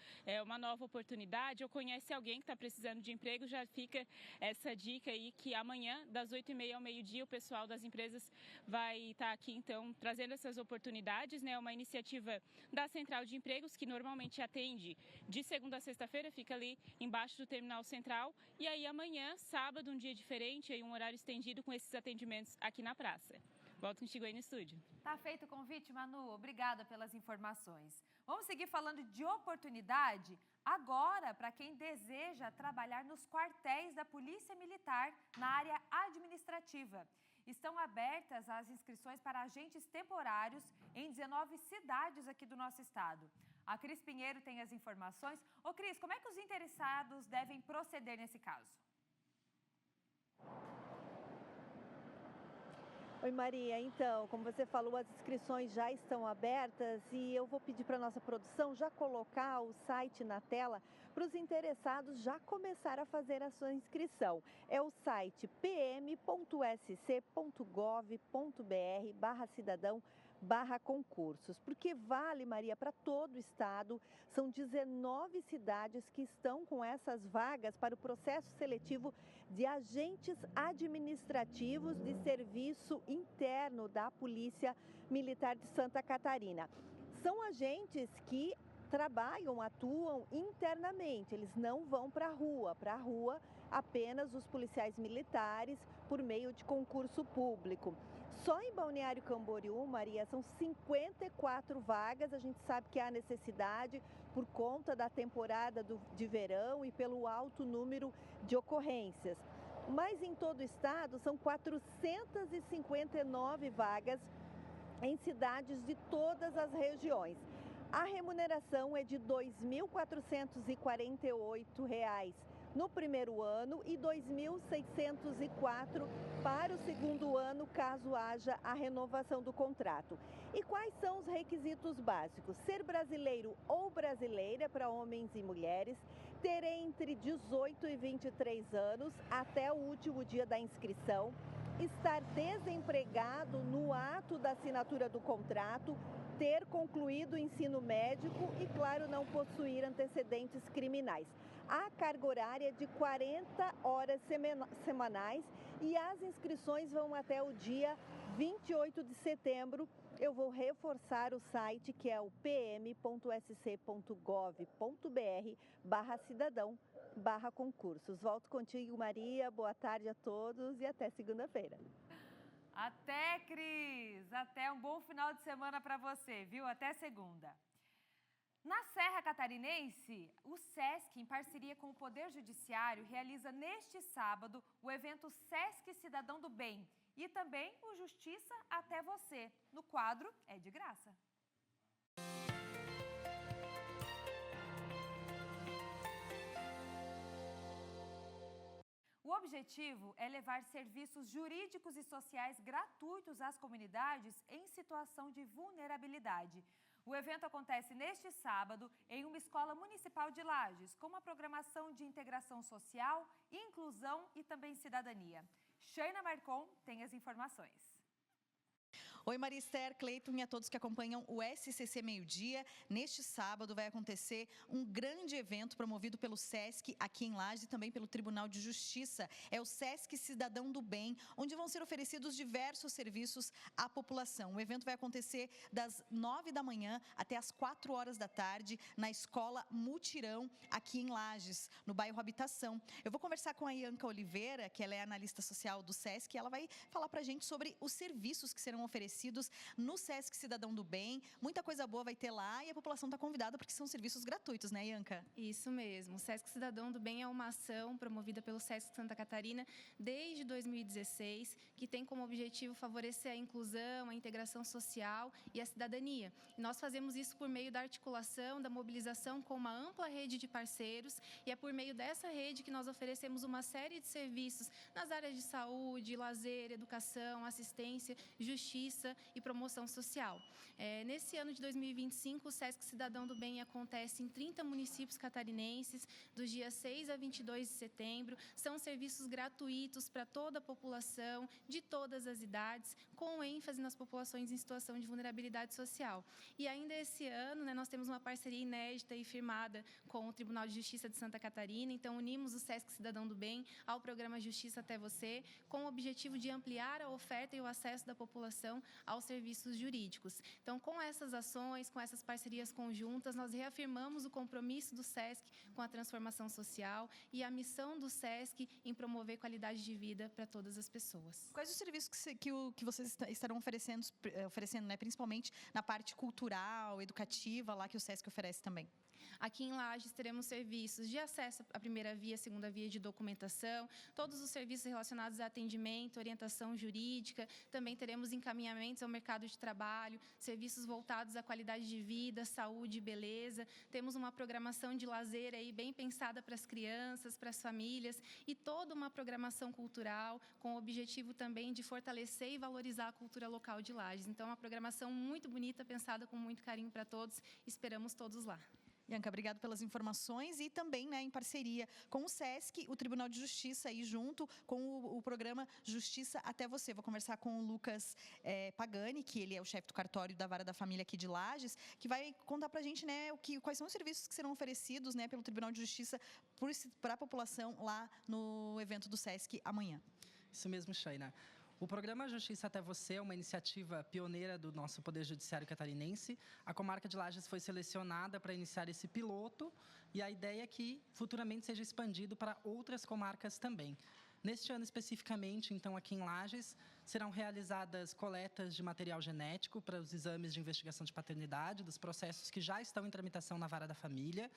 uma nova oportunidade ou conhece alguém que está precisando de emprego, já fica essa dica aí que amanhã, das 8h30 ao meio-dia, o pessoal das empresas vai estar aqui então trazendo essas oportunidades, né? Uma iniciativa da Central de Empregos que normalmente atende de segunda a sexta-feira, fica ali embaixo do Terminal Central. E aí amanhã, sábado, um dia diferente, aí um horário estendido com esses atendimentos aqui na praça. Volto contigo aí no estúdio. Tá feito o convite, Manu. Obrigada pelas informações. Vamos seguir falando de oportunidade agora para quem deseja trabalhar nos quartéis da Polícia Militar na área administrativa. Estão abertas as inscrições para agentes temporários em 19 cidades aqui do nosso estado. A Cris Pinheiro tem as informações. Ô Cris, como é que os interessados devem proceder nesse caso? Oi Maria, então, como você falou, as inscrições já estão abertas e eu vou pedir para a nossa produção já colocar o site na tela para os interessados já começar a fazer a sua inscrição. É o site pm.sc.gov.br/cidadão www.sescbet.com.br/concursos, porque vale, Maria, para todo o estado. São 19 cidades que estão com essas vagas para o processo seletivo de agentes administrativos de serviço interno da Polícia Militar de Santa Catarina. São agentes que trabalham, atuam internamente, eles não vão para a rua. Para a rua, apenas os policiais militares por meio de concurso público. Só em Balneário Camboriú, Maria, são 54 vagas. A gente sabe que há necessidade por conta da temporada de verão e pelo alto número de ocorrências. Mas em todo o estado são 459 vagas em cidades de todas as regiões. A remuneração é de R$ 2.448 no primeiro ano e R$ 2.604 para o segundo ano, caso haja a renovação do contrato. E quais são os requisitos básicos? Ser brasileiro ou brasileira para homens e mulheres, ter entre 18 e 23 anos até o último dia da inscrição, estar desempregado no ato da assinatura do contrato, ter concluído o ensino médico e, claro, não possuir antecedentes criminais. A carga horária é de 40 horas semanais e as inscrições vão até o dia 28 de setembro. Eu vou reforçar o site, que é o pm.sc.gov.br/cidadão/concursos. Volto contigo, Maria. Boa tarde a todos e até segunda-feira. Até, Cris! Até um bom final de semana para você, viu? Até segunda. Na Serra Catarinense, o SESC, em parceria com o Poder Judiciário, realiza neste sábado o evento SESC Cidadão do Bem e também o Justiça Até Você. No quadro É de Graça. O objetivo é levar serviços jurídicos e sociais gratuitos às comunidades em situação de vulnerabilidade. O evento acontece neste sábado em uma escola municipal de Lages, com uma programação de integração social, inclusão e também cidadania. Shaina Marcon tem as informações. Oi, Marister, Cleiton e a todos que acompanham o SCC Meio-Dia. Neste sábado vai acontecer um grande evento promovido pelo SESC aqui em Lages e também pelo Tribunal de Justiça. É o SESC Cidadão do Bem, onde vão ser oferecidos diversos serviços à população. O evento vai acontecer das 9 da manhã até as 4 horas da tarde na Escola Mutirão, aqui em Lages, no bairro Habitação. Eu vou conversar com a Ianca Oliveira, que ela é analista social do SESC, e ela vai falar pra gente sobre os serviços que serão oferecidos no SESC Cidadão do Bem. Muita coisa boa vai ter lá e a população está convidada porque são serviços gratuitos, né, Ianca? Isso mesmo. O SESC Cidadão do Bem é uma ação promovida pelo SESC Santa Catarina desde 2016, que tem como objetivo favorecer a inclusão, a integração social e a cidadania. E nós fazemos isso por meio da articulação, da mobilização com uma ampla rede de parceiros, e é por meio dessa rede que nós oferecemos uma série de serviços nas áreas de saúde, lazer, educação, assistência, justiça e promoção social. Nesse ano de 2025, o SESC Cidadão do Bem acontece em 30 municípios catarinenses, dos dias 6 a 22 de setembro. São serviços gratuitos para toda a população, de todas as idades, com ênfase nas populações em situação de vulnerabilidade social. E ainda esse ano, nós temos uma parceria inédita e firmada com o Tribunal de Justiça de Santa Catarina. Então, unimos o SESC Cidadão do Bem ao programa Justiça Até Você, com o objetivo de ampliar a oferta e o acesso da população aos serviços jurídicos. Então, com essas ações, com essas parcerias conjuntas, nós reafirmamos o compromisso do SESC com a transformação social e a missão do SESC em promover qualidade de vida para todas as pessoas. Quais os serviços que vocês estarão oferecendo, né, principalmente na parte cultural, educativa, lá que o SESC oferece também? Aqui em Lages teremos serviços de acesso à primeira via, segunda via de documentação, todos os serviços relacionados a atendimento, orientação jurídica, também teremos encaminhamentos ao mercado de trabalho, serviços voltados à qualidade de vida, saúde e beleza. Temos uma programação de lazer aí bem pensada para as crianças, para as famílias, e toda uma programação cultural com o objetivo também de fortalecer e valorizar a cultura local de Lages. Então, uma programação muito bonita, pensada com muito carinho para todos. Esperamos todos lá. Bianca, obrigado pelas informações e também, né, em parceria com o SESC, o Tribunal de Justiça aí junto com o programa Justiça até Você. Vou conversar com o Lucas Pagani, que ele é o chefe do cartório da Vara da Família aqui de Lages, que vai contar pra gente, né, quais são os serviços que serão oferecidos, né, pelo Tribunal de Justiça para a população lá no evento do SESC amanhã. Isso mesmo, Shaina. O programa Justiça até Você é uma iniciativa pioneira do nosso Poder Judiciário catarinense. A comarca de Lages foi selecionada para iniciar esse piloto e a ideia é que futuramente seja expandido para outras comarcas também. Neste ano especificamente, então, aqui em Lages, serão realizadas coletas de material genético para os exames de investigação de paternidade, dos processos que já estão em tramitação na Vara da Família.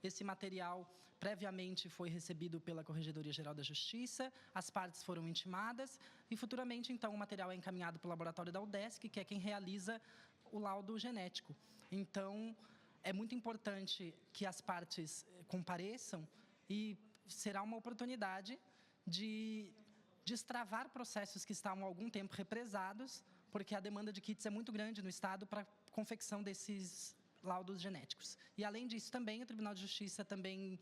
Esse material previamente foi recebido pela Corregedoria Geral da Justiça, as partes foram intimadas e futuramente, então, o material é encaminhado para o laboratório da UDESC, que é quem realiza o laudo genético. Então, é muito importante que as partes compareçam e será uma oportunidade de destravar processos que estavam há algum tempo represados, porque a demanda de kits é muito grande no Estado para a confecção desses laudos genéticos. E, além disso, também o Tribunal de Justiça também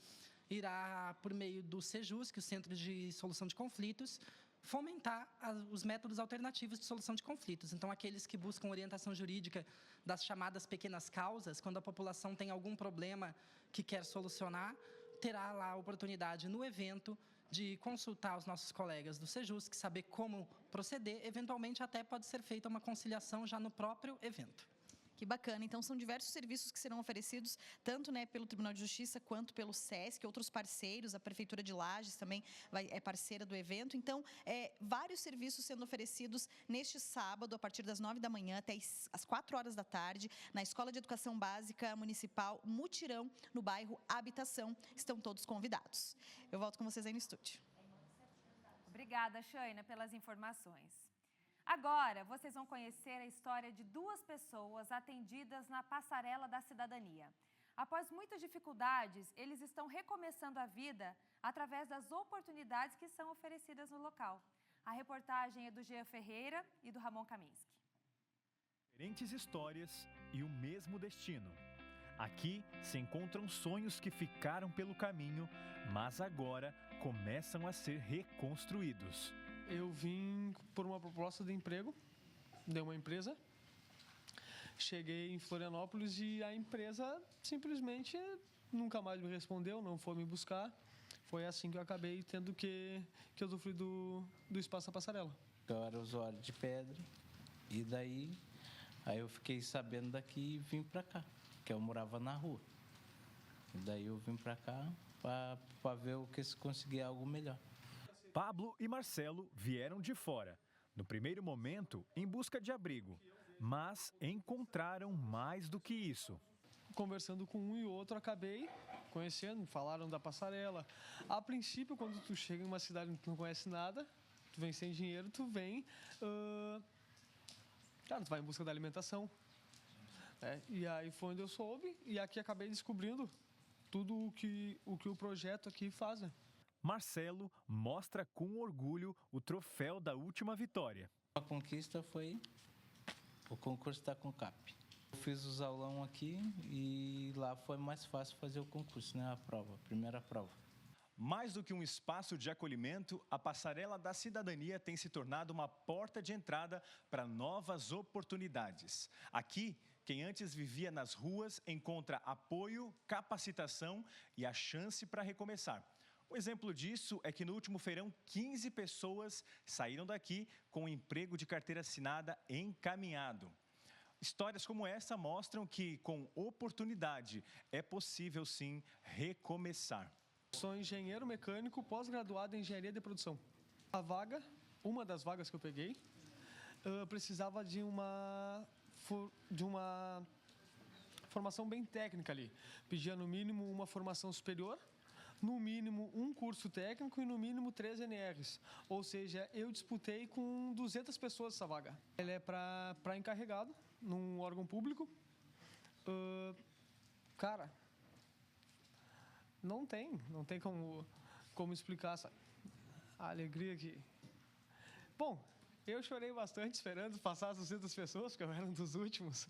irá, por meio do Sejus, que é o Centro de Solução de Conflitos, fomentar os métodos alternativos de solução de conflitos. Então, aqueles que buscam orientação jurídica das chamadas pequenas causas, quando a população tem algum problema que quer solucionar, terá lá a oportunidade no evento de consultar os nossos colegas do Sejus, que saber como proceder, eventualmente até pode ser feita uma conciliação já no próprio evento. Que bacana. Então, são diversos serviços que serão oferecidos, tanto, né, pelo Tribunal de Justiça, quanto pelo SESC, outros parceiros, a Prefeitura de Lages também é parceira do evento. Então, vários serviços sendo oferecidos neste sábado, a partir das 9 da manhã até às 4 horas da tarde, na Escola de Educação Básica Municipal Mutirão, no bairro Habitação. Estão todos convidados. Eu volto com vocês aí no estúdio. Obrigada, Shaina, pelas informações. Agora, vocês vão conhecer a história de duas pessoas atendidas na Passarela da Cidadania. Após muitas dificuldades, eles estão recomeçando a vida através das oportunidades que são oferecidas no local. A reportagem é do Jean Ferreira e do Ramon Kaminski. Diferentes histórias e o mesmo destino. Aqui se encontram sonhos que ficaram pelo caminho, mas agora começam a ser reconstruídos. Eu vim por uma proposta de emprego de uma empresa. Cheguei em Florianópolis e a empresa simplesmente nunca mais me respondeu, não foi me buscar. Foi assim que eu acabei tendo que usufruir do Espaço da Passarela. Eu era usuário de pedra e daí eu fiquei sabendo daqui e vim para cá, que eu morava na rua. E daí eu vim para cá para ver o que se conseguia algo melhor. Pablo e Marcelo vieram de fora, no primeiro momento em busca de abrigo, mas encontraram mais do que isso. Conversando com um e outro, acabei conhecendo, falaram da Passarela. A princípio, quando tu chega em uma cidade que tu não conhece nada, tu vem sem dinheiro, tu vem... Cara, tu vai em busca da alimentação. E aí foi onde eu soube e aqui acabei descobrindo tudo o que o projeto aqui faz. Marcelo mostra com orgulho o troféu da última vitória. A conquista foi o concurso da Concap. Eu fiz os aulão aqui e lá foi mais fácil fazer o concurso, né? A primeira prova. Mais do que um espaço de acolhimento, a Passarela da Cidadania tem se tornado uma porta de entrada para novas oportunidades. Aqui, quem antes vivia nas ruas encontra apoio, capacitação e a chance para recomeçar. Um exemplo disso é que no último feirão, 15 pessoas saíram daqui com um emprego de carteira assinada encaminhado. Histórias como essa mostram que, com oportunidade, é possível sim recomeçar. Sou engenheiro mecânico pós-graduado em engenharia de produção. Uma das vagas que eu peguei, precisava de uma formação bem técnica ali. Pedia no mínimo uma formação superior, no mínimo um curso técnico e no mínimo 3 NRs. Ou seja, eu disputei com 200 pessoas essa vaga. Ela é para encarregado num órgão público. Cara, não tem como explicar a alegria que... Bom, eu chorei bastante esperando passar as 200 pessoas, porque eu era um dos últimos,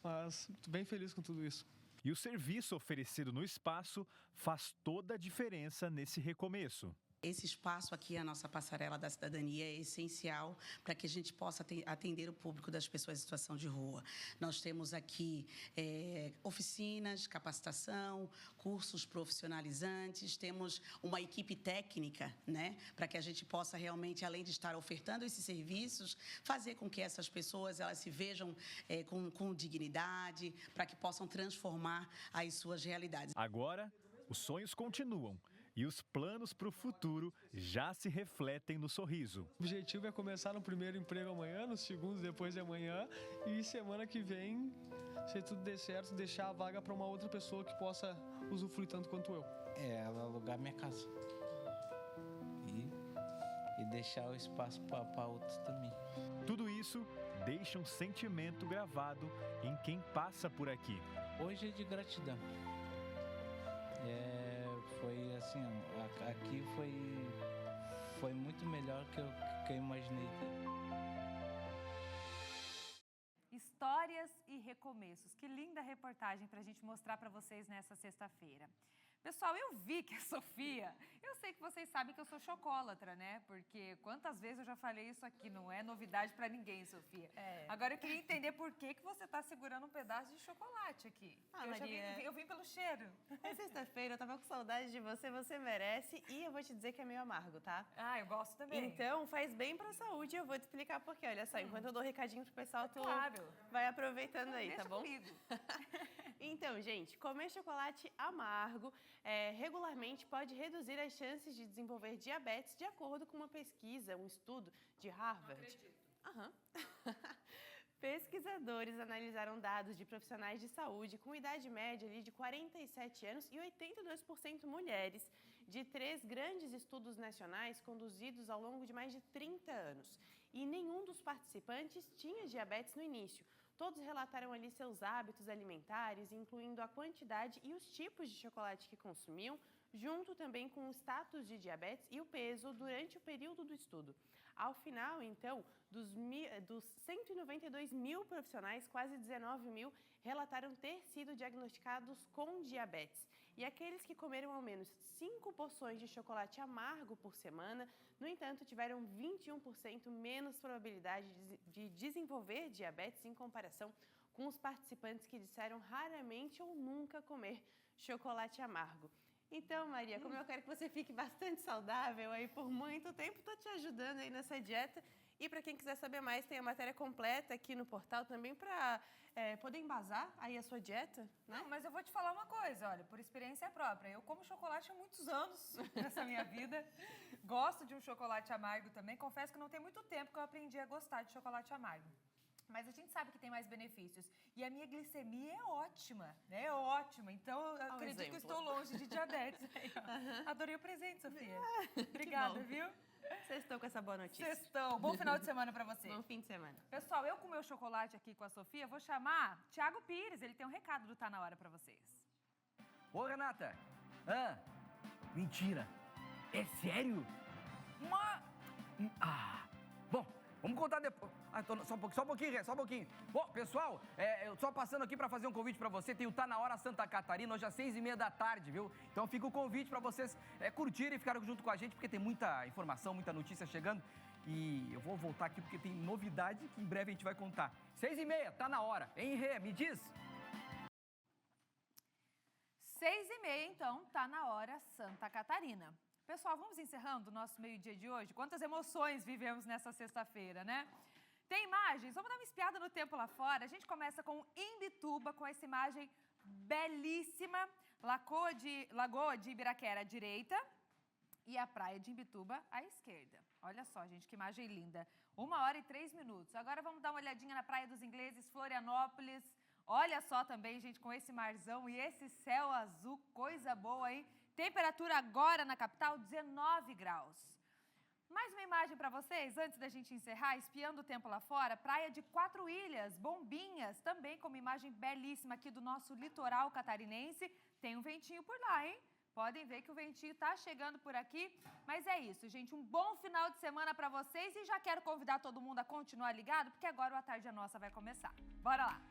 mas estou bem feliz com tudo isso. E o serviço oferecido no espaço faz toda a diferença nesse recomeço. Esse espaço aqui, a nossa passarela da cidadania, é essencial para que a gente possa atender o público das pessoas em situação de rua. Nós temos aqui oficinas, capacitação, cursos profissionalizantes, temos uma equipe técnica, né, para que a gente possa realmente, além de estar ofertando esses serviços, fazer com que essas pessoas elas se vejam com dignidade, para que possam transformar as suas realidades. Agora, os sonhos continuam. E os planos para o futuro já se refletem no sorriso. O objetivo é começar no primeiro emprego amanhã, no segundo depois de amanhã e semana que vem, se tudo der certo, deixar a vaga para uma outra pessoa que possa usufruir tanto quanto eu. Alugar minha casa e deixar o espaço para outros também. Tudo isso deixa um sentimento gravado em quem passa por aqui. Hoje é de gratidão. Foi assim, aqui foi muito melhor que eu imaginei. Histórias e recomeços. Que linda reportagem para a gente mostrar para vocês nessa sexta-feira. Pessoal, eu vi que a Sofia, eu sei que vocês sabem que eu sou chocólatra, né? Porque quantas vezes eu já falei isso aqui, não é novidade pra ninguém, Sofia. Agora eu queria entender por que você tá segurando um pedaço de chocolate aqui. Eu vim pelo cheiro. É sexta-feira, eu tava com saudade de você, você merece. E eu vou te dizer que é meio amargo, tá? Eu gosto também. Então, faz bem pra saúde e eu vou te explicar por quê. Olha só, enquanto eu dou um recadinho pro pessoal, tu vai aproveitando aí, tá bom? Comigo. Então, gente, comer chocolate amargo regularmente pode reduzir as chances de desenvolver diabetes, de acordo com uma pesquisa, um estudo de Harvard. Pesquisadores analisaram dados de profissionais de saúde com idade média ali de 47 anos e 82% mulheres de 3 grandes estudos nacionais conduzidos ao longo de mais de 30 anos. E nenhum dos participantes tinha diabetes no início. Todos relataram ali seus hábitos alimentares, incluindo a quantidade e os tipos de chocolate que consumiam, junto também com o status de diabetes e o peso durante o período do estudo. Ao final, então, dos 192 mil profissionais, quase 19 mil relataram ter sido diagnosticados com diabetes. E aqueles que comeram ao menos 5 porções de chocolate amargo por semana, no entanto, tiveram 21% menos probabilidade de desenvolver diabetes em comparação com os participantes que disseram raramente ou nunca comer chocolate amargo. Então, Maria, como eu quero que você fique bastante saudável aí por muito tempo, tô te ajudando aí nessa dieta. E para quem quiser saber mais, tem a matéria completa aqui no portal também para poder embasar aí a sua dieta, né? Não, mas eu vou te falar uma coisa, olha, por experiência própria. Eu como chocolate há muitos anos nessa minha vida. Gosto de um chocolate amargo também. Confesso que não tem muito tempo que eu aprendi a gostar de chocolate amargo. Mas a gente sabe que tem mais benefícios. E a minha glicemia é ótima, né? É ótima. Então, eu acredito que eu estou longe de diabetes. Adorei o presente, Sofia. Obrigada, viu? Sextou com essa boa notícia. Sextou. Bom final de semana pra você. Bom fim de semana. Pessoal, eu com o meu chocolate aqui com a Sofia, vou chamar Thiago Pires. Ele tem um recado do Tá Na Hora pra vocês. Ô, Renata. Mentira. É sério? Bom, vamos contar depois. Só um pouquinho. Bom, pessoal, eu só passando aqui pra fazer um convite pra você. Tem o Tá Na Hora Santa Catarina, hoje às 6h30 da tarde, viu? Então fica o convite pra vocês curtirem e ficarem junto com a gente, porque tem muita informação, muita notícia chegando. E eu vou voltar aqui porque tem novidade que em breve a gente vai contar. 6h30, tá na hora. Hein, Rê? Me diz. 6h30, então, tá na hora Santa Catarina. Pessoal, vamos encerrando o nosso meio-dia de hoje? Quantas emoções vivemos nessa sexta-feira, né? Tem imagens? Vamos dar uma espiada no tempo lá fora. A gente começa com Imbituba, com essa imagem belíssima. Lagoa de Ibiraquera à direita e a praia de Imbituba à esquerda. Olha só, gente, que imagem linda. 1h03. Agora vamos dar uma olhadinha na Praia dos Ingleses, Florianópolis. Olha só também, gente, com esse marzão e esse céu azul, coisa boa, hein? Temperatura agora na capital, 19 graus. Mais uma imagem para vocês, antes da gente encerrar, espiando o tempo lá fora, praia de 4 Ilhas, Bombinhas, também com uma imagem belíssima aqui do nosso litoral catarinense. Tem um ventinho por lá, hein? Podem ver que o ventinho tá chegando por aqui. Mas é isso, gente, um bom final de semana para vocês e já quero convidar todo mundo a continuar ligado, porque agora o A Tarde é Nossa vai começar. Bora lá!